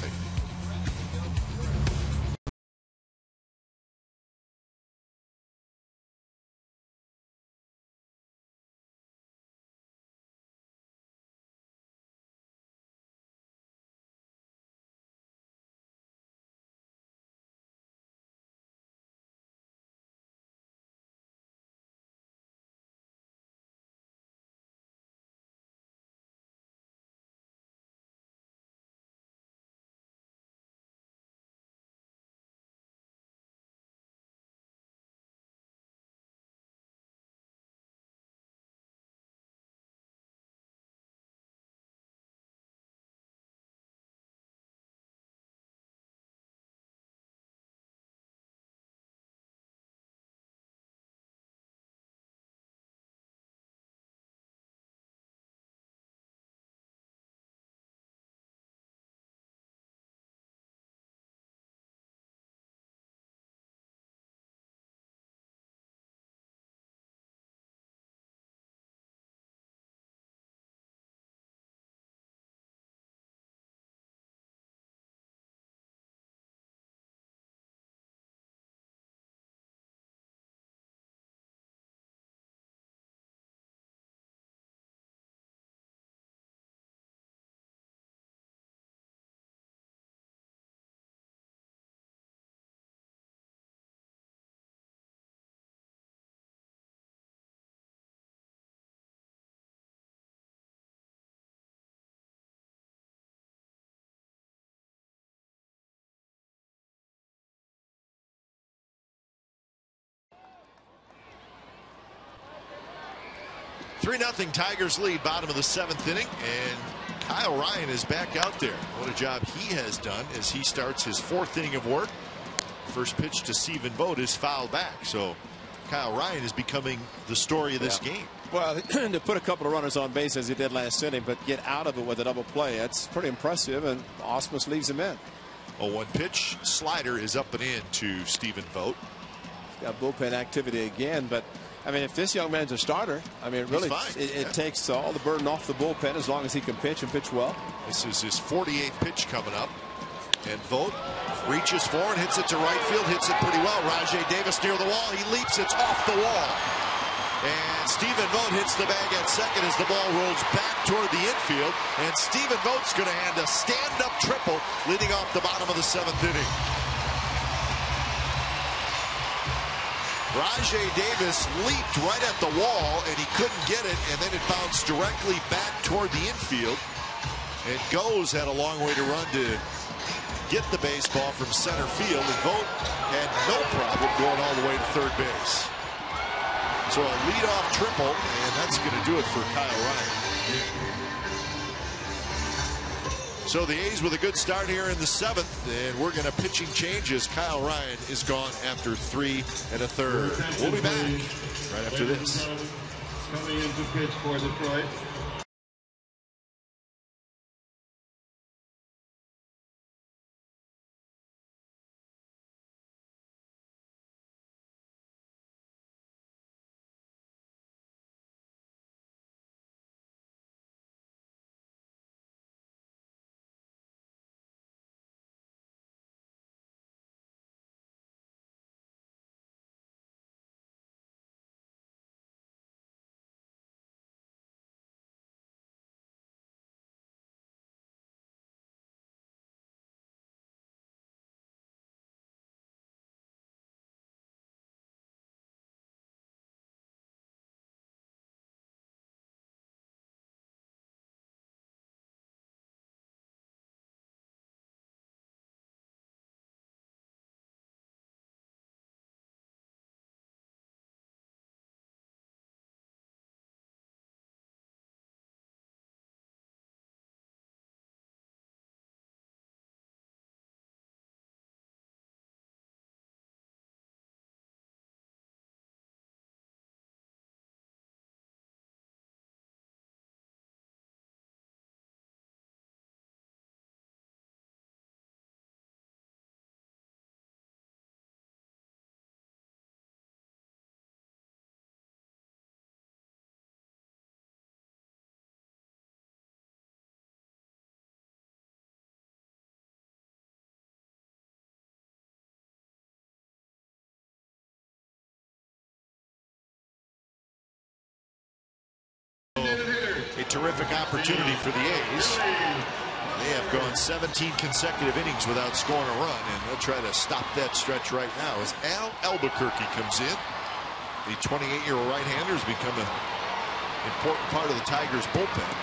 3-0 Tigers lead, bottom of the 7th inning, and Kyle Ryan is back out there. What a job he has done as he starts his 4th inning of work. First pitch to Stephen Vogt is fouled back, so Kyle Ryan is becoming the story of this game. Well, to put a couple of runners on base as he did last inning, but get out of it with a double play, that's pretty impressive, and Osmus leaves him in. 0-1 pitch, slider is up and in to Stephen Vogt. He's got bullpen activity again, but I mean, if this young man's a starter, I mean, really, it takes all the burden off the bullpen as long as he can pitch and pitch well. This is his 48th pitch coming up, and Vogt reaches forward, hits it to right field, hits it pretty well. Rajai Davis near the wall, he leaps, it's off the wall. And Stephen Vogt hits the bag at second as the ball rolls back toward the infield. And Stephen Vogt's going to hand a stand-up triple leading off the bottom of the 7th inning. Rajai Davis leaped right at the wall, and he couldn't get it, and then it bounced directly back toward the infield. And Goes had a long way to run to get the baseball from center field, and Vogt had no problem going all the way to third base. So a leadoff triple, and that's going to do it for Kyle Ryan. So the A's with a good start here in the 7th, and we're going to pitching change as Kyle Ryan is gone after 3 1/3. We'll be back right after this. Coming in to pitch for Detroit. A terrific opportunity for the A's. They have gone 17 consecutive innings without scoring a run, and they'll try to stop that stretch right now as Al Albuquerque comes in. The 28-year-old right-hander has become an important part of the Tigers' bullpen.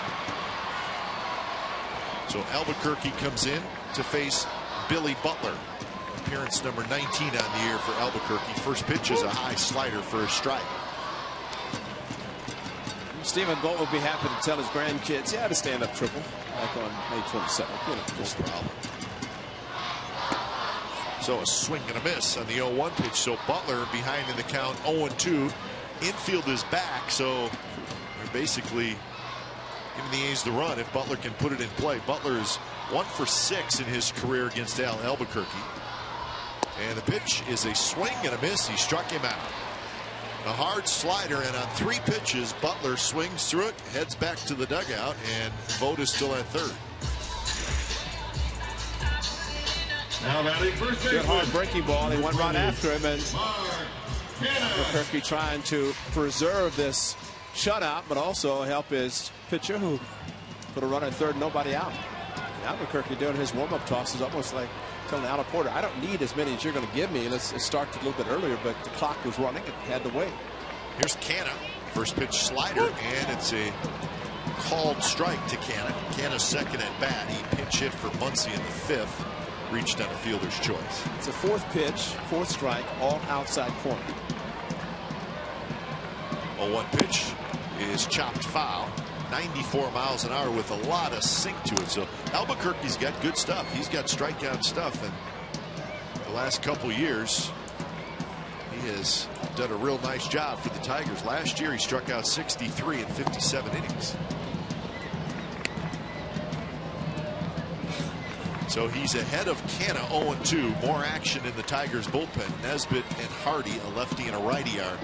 So Albuquerque comes in to face Billy Butler. Appearance number 19 on the year for Albuquerque. First pitch is a high slider for a strike. Stephen Vogt will be happy to tell his grandkids, yeah, to stand up triple back on May 27th. You know, no problem. So a swing and a miss on the 0-1 pitch. So Butler behind in the count, 0-2. Infield is back, so they're basically giving the A's the run if Butler can put it in play. Butler is 1 for 6 in his career against Al Albuquerque. And the pitch is a swing and a miss. He struck him out. A hard slider, and on 3 pitches, Butler swings through it, heads back to the dugout, and Vogt is still at third. Now batting first base. Good hard breaking ball. He went right after him, and Albuquerque trying to preserve this shutout, but also help his pitcher who put a run at third, nobody out. Albuquerque doing his warm-up toss is almost like telling Alan Porter, I don't need as many as you're going to give me. Let's start a little bit earlier, but the clock was running and had to wait. Here's Canna. First pitch slider, and it's a called strike to Canna. Canna's second at bat. He pinch hit for Muncy in the 5th. Reached on a fielder's choice. It's a 4th pitch, 4th strike, all outside corner. 0-1 pitch. is chopped foul. 94 miles an hour with a lot of sink to it. So Albuquerque's got good stuff. He's got strikeout stuff, and the last couple years he has done a real nice job for the Tigers. Last year he struck out 63 in 57 innings. So he's ahead of Canna 0-2. More action in the Tigers bullpen. Nesbitt and Hardy, a lefty and a righty, are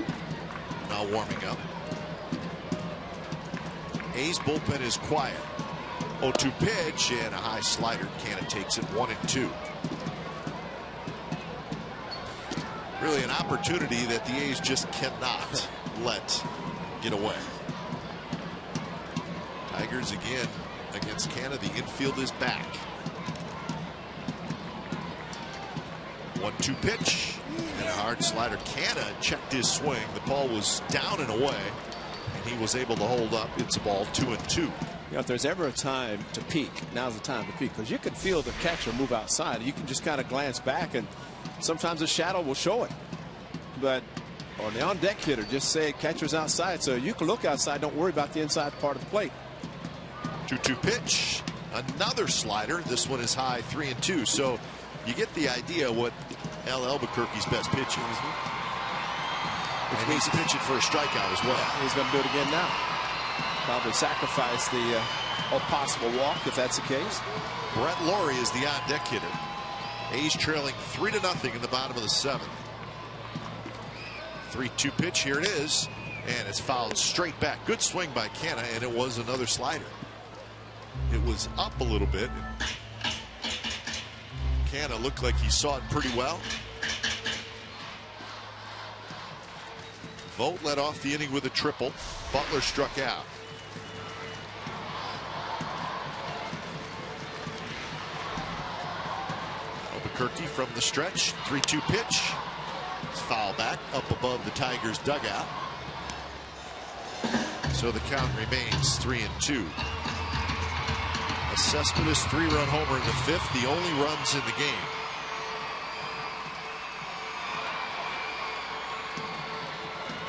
now warming up. A's bullpen is quiet. 0-2 pitch and a high slider. Canna takes it 1-2. Really an opportunity that the A's just cannot let get away. Tigers again against Canna. The infield is back. 1-2 pitch and a hard slider. Canna checked his swing. The ball was down and away, and he was able to hold up. It's a ball 2-2. You know, if there's ever a time to peak, now's the time to peak, because you can feel the catcher move outside. You can just kind of glance back, and sometimes a shadow will show it. But on the on-deck hitter, just say catcher's outside, so you can look outside. Don't worry about the inside part of the plate. 2-2 pitch. Another slider. This one is high, 3-2. So you get the idea what Albuquerque's best pitch is. And he's pitching for a strikeout as well. He's going to do it again now. Probably sacrifice the possible walk if that's the case. Brett Lawrie is the on-deck hitter. A's trailing 3-0 in the bottom of the 7th. 3-2 pitch. Here it is, and it's fouled straight back. Good swing by Canna, and it was another slider. It was up a little bit. Canna looked like he saw it pretty well. Vogt led off the inning with a triple. Butler struck out. Albuquerque from the stretch. 3-2 pitch. It's foul back up above the Tigers dugout. So the count remains 3-2. A Cespedes 3-run homer in the 5th, the only runs in the game.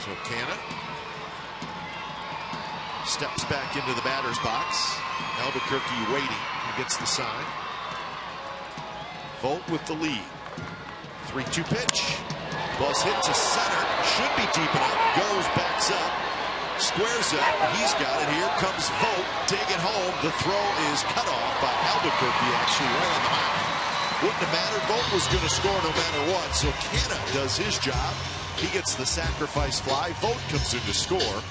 So Canna steps back into the batter's box. Albuquerque waiting. He gets the sign. Vogt with the lead. 3-2 pitch. Ball's hit to center. Should be deep enough. Goes, backs up. Squares up. He's got it. Here comes Vogt. Take it home. The throw is cut off by Albuquerque, actually right on the mound. Wouldn't have mattered. Vogt was going to score no matter what. So Canna does his job. He gets the sacrifice fly. Vogt comes in to score.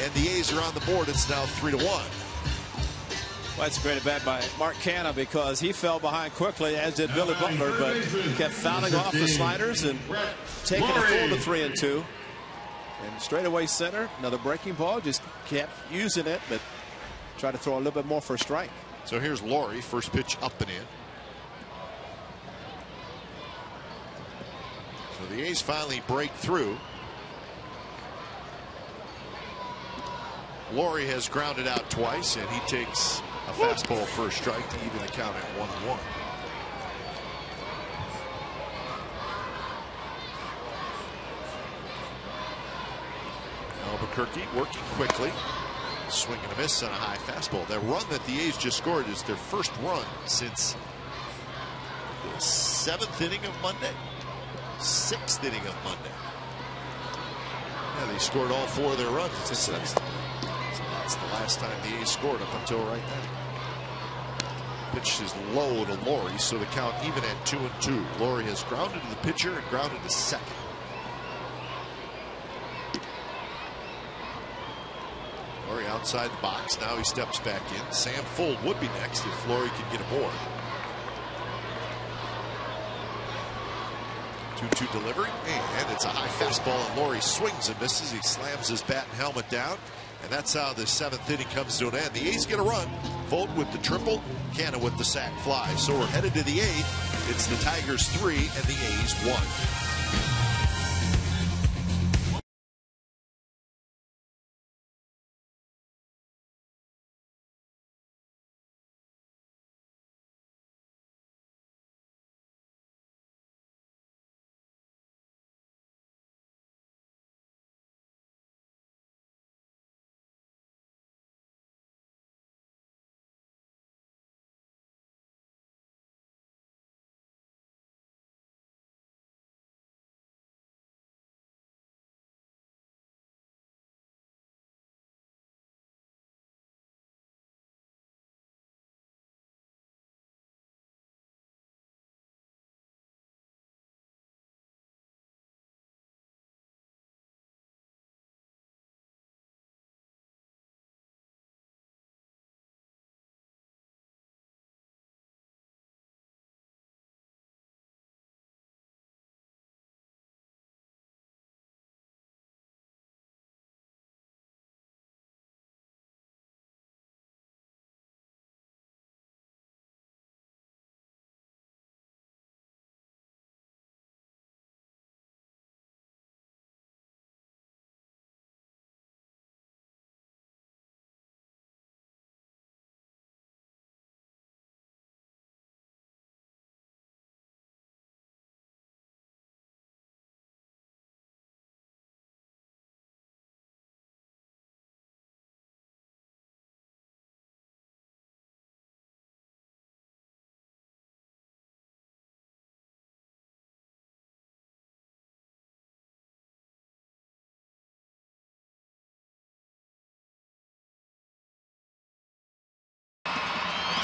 And the A's are on the board. It's now 3-1. Well, that's a great at bat by Mark Canna, because he fell behind quickly, as did Billy Butler, but kept fouling off the sliders and taking it full to 3-2. And straightaway center, another breaking ball, just kept using it, but tried to throw a little bit more for a strike. So here's Lawrie, first pitch up and in. So the A's finally break through. Lawrie has grounded out twice, and he takes a fastball for a strike to even the count at 1-1. Albuquerque working quickly. Swing and a miss on a high fastball. That run that the A's just scored is their first run since the 7th inning of Monday. 6th inning of Monday. Yeah, they scored all 4 of their runs. It's the 6th. So that's the last time the A's scored up until right now. Pitch is low to Lawrie, so the count even at 2-2. Lawrie has grounded to the pitcher and grounded to second. Lawrie outside the box. Now he steps back in. Sam Fuld would be next if Lawrie could get aboard. 2-2 delivery, and it's a high fastball, and Lawrie swings and misses. He slams his bat and helmet down, and that's how the 7th inning comes to an end. The A's get a run. Vogt with the triple, Canna with the sac fly. So we're headed to the 8th. It's the Tigers 3 and the A's 1.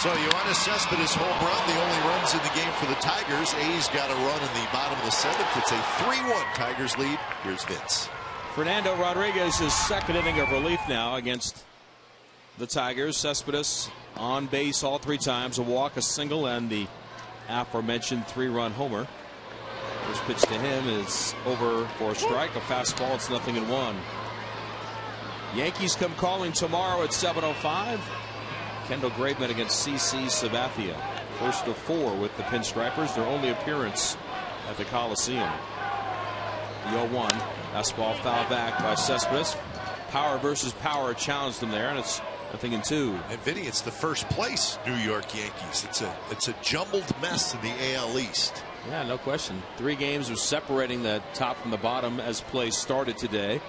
So Yoenis Cespedes home run, the only runs in the game for the Tigers. A's got a run in the bottom of the 7th. It's a 3-1 Tigers lead. Here's Vince. Fernando Rodriguez's second inning of relief now against the Tigers. Cespedes on base all 3 times, a walk, a single, and the aforementioned 3-run homer. First pitch to him is over for a strike, a fastball. It's 0-1. Yankees come calling tomorrow at 7:05. Kendall Graveman against CC Sabathia. First of 4 with the Pinstripers. Their only appearance at the Coliseum. The 0-1. Fastball fouled back by Cespedes. Power versus power challenged them there, and it's 0-2. And Vinny, it's the first place New York Yankees. It's a jumbled mess in the AL East. Yeah, no question. 3 games of separating the top from the bottom as play started today.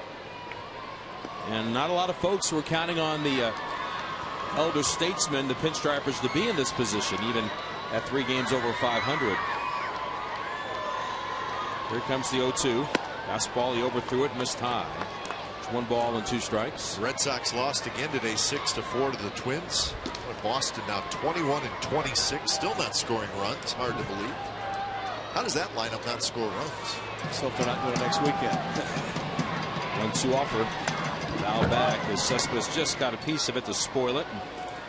And not a lot of folks were counting on the elder statesmen, the Pinstripers, to be in this position, even at 3 games over 500. Here comes the 0-2. Fastball, he overthrew it, missed high. It's 1 ball and 2 strikes. The Red Sox lost again today, 6-4 to the Twins. Boston now 21-26, still not scoring runs. Hard to believe. How does that lineup not score runs? Let's hope they're not doing it next weekend. 1-2 offer. Foul back as Cespedes just got a piece of it to spoil it. And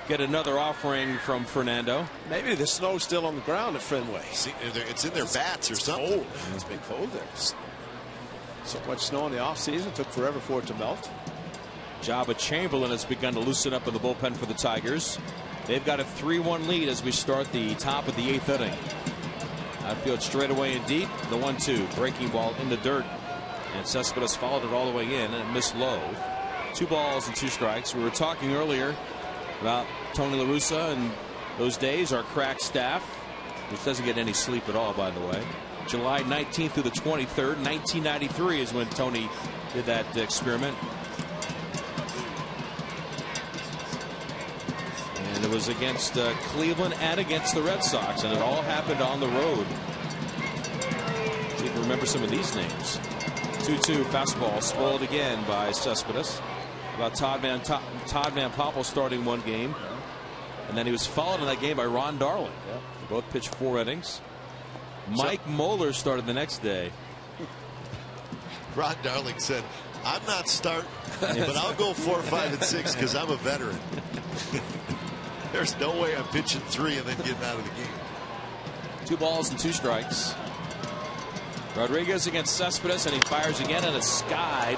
get another offering from Fernando. Maybe the snow's still on the ground at Fenway. See, it's in their bats or something. Cold. It's been cold there. So much snow in the offseason. Took forever for it to melt. Jabba Chamberlain has begun to loosen up in the bullpen for the Tigers. They've got a 3-1 lead as we start the top of the 8th inning. Outfield straight away and deep. The 1-2. Breaking ball in the dirt. And Cespedes followed it all the way in and missed low. 2 balls and 2 strikes. We were talking earlier about Tony La Russa and those days, our crack staff, which doesn't get any sleep at all, by the way. July 19th through the 23rd, 1993 is when Tony did that experiment. And it was against Cleveland and against the Red Sox, and it all happened on the road. See if you can remember some of these names. 2-2 fastball spoiled again by Cespedes. About Todd Van Poppel starting 1 game, and then he was followed in that game by Ron Darling. They both pitched 4 innings. Mike Moeller started the next day. Ron Darling said, "I'm not starting, but I'll go 4, 5, and 6 because I'm a veteran." There's no way I'm pitching 3 and then getting out of the game. 2 balls and 2 strikes. Rodriguez against Cespedes, and he fires again, and it's skied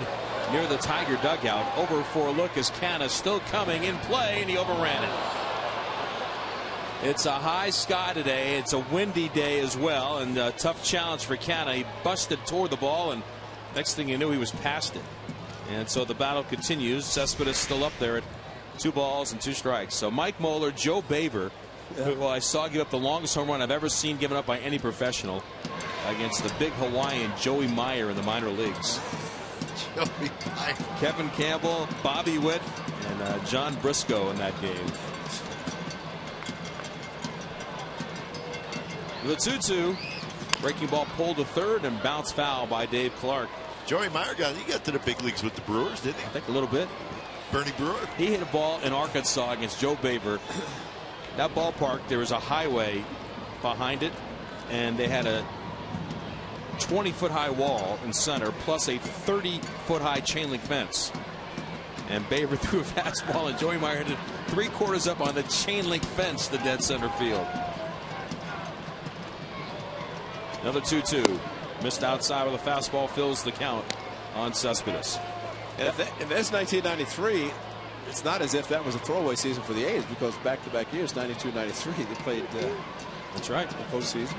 near the Tiger dugout. Over for a look as Canna still coming in play, and he overran it. It's a high sky today. It's a windy day as well, and a tough challenge for Canna. He busted toward the ball, and next thing you knew, he was past it. And so the battle continues. Cespedes still up there at 2 balls and 2 strikes. So Mike Moeller, Joe Baver, who I saw give up the longest home run I've ever seen given up by any professional, against the big Hawaiian Joey Meyer in the minor leagues. Joey Meyer. Kevin Campbell, Bobby Witt, and John Briscoe in that game. The 2-2. Breaking ball pulled to third and bounced foul by Dave Clark. Joey Meyer he got to the big leagues with the Brewers, didn't he? I think a little bit. Bernie Brewer. He hit a ball in Arkansas against Joe Baver. That ballpark, there was a highway behind it, and they had a 20-foot high wall in center, plus a 30-foot high chain link fence. And Baver threw a fastball, and Joey Meyer hit it 3/4 up on the chain link fence to dead center field. Another 2-2. Missed outside with a fastball, fills the count on Cespedes. And if that's 1993, it's not as if that was a throwaway season for the A's, because back-to-back years, 92, 93, they played. That's right. The postseason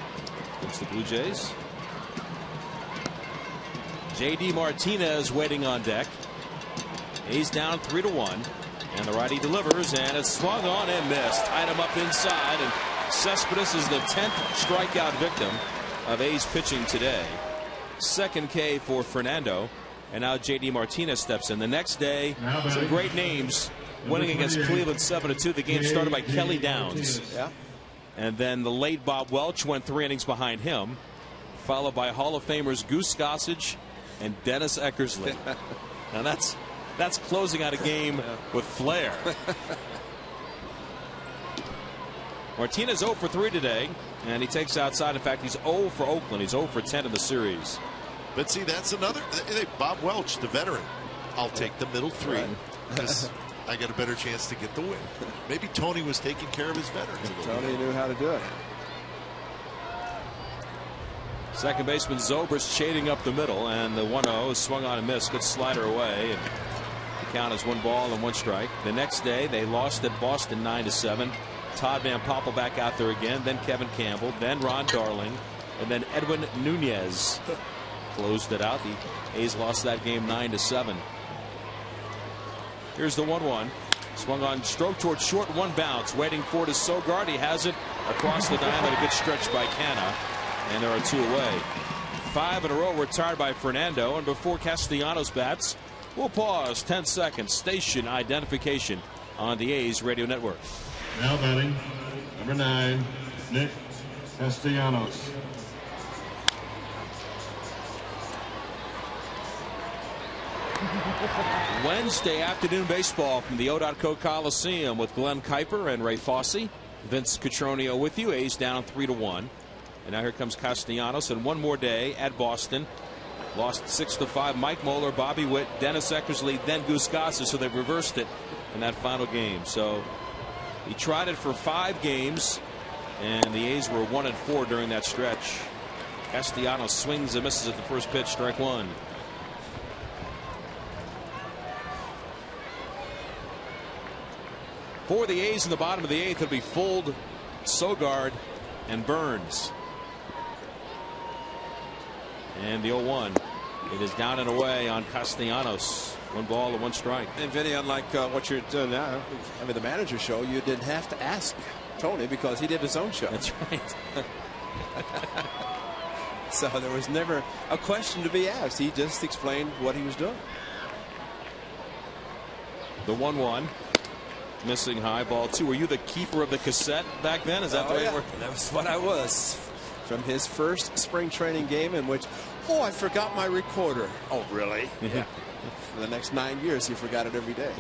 against the Blue Jays. J.D. Martinez waiting on deck. A's down 3-1, and the righty delivers, and it's swung on and missed. Tied him up inside, and Cespedes is the 10th strikeout victim of A's pitching today. Second K for Fernando, and now J.D. Martinez steps in. The next day, some great names winning against Cleveland 7-2. The game started by Kelly Downs. Yeah. And then the late Bob Welch went 3 innings behind him, followed by Hall of Famers Goose Gossage and Dennis Eckersley. Now that's closing out a game with flair. Martinez 0 for 3 today, and he takes outside. In fact, he's 0 for Oakland. He's 0 for 10 in the series. But see, that's another. Bob Welch, the veteran. I'll take the middle three because I got a better chance to get the win. Maybe Tony was taking care of his veterans a little bit. Tony knew how to do it. Second baseman Zobrist shading up the middle, and the 1-0 is swung on and missed. Good slider away, and the count is 1 ball and 1 strike. The next day they lost at Boston 9-7. Todd Van Poppel back out there again, then Kevin Campbell, then Ron Darling, and then Edwin Nunez closed it out. The A's lost that game 9-7. Here's the 1-1. Swung on, stroke towards short, 1 bounce, waiting for it is Sogard. He has it across the diamond. A good stretch by Canna, and there are 2 away. 5 in a row retired by Fernando, and before Castellanos bats, we'll pause 10 seconds. Station identification on the A's radio network. Now batting, number 9, Nick Castellanos. Wednesday afternoon baseball from the DET at OAK Coliseum with Glenn Kuiper and Ray Fosse. Vince Cotroneo with you. A's down 3-1. And now here comes Castellanos, and one more day at Boston. Lost 6-5. Mike Moeller, Bobby Witt, Dennis Eckersley, then Goose Gossett. So they've reversed it in that final game. So he tried it for 5 games, and the A's were 1-4 during that stretch. Castellanos swings and misses at the first pitch, strike 1. For the A's in the bottom of the 8th, it'll be Fuld, Sogard, and Burns. And the 0-1. It is down and away on Castellanos. 1 ball and 1 strike. And Vinny, unlike what you're doing now, I mean, the manager show, you didn't have to ask Tony because he did his own show. That's right. So there was never a question to be asked. He just explained what he was doing. The 1-1. Missing high, ball 2. Were you the keeper of the cassette back then? Is that the way it worked? That was what I was. From his first spring training game in which, I forgot my recorder. Oh, really? Yeah. For the next 9 years, he forgot it every day.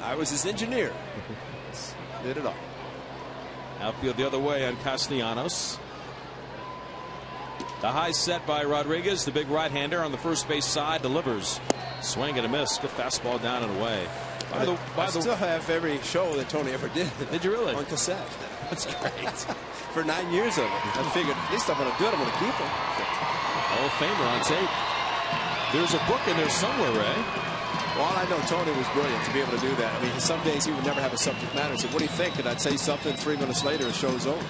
I was his engineer. Did it all. Outfield the other way on Castellanos. The high set by Rodriguez, the big right-hander on the first base side, delivers. Swing and a miss. Good fastball down and away. I still have every show that Tony ever did. Did you really? On cassette. That's great. For 9 years of it. I figured at least I'm going to do it. I'm going to keep it. Hall of Famer on tape. There's a book in there somewhere, Ray. Well, I know Tony was brilliant to be able to do that. I mean, some days he would never have a subject matter. He said, what do you think? And I'd say something. 3 minutes later, the show's over.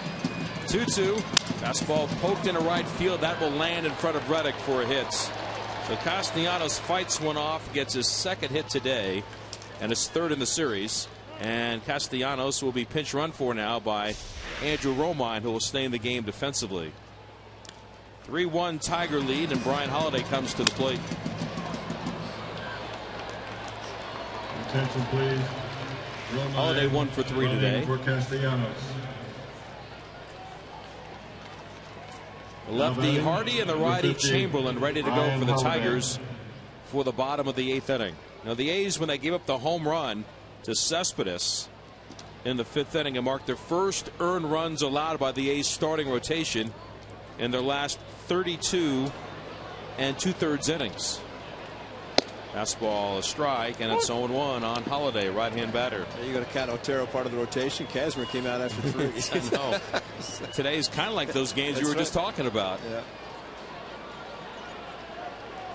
2-2. Fastball poked into right field. That will land in front of Reddick for a hit. So Castellanos fights one off, gets his 2nd hit today, and his 3rd in the series. And Castellanos will be pinch run for now by Andrew Romine, who will stay in the game defensively. 3-1 Tiger lead, and Brian Holiday comes to the plate. Attention, please. Holiday 1 for 3 today. For Castellanos. Lefty Hardy and the righty Chamberlain ready to go for the Tigers for the bottom of the 8th inning. Now the A's, when they gave up the home run to Cespedes in the 5th inning, and marked their first earned runs allowed by the A's starting rotation in their last 32 2/3 innings. Fastball a strike, and it's 0-1 on Holiday, right-hand batter. You're going to count Otero part of the rotation. Kazmir came out after 3. I know. Today's kind of like those games you were just talking about. Yeah.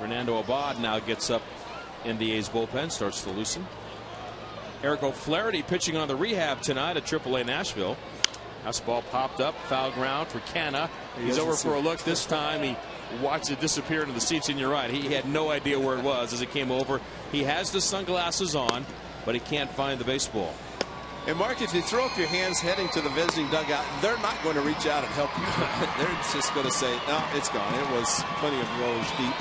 Fernando Abad now gets up in the A's bullpen, starts to loosen. Eric O'Flaherty pitching on the rehab tonight at AAA Nashville. Fastball popped up, foul ground for Canna. He's over for a look. This time he watched it disappear into the seats, and you're right. He had no idea where it was as it came over. He has the sunglasses on, but he can't find the baseball. And Mark, if you throw up your hands heading to the visiting dugout, they're not going to reach out and help you. They're just going to say, no, it's gone. It was plenty of rows deep.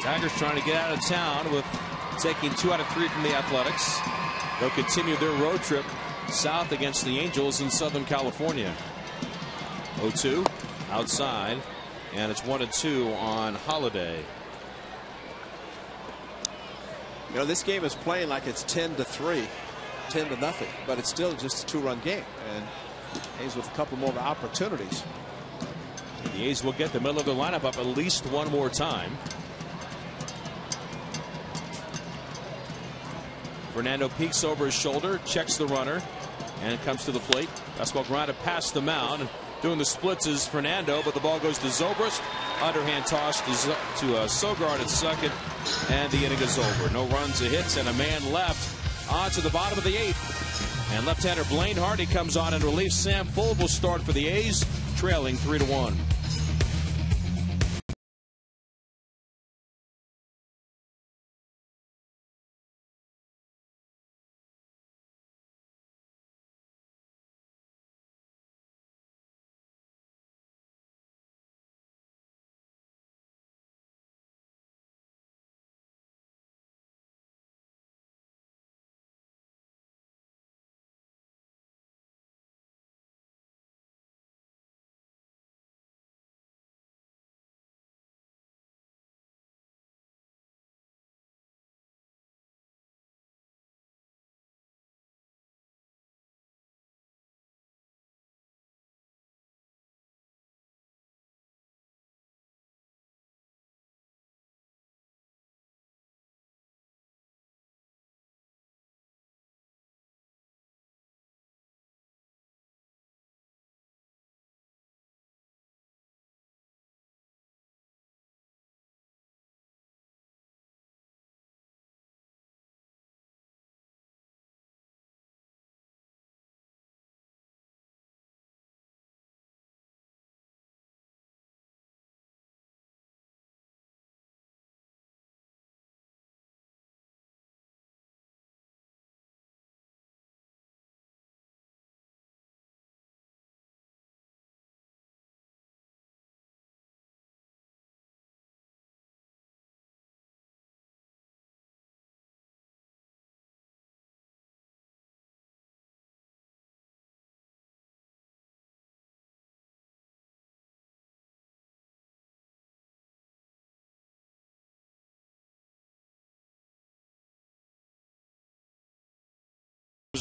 Tigers trying to get out of town with taking 2 out of 3 from the Athletics. They'll continue their road trip south against the Angels in Southern California. 0-2 outside, and it's 1-2 on Holiday. You know, this game is playing like it's 10-3. 10-0, but it's still just a 2-run game, and A's with a couple more opportunities. The A's will get the middle of the lineup up at least one more time. Fernando peeks over his shoulder, checks the runner, and comes to the plate. Fastball grounded past the mound. Doing the splits is Fernando, but the ball goes to Zobrist. Underhand toss to Sogard at second, and the inning is over. No runs, a hits, and a man left. On to the bottom of the 8th. And left-hander Blaine Hardy comes on in relief. Sam Fuld will start for the A's, trailing 3-1.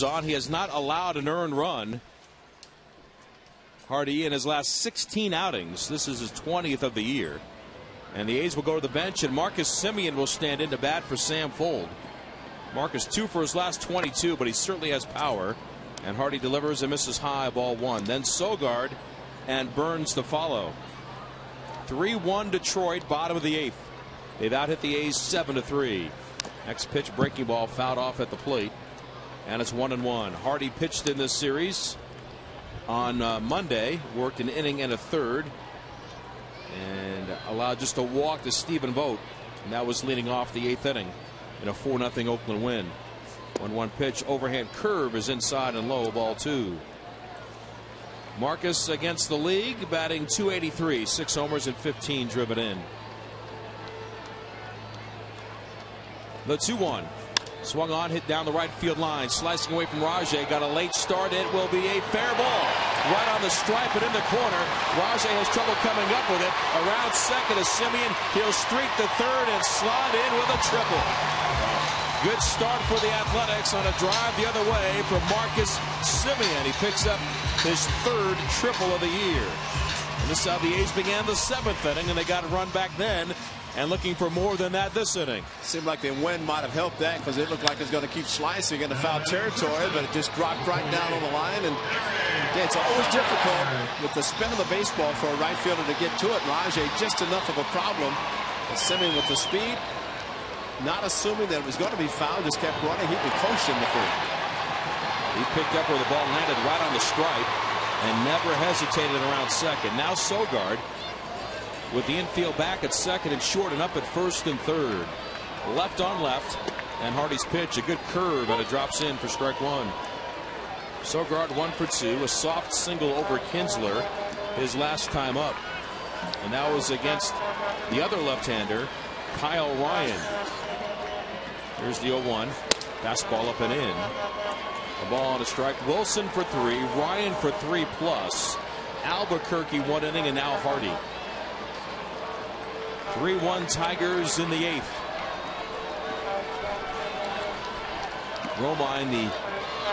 On. He has not allowed an earned run. Hardy in his last 16 outings. This is his 20th of the year. And the A's will go to the bench, and Marcus Semien will stand in to bat for Sam Fuld. Marcus 2 for his last 22, but he certainly has power. And Hardy delivers and misses high, ball 1. Then Sogard and Burns to follow. 3-1 Detroit, bottom of the 8th. They've out hit the A's 7-3. Next pitch, breaking ball, fouled off at the plate. And it's 1-1. Hardy pitched in this series on Monday, worked an inning and a third, and allowed just a walk to Stephen Vogt, and that was leading off the 8th inning in a 4-0 Oakland win. 1-1 pitch, overhand curve is inside and low, ball 2. Marcus against the league, batting .283, 6 homers and 15 driven in. The 2-1. Swung on, hit down the right field line, slicing away from Rajay. Got a late start. It will be a fair ball. Right on the stripe and in the corner. Rajay has trouble coming up with it. Around second is Semien. He'll streak to third and slide in with a triple. Good start for the Athletics on a drive the other way from Marcus Semien. He picks up his 3rd triple of the year. And this is how the A's began the 7th inning, and they got a run back then. And looking for more than that this inning. Seemed like the wind might have helped that, because it looked like it's going to keep slicing into foul territory, but it just dropped right down on the line. And yeah, it's always difficult with the spin of the baseball for a right fielder to get to it. Rajay just enough of a problem. Semien with the speed, not assuming that it was going to be foul, just kept running. He'd be close in the field. He picked up where the ball landed right on the stripe and never hesitated around second. Now Sogard with the infield back at second and short and up at first and third. Left on left, and Hardy's pitch, a good curve, and it drops in for strike 1. Sogard 1 for 2, a soft single over Kinsler his last time up, and that was against the other left-hander, Kyle Ryan. Here's the 0-1, fastball up and in. A ball on a strike. Wilson for 3, Ryan for 3 plus. Albuquerque 1 inning, and now Hardy. 3-1 Tigers in the 8th. Romine, the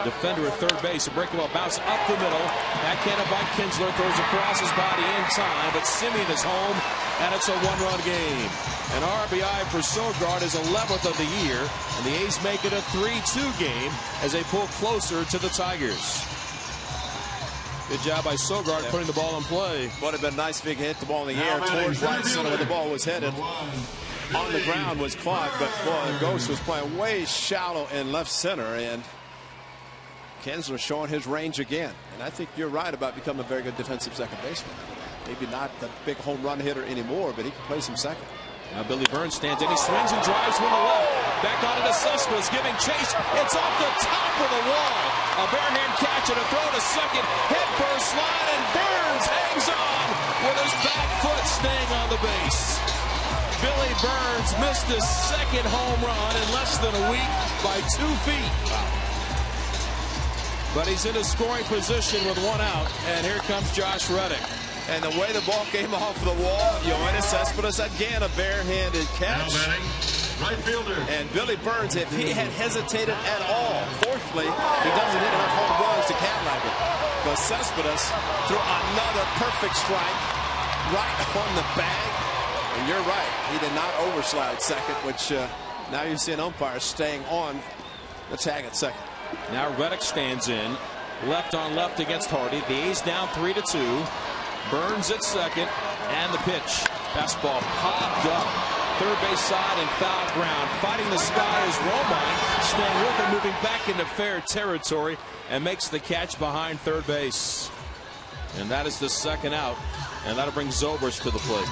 defender at third base. A breakable bounce up the middle. Backhanded by Kinsler. Throws across his body in time. But Semien is home. And it's a one-run game. An RBI for Sogard is 11th of the year. And the A's make it a 3-2 game as they pull closer to the Tigers. Good job by Sogard putting the ball in play. Would have been nice if he could hit the ball in the air towards right center where the ball was headed. On the ground was clogged, but boy, Ghost was playing way shallow in left center, and Kinsler showing his range again. And I think you're right about becoming a very good defensive second baseman. Maybe not the big home run hitter anymore, but he can play some second. Now Billy Burns stands in. He swings and drives with the left. Back onto the Cespedes, giving chase. It's off the top of the wall. A barehand catch and a throw to second. Head first slide, and Burns hangs on with his back foot staying on the base. Billy Burns missed his second home run in less than a week by 2 feet. But he's in a scoring position with 1 out, and here comes Josh Reddick. And the way the ball came off the wall, Yoenis Cespedes again a barehanded catch. Right fielder. And Billy Burns, if he had hesitated at all, fortunately, he doesn't hit enough home runs to Cadillac it. But Cespedes threw another perfect strike right on the bag. And you're right, he did not overslide second, which now you see an umpire staying on the tag at second. Now Reddick stands in, left on left against Hardy. The A's down 3-2. Burns at second, and the pitch. Fastball popped up. Third base side and foul ground. Fighting the sky is Romine, staying with him, moving back into fair territory, and makes the catch behind third base. And that is the second out, and that'll bring Zobrist to the plate.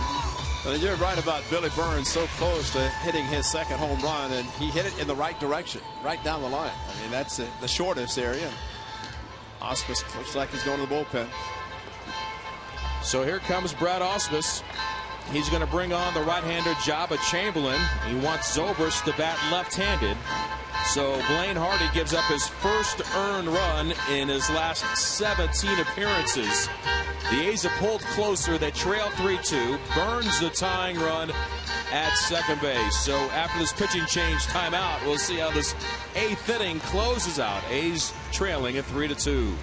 Well, you're right about Billy Burns, so close to hitting his second home run, and he hit it in the right direction, right down the line. I mean, that's the shortest area. Ausmus looks like he's going to the bullpen. So here comes Brad Ausmus. He's going to bring on the right-hander Jabba Chamberlain. He wants Zobrist to bat left-handed. So Blaine Hardy gives up his first earned run in his last 17 appearances. The A's have pulled closer. They trail 3-2. Burns the tying run at second base. So after this pitching change timeout, we'll see how this 8th inning closes out. A's trailing at 3-2.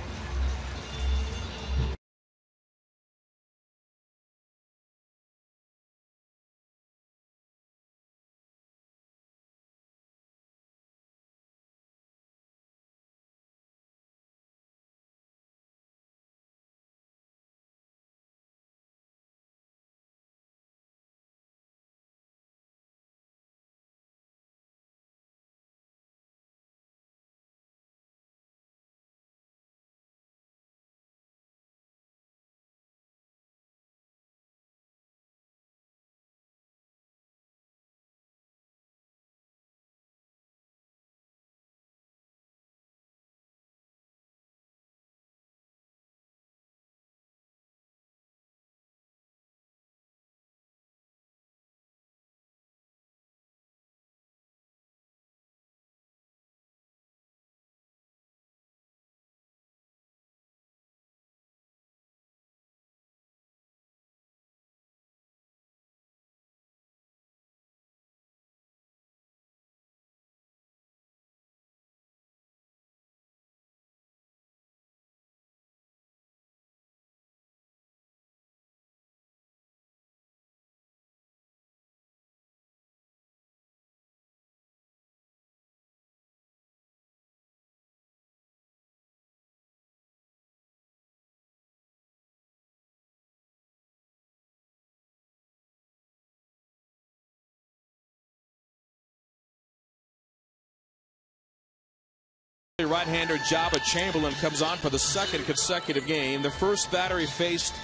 Right-hander Jabba Chamberlain comes on for the second consecutive game. The first batter he faced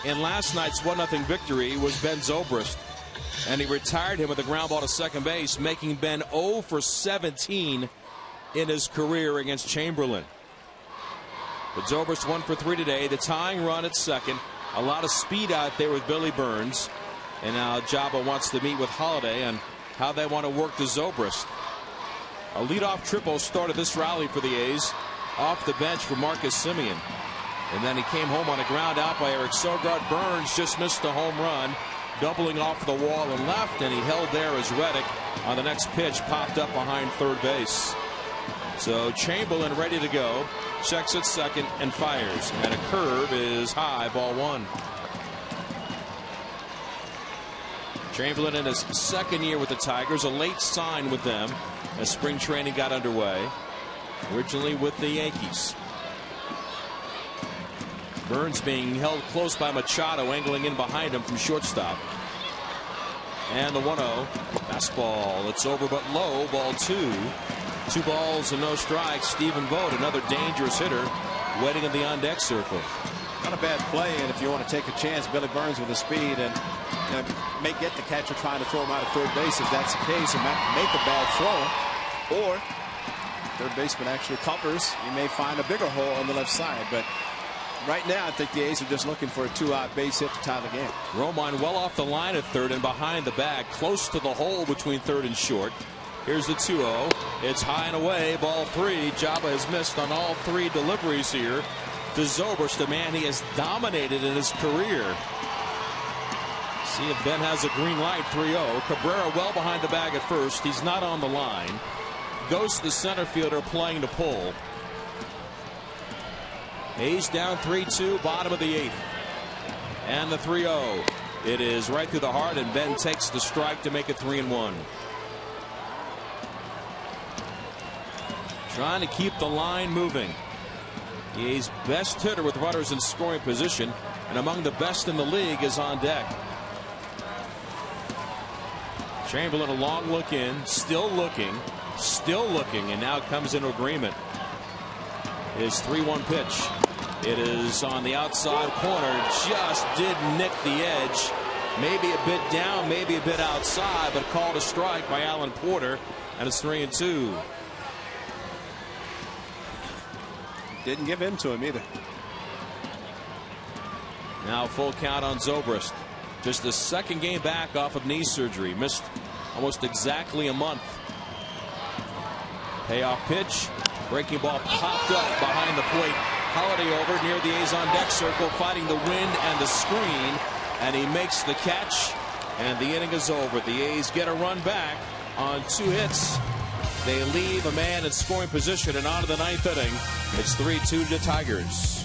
in last night's 1-0 victory was Ben Zobrist, and he retired him with a ground ball to second base, making Ben 0 for 17 in his career against Chamberlain. But Zobrist 1 for 3 today. The tying run at second. A lot of speed out there with Billy Burns, and now Jabba wants to meet with Holiday on how they want to work the Zobrist. A leadoff triple started this rally for the A's off the bench for Marcus Semien. And then he came home on a ground out by Eric Sogard. Burns just missed a home run, doubling off the wall and left, and he held there as Reddick on the next pitch popped up behind third base. So Chamberlain ready to go. Checks at second and fires. And a curve is high, ball one. Chamberlain in his second year with the Tigers, a late sign with them as spring training got underway. Originally with the Yankees. Burns being held close by Machado, angling in behind him from shortstop. And the 1-0 fastball. It's over but low. Ball two. 2 balls and no strikes. Stephen Vogt, another dangerous hitter, waiting in the on-deck circle. Not a bad play, and if you want to take a chance, Billy Burns with the speed and may get the catcher trying to throw him out of third base. If that's the case, and make a bad throw, or third baseman actually covers, you may find a bigger hole on the left side. But right now, I think the A's are just looking for a 2-out base hit to tie the game. Romine well off the line at third and behind the bag, close to the hole between third and short. Here's the 2-0. It's high and away. Ball 3. Jabba has missed on all 3 deliveries here to Zobrist, a man he has dominated in his career. See if Ben has a green light. 3-0. Cabrera well behind the bag at first. He's not on the line. Ghost, the center fielder, playing to pull. A's down 3-2, bottom of the 8th. And the 3-0. It is right through the heart, and Ben takes the strike to make it 3-1. Trying to keep the line moving. The A's best hitter with runners in scoring position, and among the best in the league, is on deck. Chamberlain, a long look in, still looking, and now comes into agreement. His 3-1 pitch. It is on the outside corner, just did nick the edge. Maybe a bit down, maybe a bit outside, but called a strike by Alan Porter, and it's 3-2. Didn't give in to him either. Now full count on Zobrist. Just the second game back off of knee surgery. Missed almost exactly a month. Payoff pitch. Breaking ball popped up behind the plate. Holiday over near the A's on deck circle, fighting the wind and the screen, and he makes the catch, and the inning is over. The A's get a run back on 2 hits. They leave a man in scoring position, and on to the 9th inning. It's 3-2 to Tigers.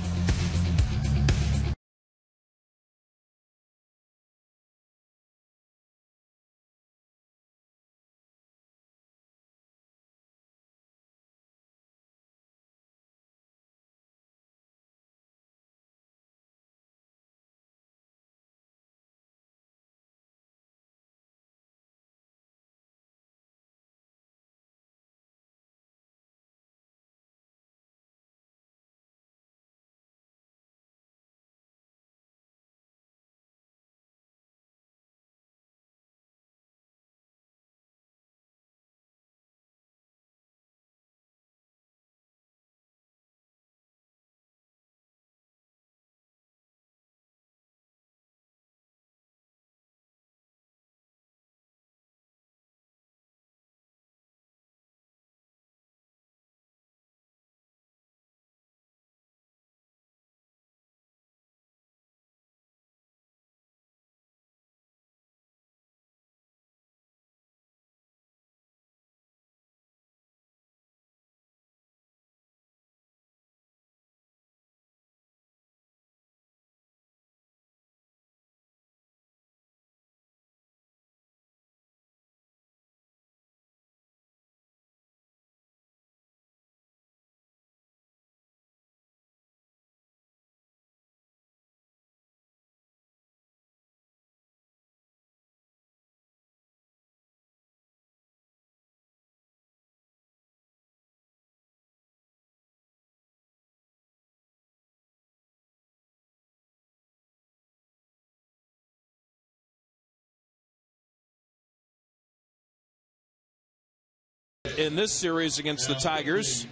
In this series against the Tigers,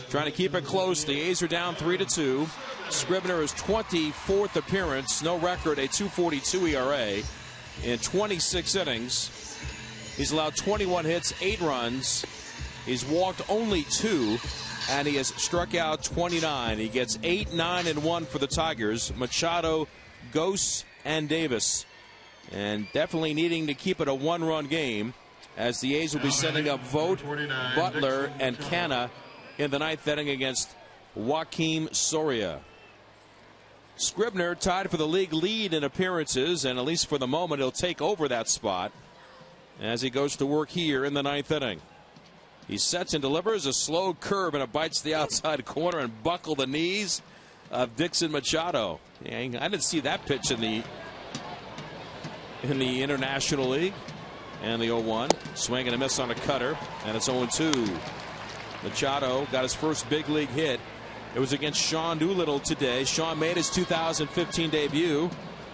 trying to keep it close. The A's are down 3-2. Scribner, his 24th appearance, no record, a 2.42 ERA in 26 innings. He's allowed 21 hits, 8 runs. He's walked only 2, and he has struck out 29. He gets 8, 9, and 1 for the Tigers. Machado, Ghost, and Davis, and definitely needing to keep it a 1-run game, as the A's will be sending up Vogt, Butler, and Canna in the 9th inning against Joakim Soria. Scribner tied for the league lead in appearances, and at least for the moment he'll take over that spot as he goes to work here in the 9th inning. He sets and delivers a slow curve, and it bites the outside corner and buckle the knees of Dixon Machado. Dang, I didn't see that pitch in the International League. And the 0-1, swing and a miss on a cutter, and it's 0-2. Machado got his first big league hit. It was against Sean Doolittle today. Sean made his 2015 debut.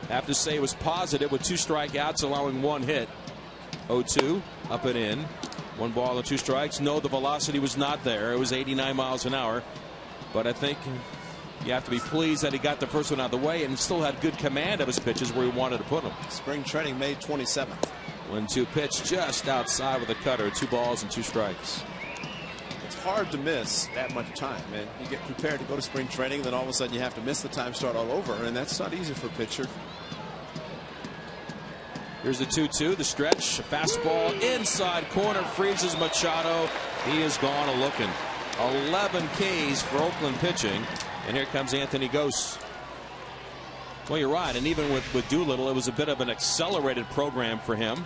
I have to say it was positive with 2 strikeouts, allowing 1 hit. 0-2, up and in. 1 ball and 2 strikes. No, the velocity was not there. It was 89 miles an hour. But I think you have to be pleased that he got the first one out of the way and still had good command of his pitches where he wanted to put them. Spring training May 27th. 1-2 pitch just outside with a cutter. 2 balls and 2 strikes. It's hard to miss that much time, and you get prepared to go to spring training, then all of a sudden you have to miss the time, start all over, and that's not easy for a pitcher. Here's the 2-2, the stretch, a fastball inside corner, freezes Machado. He is gone a looking. 11 Ks for Oakland pitching, and here comes Anthony Gose. Well, you're right, and even with Doolittle, it was a bit of an accelerated program for him.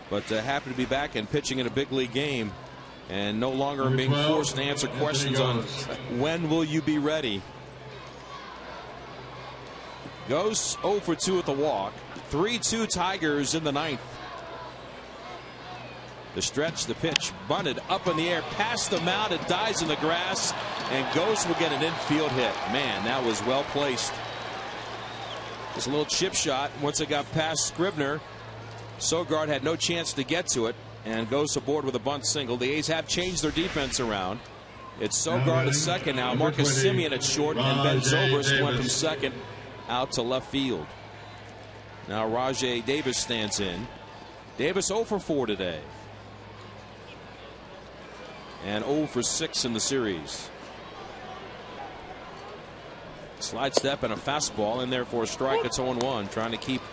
But happy to be back and pitching in a big league game, and no longer being forced to answer questions on when will you be ready. Gose 0 for 2 at the walk. 3-2 Tigers in the 9th. The stretch, the pitch, bunted up in the air, past the mound, it dies in the grass, and Gose will get an infield hit. Man, that was well placed. Just a little chip shot. Once it got past Scribner, Sogard had no chance to get to it, and Gose aboard with a bunt single. The A's have changed their defense around. It's Sogard at second now, Marcus Semien at short, and Ben Zobrist went from second out to left field. Now Rajay Davis stands in. Davis 0 for 4 today. And 0 for 6 in the series. Slide step and a fastball in there for a strike. It's 0-1. Trying to keep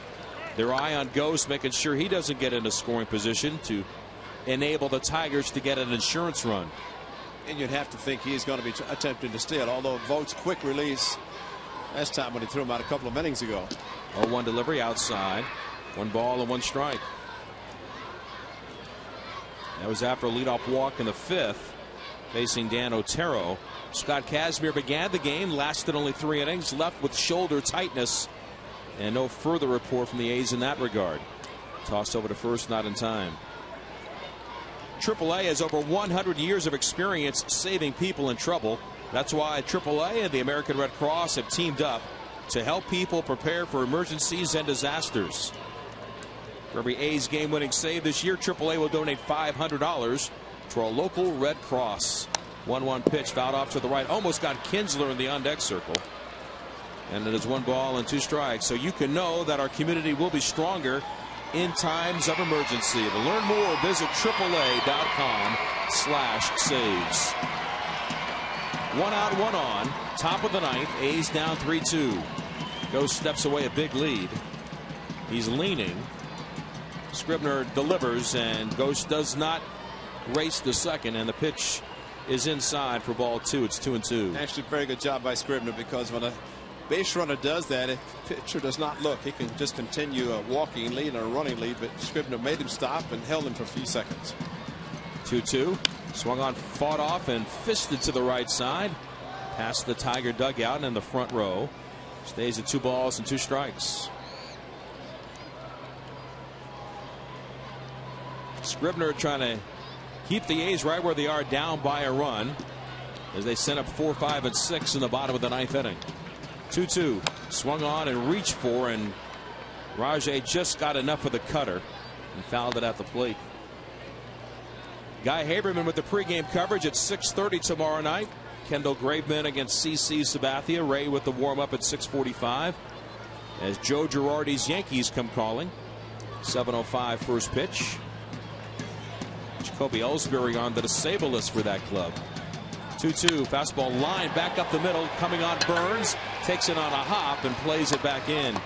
their eye on Gose, making sure he doesn't get into scoring position to enable the Tigers to get an insurance run. And you'd have to think he's going to be attempting to steal, although Vogt's quick release last time when he threw him out a couple of innings ago. 0-1 delivery outside. 1 ball and 1 strike. That was after a leadoff walk in the 5th, facing Dan Otero. Scott Kazmir began the game, lasted only 3 innings, left with shoulder tightness, and no further report from the A's in that regard. Tossed over to first, not in time. AAA has over 100 years of experience saving people in trouble. That's why AAA and the American Red Cross have teamed up to help people prepare for emergencies and disasters. For every A's game-winning save this year, AAA will donate $500 to our local Red Cross. 1-1 pitch fouled off to the right. Almost got Kinsler in the on-deck circle. And it is 1 ball and 2 strikes. So you can know that our community will be stronger in times of emergency. To learn more, visit AAA.com/saves. 1 out, 1 on. Top of the 9th. A's down 3-2. Gose steps away a big lead. He's leaning. Scribner delivers, and Gose does not race the second, and the pitch is inside for ball 2. It's 2-2. Actually, very good job by Scribner, because when a base runner does that, if the pitcher does not look, he can just continue a walking lead or a running lead, but Scribner made him stop and held him for a few seconds. 2-2. Swung on, fought off, and fisted to the right side. Past the Tiger dugout and in the front row. Stays at 2 balls and 2 strikes. Scribner trying to keep the A's right where they are, down by a run, as they sent up 4, 5, and 6 in the bottom of the 9th inning. 2-2. Swung on and reached for, and Rajay just got enough of the cutter and fouled it at the plate. Guy Haberman with the pregame coverage at 6:30 tomorrow night. Kendall Graveman against CC Sabathia. Ray with the warm-up at 6:45 as Joe Girardi's Yankees come calling. 7:05 first pitch. Jacoby Ellsbury on the disabled list for that club. 2-2. Fastball line back up the middle, coming on Burns, takes it on a hop and plays it back in.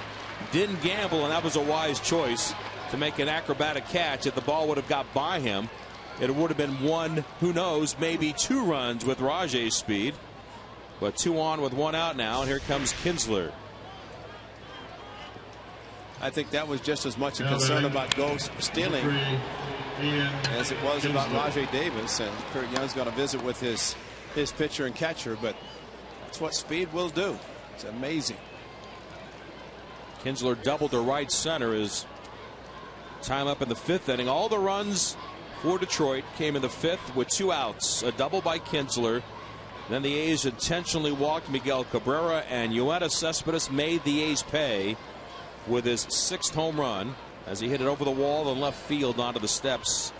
Didn't gamble, and that was a wise choice to make an acrobatic catch. If the ball would have got by him, it would have been one, who knows, maybe 2 runs with Rajay's speed. But 2 on with 1 out now, and here comes Kinsler. I think that was just as much a concern about Ghost stealing as it was about Rajay Davis. And Kurt Young's got to visit with his pitcher and catcher, but that's what speed will do. It's amazing. Kinsler doubled to right center as time up in the 5th inning. All the runs for Detroit came in the 5th with 2 outs. A double by Kinsler. Then the A's intentionally walked Miguel Cabrera, and Yoenis Cespedes made the A's pay with his 6th home run as he hit it over the wall in left field onto the steps.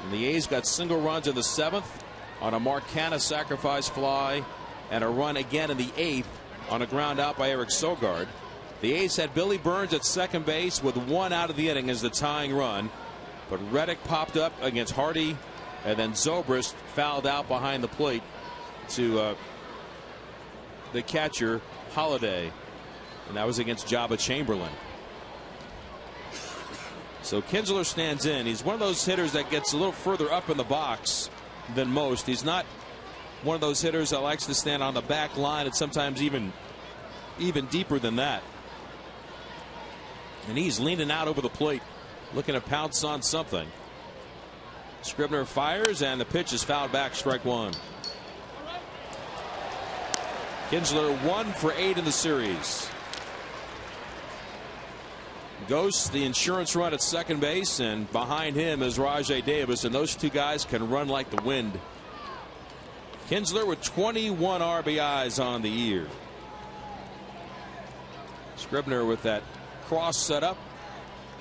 And the A's got single runs in the 7th on a Marcana sacrifice fly, and a run again in the 8th on a ground out by Eric Sogard. The A's had Billy Burns at second base with 1 out of the inning as the tying run, but Reddick popped up against Hardy, and then Zobrist fouled out behind the plate to the catcher Holiday, and that was against Jabba Chamberlain. So Kinsler stands in. He's one of those hitters that gets a little further up in the box than most. He's not one of those hitters that likes to stand on the back line, and sometimes even deeper than that. And he's leaning out over the plate, looking to pounce on something. Scribner fires, and the pitch is fouled back, strike 1. Kinsler 1 for 8 in the series. Ghosts the insurance run at second base, and behind him is Rajay Davis, and those 2 guys can run like the wind. Kinsler with 21 RBIs on the year. Scribner with that cross setup,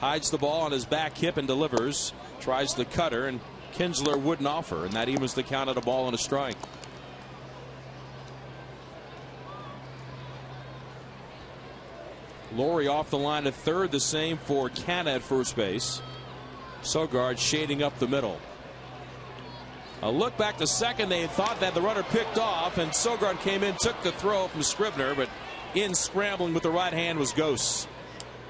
hides the ball on his back hip and delivers. Tries the cutter, and Kinsler wouldn't offer, and that evens the count at a ball and a strike. Laurie off the line at third, the same for Canna at first base. Sogard shading up the middle. A look back to second. They thought that the runner picked off, and Sogard came in, took the throw from Scribner, but in scrambling with the right hand was Ghosts.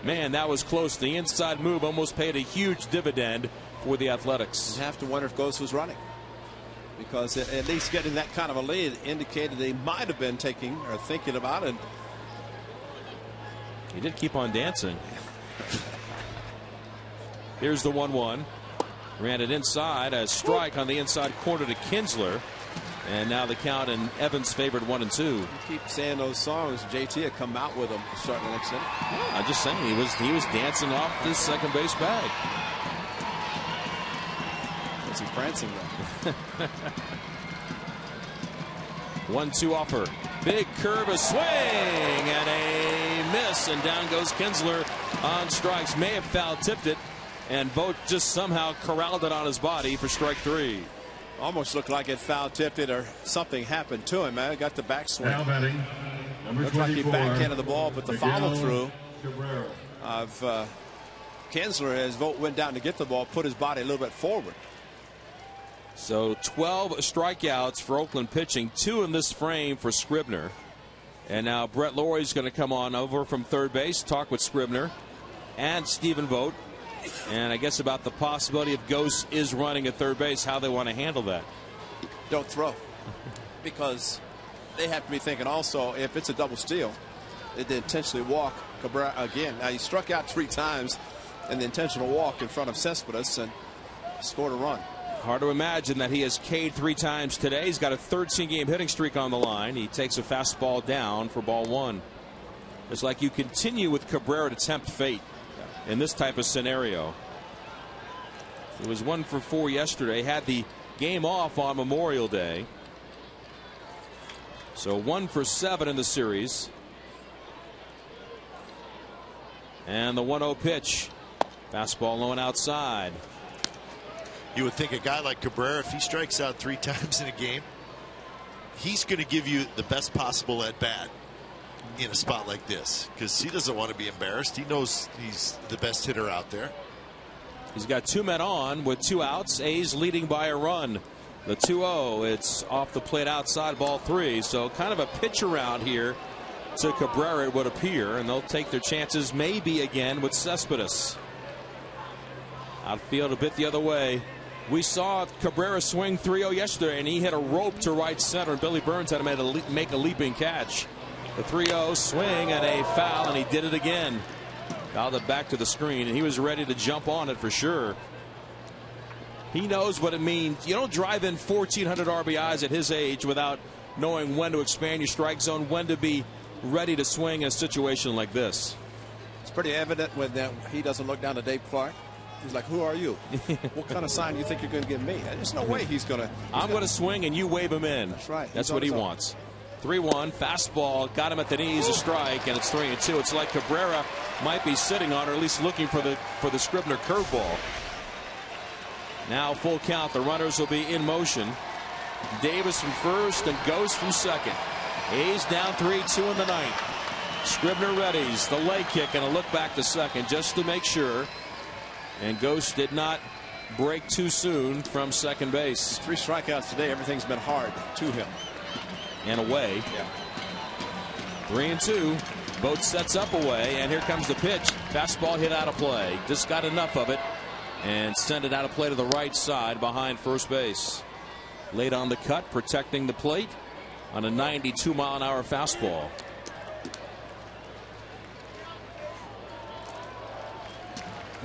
Man, that was close. The inside move almost paid a huge dividend for the Athletics. You have to wonder if Ghosts was running, because at least getting that kind of a lead indicated they might have been taking or thinking about it. He did keep on dancing. Here's the 1-1. Ran it inside. A strike on the inside corner to Kinsler. And now the count in Evans' favored 1-2. You keep saying those songs. JT had come out with them starting the next inning. I'm just saying he was dancing off his second base bag. What's he prancing with? 1-2 offer. Big curve, a swing, and a miss, and down goes Kinsler on strikes. May have foul tipped it, and Vogt just somehow corralled it on his body for strike 3. Almost looked like it foul tipped it or something happened to him. Man, got the backswing. Now batting, number Looked like he 24, backhanded the ball, but the follow through Cabrera. of Kinsler as Vogt went down to get the ball, put his body a little bit forward. So 12 strikeouts for Oakland pitching, 2 in this frame for Scribner. And now Brett Lawrie's going to come on over from third base, talk with Scribner and Stephen Vogt. And I guess about the possibility if Ghost is running at third base, how they want to handle that. Don't throw, because they have to be thinking also, if it's a double steal, they intentionally walk Cabrera again. Now he struck out 3 times in the intentional walk in front of Cespedes and scored a run. Hard to imagine that he has K'd 3 times today. He's got a 13-game hitting streak on the line. He takes a fastball down for ball 1. It's like you continue with Cabrera to tempt fate in this type of scenario. He was 1 for 4 yesterday. Had the game off on Memorial Day. So 1 for 7 in the series. And the 1-0 pitch. Fastball low and outside. You would think a guy like Cabrera, if he strikes out 3 times in a game, he's going to give you the best possible at bat in a spot like this, because he doesn't want to be embarrassed. He knows he's the best hitter out there. He's got 2 men on with 2 outs. A's leading by a run. The 2-0, it's off the plate outside, ball 3. So kind of a pitch around here to Cabrera, it would appear, and they'll take their chances maybe again with Cespedes. Outfield a bit the other way. We saw Cabrera swing 3-0 yesterday, and he hit a rope to right center, and Billy Burns had to make a leaping catch. The 3-0 swing and a foul, and he did it again. Fouled it back to the screen, and he was ready to jump on it for sure. He knows what it means. You don't drive in 1,400 RBIs at his age without knowing when to expand your strike zone, when to be ready to swing in a situation like this. It's pretty evident when he doesn't look down to Dave Clark. He's like, who are you? What kind of sign do you think you're going to give me? There's no way he's going to. I'm going to swing and you wave him in. That's right. That's what he wants. 3-1 fastball, got him at the knees, a strike, and it's 3-2. It's like Cabrera might be sitting on, or at least looking for the Scribner curveball. Now full count. The runners will be in motion. Davis from first and Ghost from second. A's down 3-2 in the ninth. Scribner readies the leg kick and a look back to second just to make sure. And Ghost did not break too soon from second base. 3 strikeouts today. Everything's been hard to him. And away. Yeah. 3-2. Both sets up away, and here comes the pitch. Fastball hit out of play. Just got enough of it and sent it out of play to the right side behind first base. Late on the cut, protecting the plate on a 92-mile-an-hour fastball.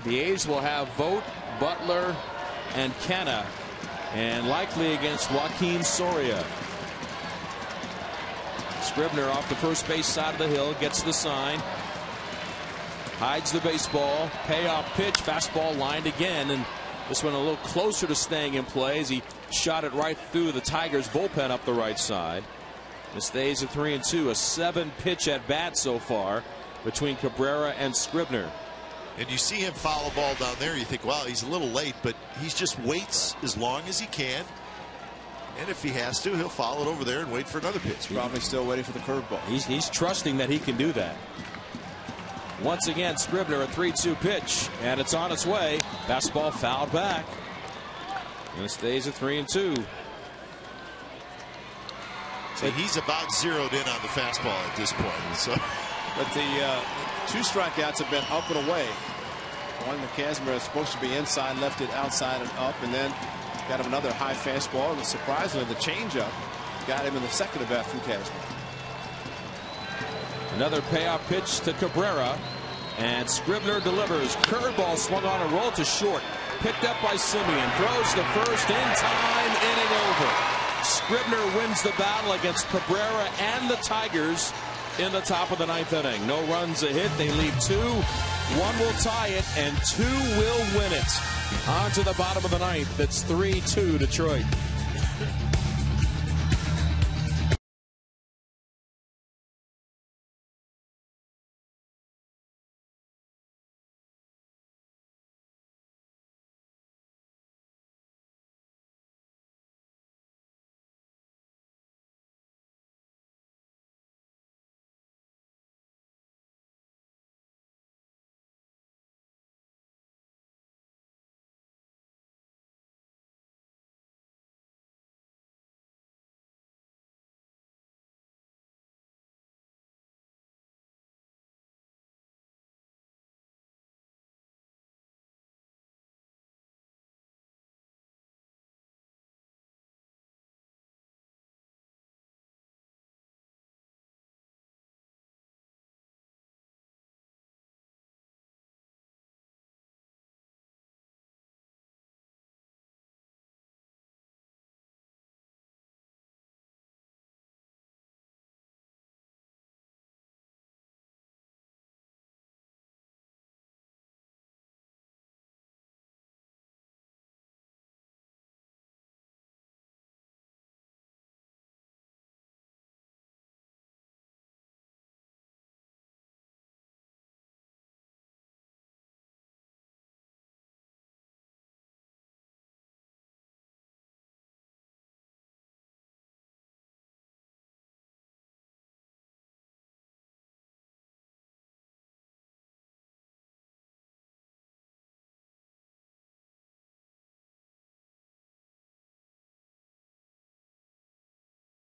The A's will have Vogt, Butler, and Canna, and likely against Joaquin Soria. Scribner off the first base side of the hill, gets the sign, hides the baseball, payoff pitch, fastball lined again, and this one a little closer to staying in play as he shot it right through the Tigers bullpen up the right side. It stays at 3-2, a 7-pitch at bat so far between Cabrera and Scribner. And you see him foul a ball down there, you think, wow, he's a little late, but he just waits as long as he can. And if he has to, he'll foul it over there and wait for another pitch. Probably still waiting for the curveball. He's trusting that he can do that. Once again, Scribner, a 3-2 pitch, and it's on its way. Fastball fouled back. And it stays at 3-2. So he's about zeroed in on the fastball at this point. So. But the 2 strikeouts have been up and away. One that Casimir is supposed to be inside, left it outside and up, and then got him another high fastball. And surprisingly, the changeup got him in the second at bat from Casimir. Another payoff pitch to Cabrera, and Scribner delivers. Curveball swung on a roll to short. Picked up by Simeon. Throws to first in time. Inning over. Scribner wins the battle against Cabrera and the Tigers in the top of the 9th inning. No runs a hit. They leave 2. 1 will tie it, and 2 will win it. On to the bottom of the 9th. It's 3-2 Detroit.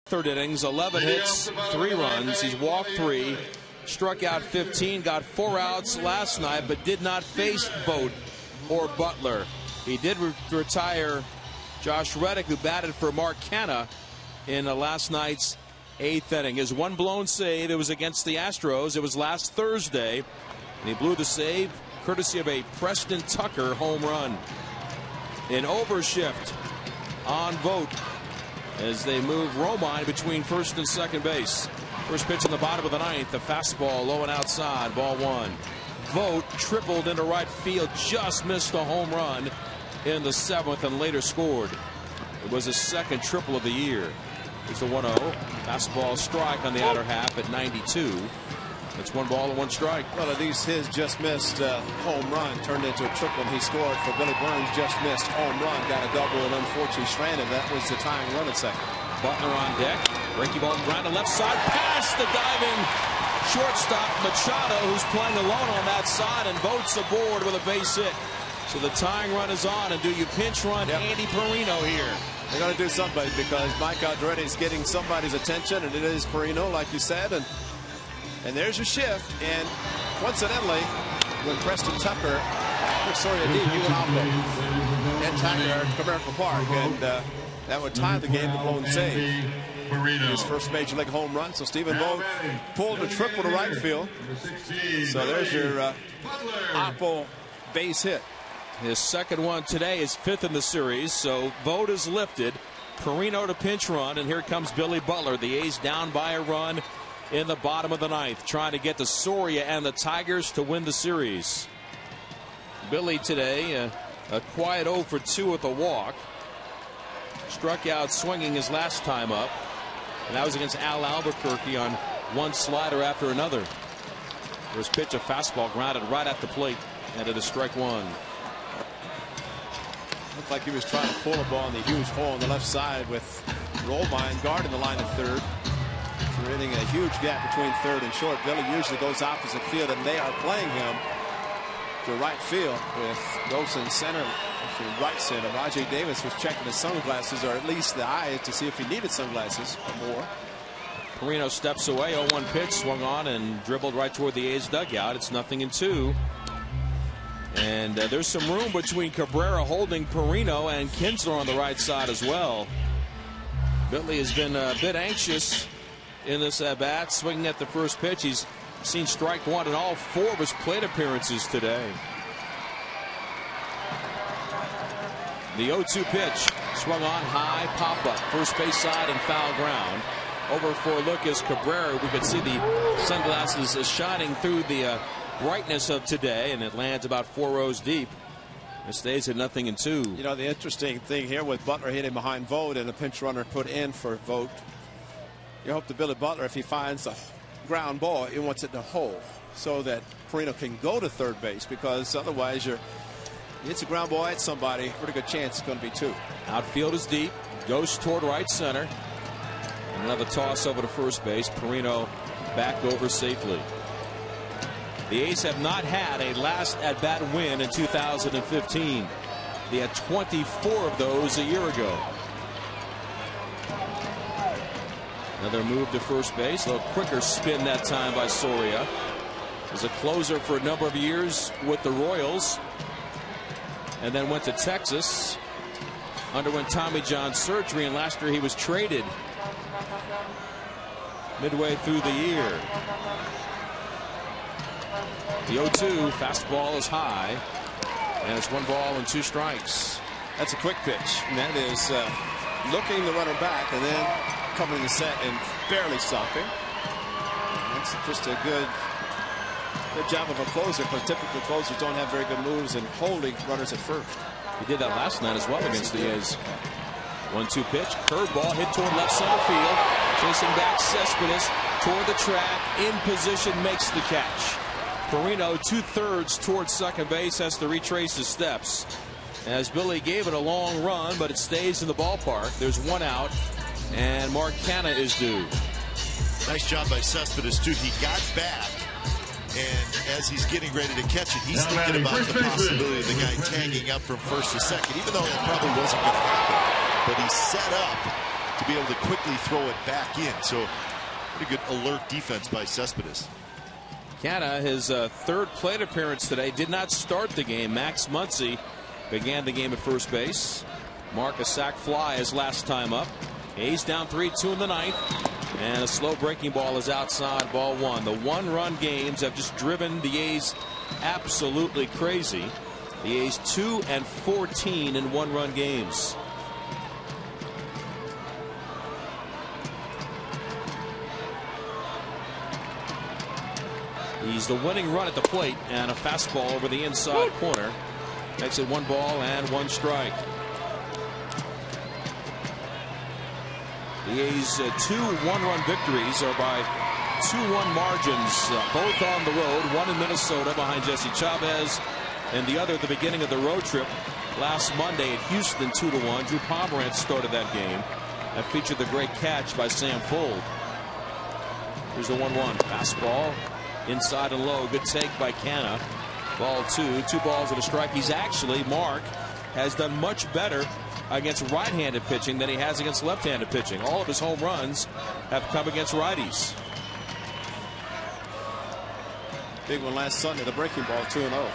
Third innings, 11 hits, 3 runs. He's walked 3, struck out 15, got 4 outs last night, but did not face Vogt or Butler. He did retire Josh Reddick, who batted for Mark Canha in last night's 8th inning. His one blown save, it was against the Astros. It was last Thursday, and he blew the save courtesy of a Preston Tucker home run. An overshift on Vogt as they move Romine between first and second base. First pitch in the bottom of the 9th, the fastball low and outside, ball 1. Vogt tripled into right field, just missed a home run in the 7th and later scored. It was his second triple of the year. It's a 1-0. Fastball strike on the outer half at 92. It's 1 ball and 1 strike. Well, at least his just missed home run turned into a triple. He scored for Billy Burns' just missed home run. Got a double and unfortunately stranded. That was the tying run at second. Butler on deck. Breaking ball ground to left side. Past the diving shortstop Machado, who's playing alone on that side, and Vogt's aboard with a base hit. So the tying run is on. And do you pinch run Andy Perino here? They're going to do something because Mike Andretti is getting somebody's attention, and it is Perino, like you said. And there's your shift. And coincidentally, when Preston Tucker, Soria D, you and Alpo, and Tucker at Comerica Park, and that would tie the game with blown save. His first major league home run. So Stephen Vogt pulled a triple to right field. So there's your Alpo base hit. His second one today is 5th in the series. So Vogt is lifted. Perino to pinch run, and here comes Billy Butler. The A's down by a run in the bottom of the 9th, trying to get to Soria and the Tigers to win the series. Billy today a quiet 0 for 2 with a walk. Struck out swinging his last time up, and that was against Al Albuquerque on one slider after another. First pitch, a fastball grounded right at the plate, and it is strike 1. Looked like he was trying to pull a ball in the huge hole on the left side with Romine guarding the line at third, creating a huge gap between third and short. Billy usually goes opposite field, and they are playing him to right field with Golson center, actually right center. Rajay Davis was checking his sunglasses, or at least the eyes, to see if he needed sunglasses or more. Perino steps away. 0-1 pitch swung on and dribbled right toward the A's dugout. It's 0-2. And there's some room between Cabrera holding Perino and Kinsler on the right side as well. Billy has been a bit anxious in this at bat, swinging at the first pitch. He's seen strike 1 in all 4 of his plate appearances today. The 0-2 pitch swung on high, pop up, first base side and foul ground. Over for a look is Cabrera. We could see the sunglasses shining through the brightness of today, and it lands about 4 rows deep. It stays at 0-2. You know, the interesting thing here with Butler hitting behind Vogt and a pinch runner put in for Vogt, you hope that Billy Butler, if he finds a ground ball, he wants it to hole so that Perino can go to third base, because otherwise it's a ground ball at somebody, pretty good chance it's going to be 2. Outfield is deep, goes toward right center. Another toss over to first base. Perino back over safely. The A's have not had a last at-bat win in 2015. They had 24 of those a year ago. Another move to first base. A little quicker spin that time by Soria. Was a closer for a number of years with the Royals, and then went to Texas. Underwent Tommy John surgery, and last year he was traded midway through the year. The 0-2 fastball is high, and it's 1 ball and 2 strikes. That's a quick pitch, and that is looking the runner back and then coming to set and barely stopping. That's just a good job of a closer, because typically closers don't have very good moves in holding runners at first. He did that last night as well against the A's. 1-2 pitch, curveball hit toward left center field. Chasing back Cespedes toward the track, in position, makes the catch. Perino 2/3 towards second base, has to retrace his steps, as Billy gave it a long run, but it stays in the ballpark. There's 1 out, and Mark Canha is due. Nice job by Cespedes too. He got back, and as he's getting ready to catch it, he's thinking about the possibility of the guy tagging up from first to second, even though that probably wasn't going to happen. But he set up to be able to quickly throw it back in. So pretty good alert defense by Cespedes. Canha, his 3rd plate appearance today, did not start the game. Max Muncy began the game at first base. Mark a sac fly his last time up. A's down 3-2 in the ninth. And a slow breaking ball is outside, ball one. The one-run games have just driven the A's absolutely crazy. The A's 2-14 in one-run games. He's the winning run at the plate, and a fastball over the inside corner. Makes it 1 ball and 1 strike. The A's 2 one-run victories are by 2-1 margins, both on the road. One in Minnesota behind Jesse Chavez, and the other at the beginning of the road trip last Monday at Houston, 2-1. Drew Pomeranz started that game. That featured the great catch by Sam Fuld. Here's the 1-1 fastball, inside and low. Good take by Canha. Ball 2. 2 balls and a strike. He's actually, Mark has done much better against right-handed pitching than he has against left-handed pitching. All of his home runs have come against righties. Big one last Sunday, the breaking ball, 2-0.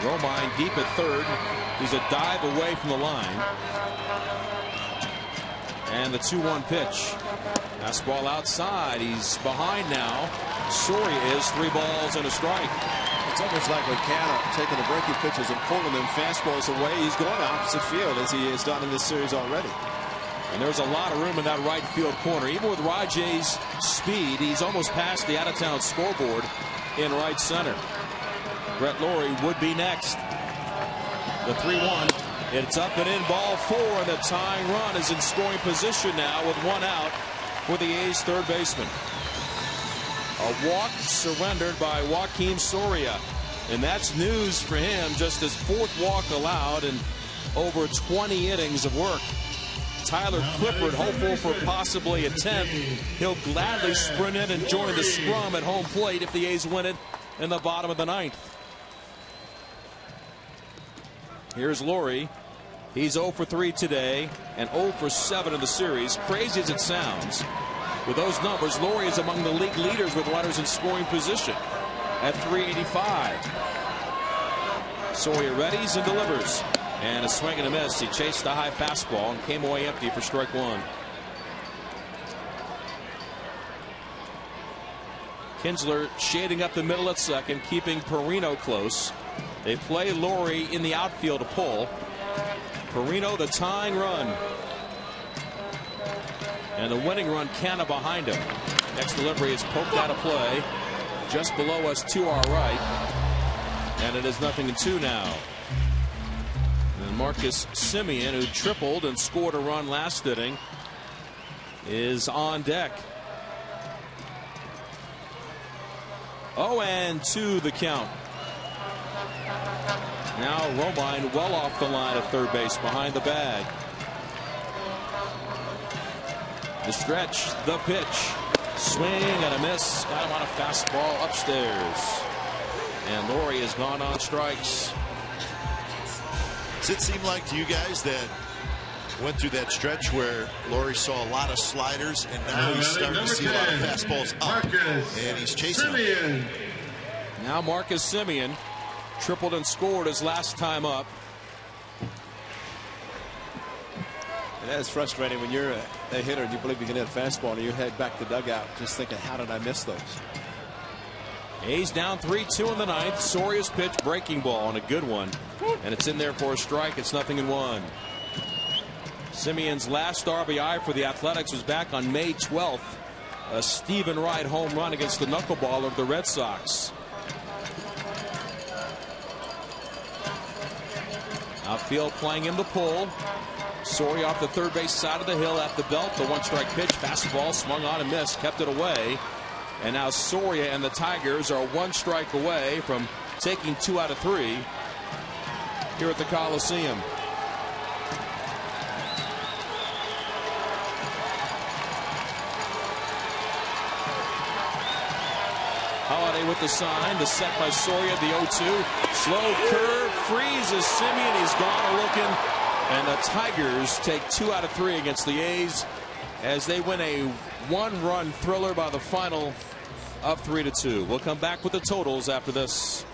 Romine deep at third. He's a dive away from the line. And the 2-1 pitch. Fastball outside. He's behind now. Soria is 3 balls and a strike. It's almost like with Canha taking the breaking pitches and pulling them fastballs away. He's going opposite field as he has done in this series already. And there's a lot of room in that right field corner. Even with Rajay's speed, he's almost past the out-of-town scoreboard in right center. Brett Lawrie would be next. The 3-1. It's up and in, ball 4, and the tying run is in scoring position now with 1 out for the A's third baseman. A walk surrendered by Joakim Soria, and that's news for him. Just his 4th walk allowed in over 20 innings of work. Tyler Clippard hopeful for possibly a 10th. He'll gladly sprint in and join the scrum at home plate if the A's win it in the bottom of the 9th. Here's Lawrie. He's 0 for 3 today and 0 for 7 in the series. Crazy as it sounds, with those numbers, Lawrie is among the league leaders with runners in scoring position at 385. Soria readies and delivers. And a swing and a miss. He chased the high fastball and came away empty for strike 1. Kinsler shading up the middle at second, keeping Perino close. They play Lawrie in the outfield to pull. Perino the tying run. And the winning run, Canha behind him. Next delivery is poked out of play just below us to our right. And it is 0-2 now. And Marcus Semien, who tripled and scored a run last inning, is on deck. 0-2 the count. Now Romine well off the line at third base behind the bag. The stretch, the pitch, swing and a miss. Got him on a fastball upstairs. And Lawrie has gone on strikes. Does it seem like to you guys that went through that stretch where Lawrie saw a lot of sliders and now he's starting to see a lot of fastballs up and he's chasing them? Now Marcus Semien tripled and scored his last time up. And that is frustrating when you're a hitter and you believe you can hit a fastball and you head back to the dugout just thinking, how did I miss those? A's down 3-2 in the 9th. Soria's pitch, breaking ball, and a good one. And it's in there for a strike. It's 0-1. Semien's last RBI for the Athletics was back on May 12th. A Stephen Wright home run against the knuckleballer of the Red Sox. Outfield playing in the pull. Soria off the third base side of the hill at the belt. The 1-strike pitch, fastball swung on and missed, kept it away. And now Soria and the Tigers are 1 strike away from taking 2 out of 3 here at the Coliseum. Holiday with the sign, the set by Soria, the 0-2. Slow curve, freezes Semien. He's gone a-looking. And the Tigers take 2 out of 3 against the A's as they win a 1-run thriller by the final of 3-2. We'll come back with the totals after this.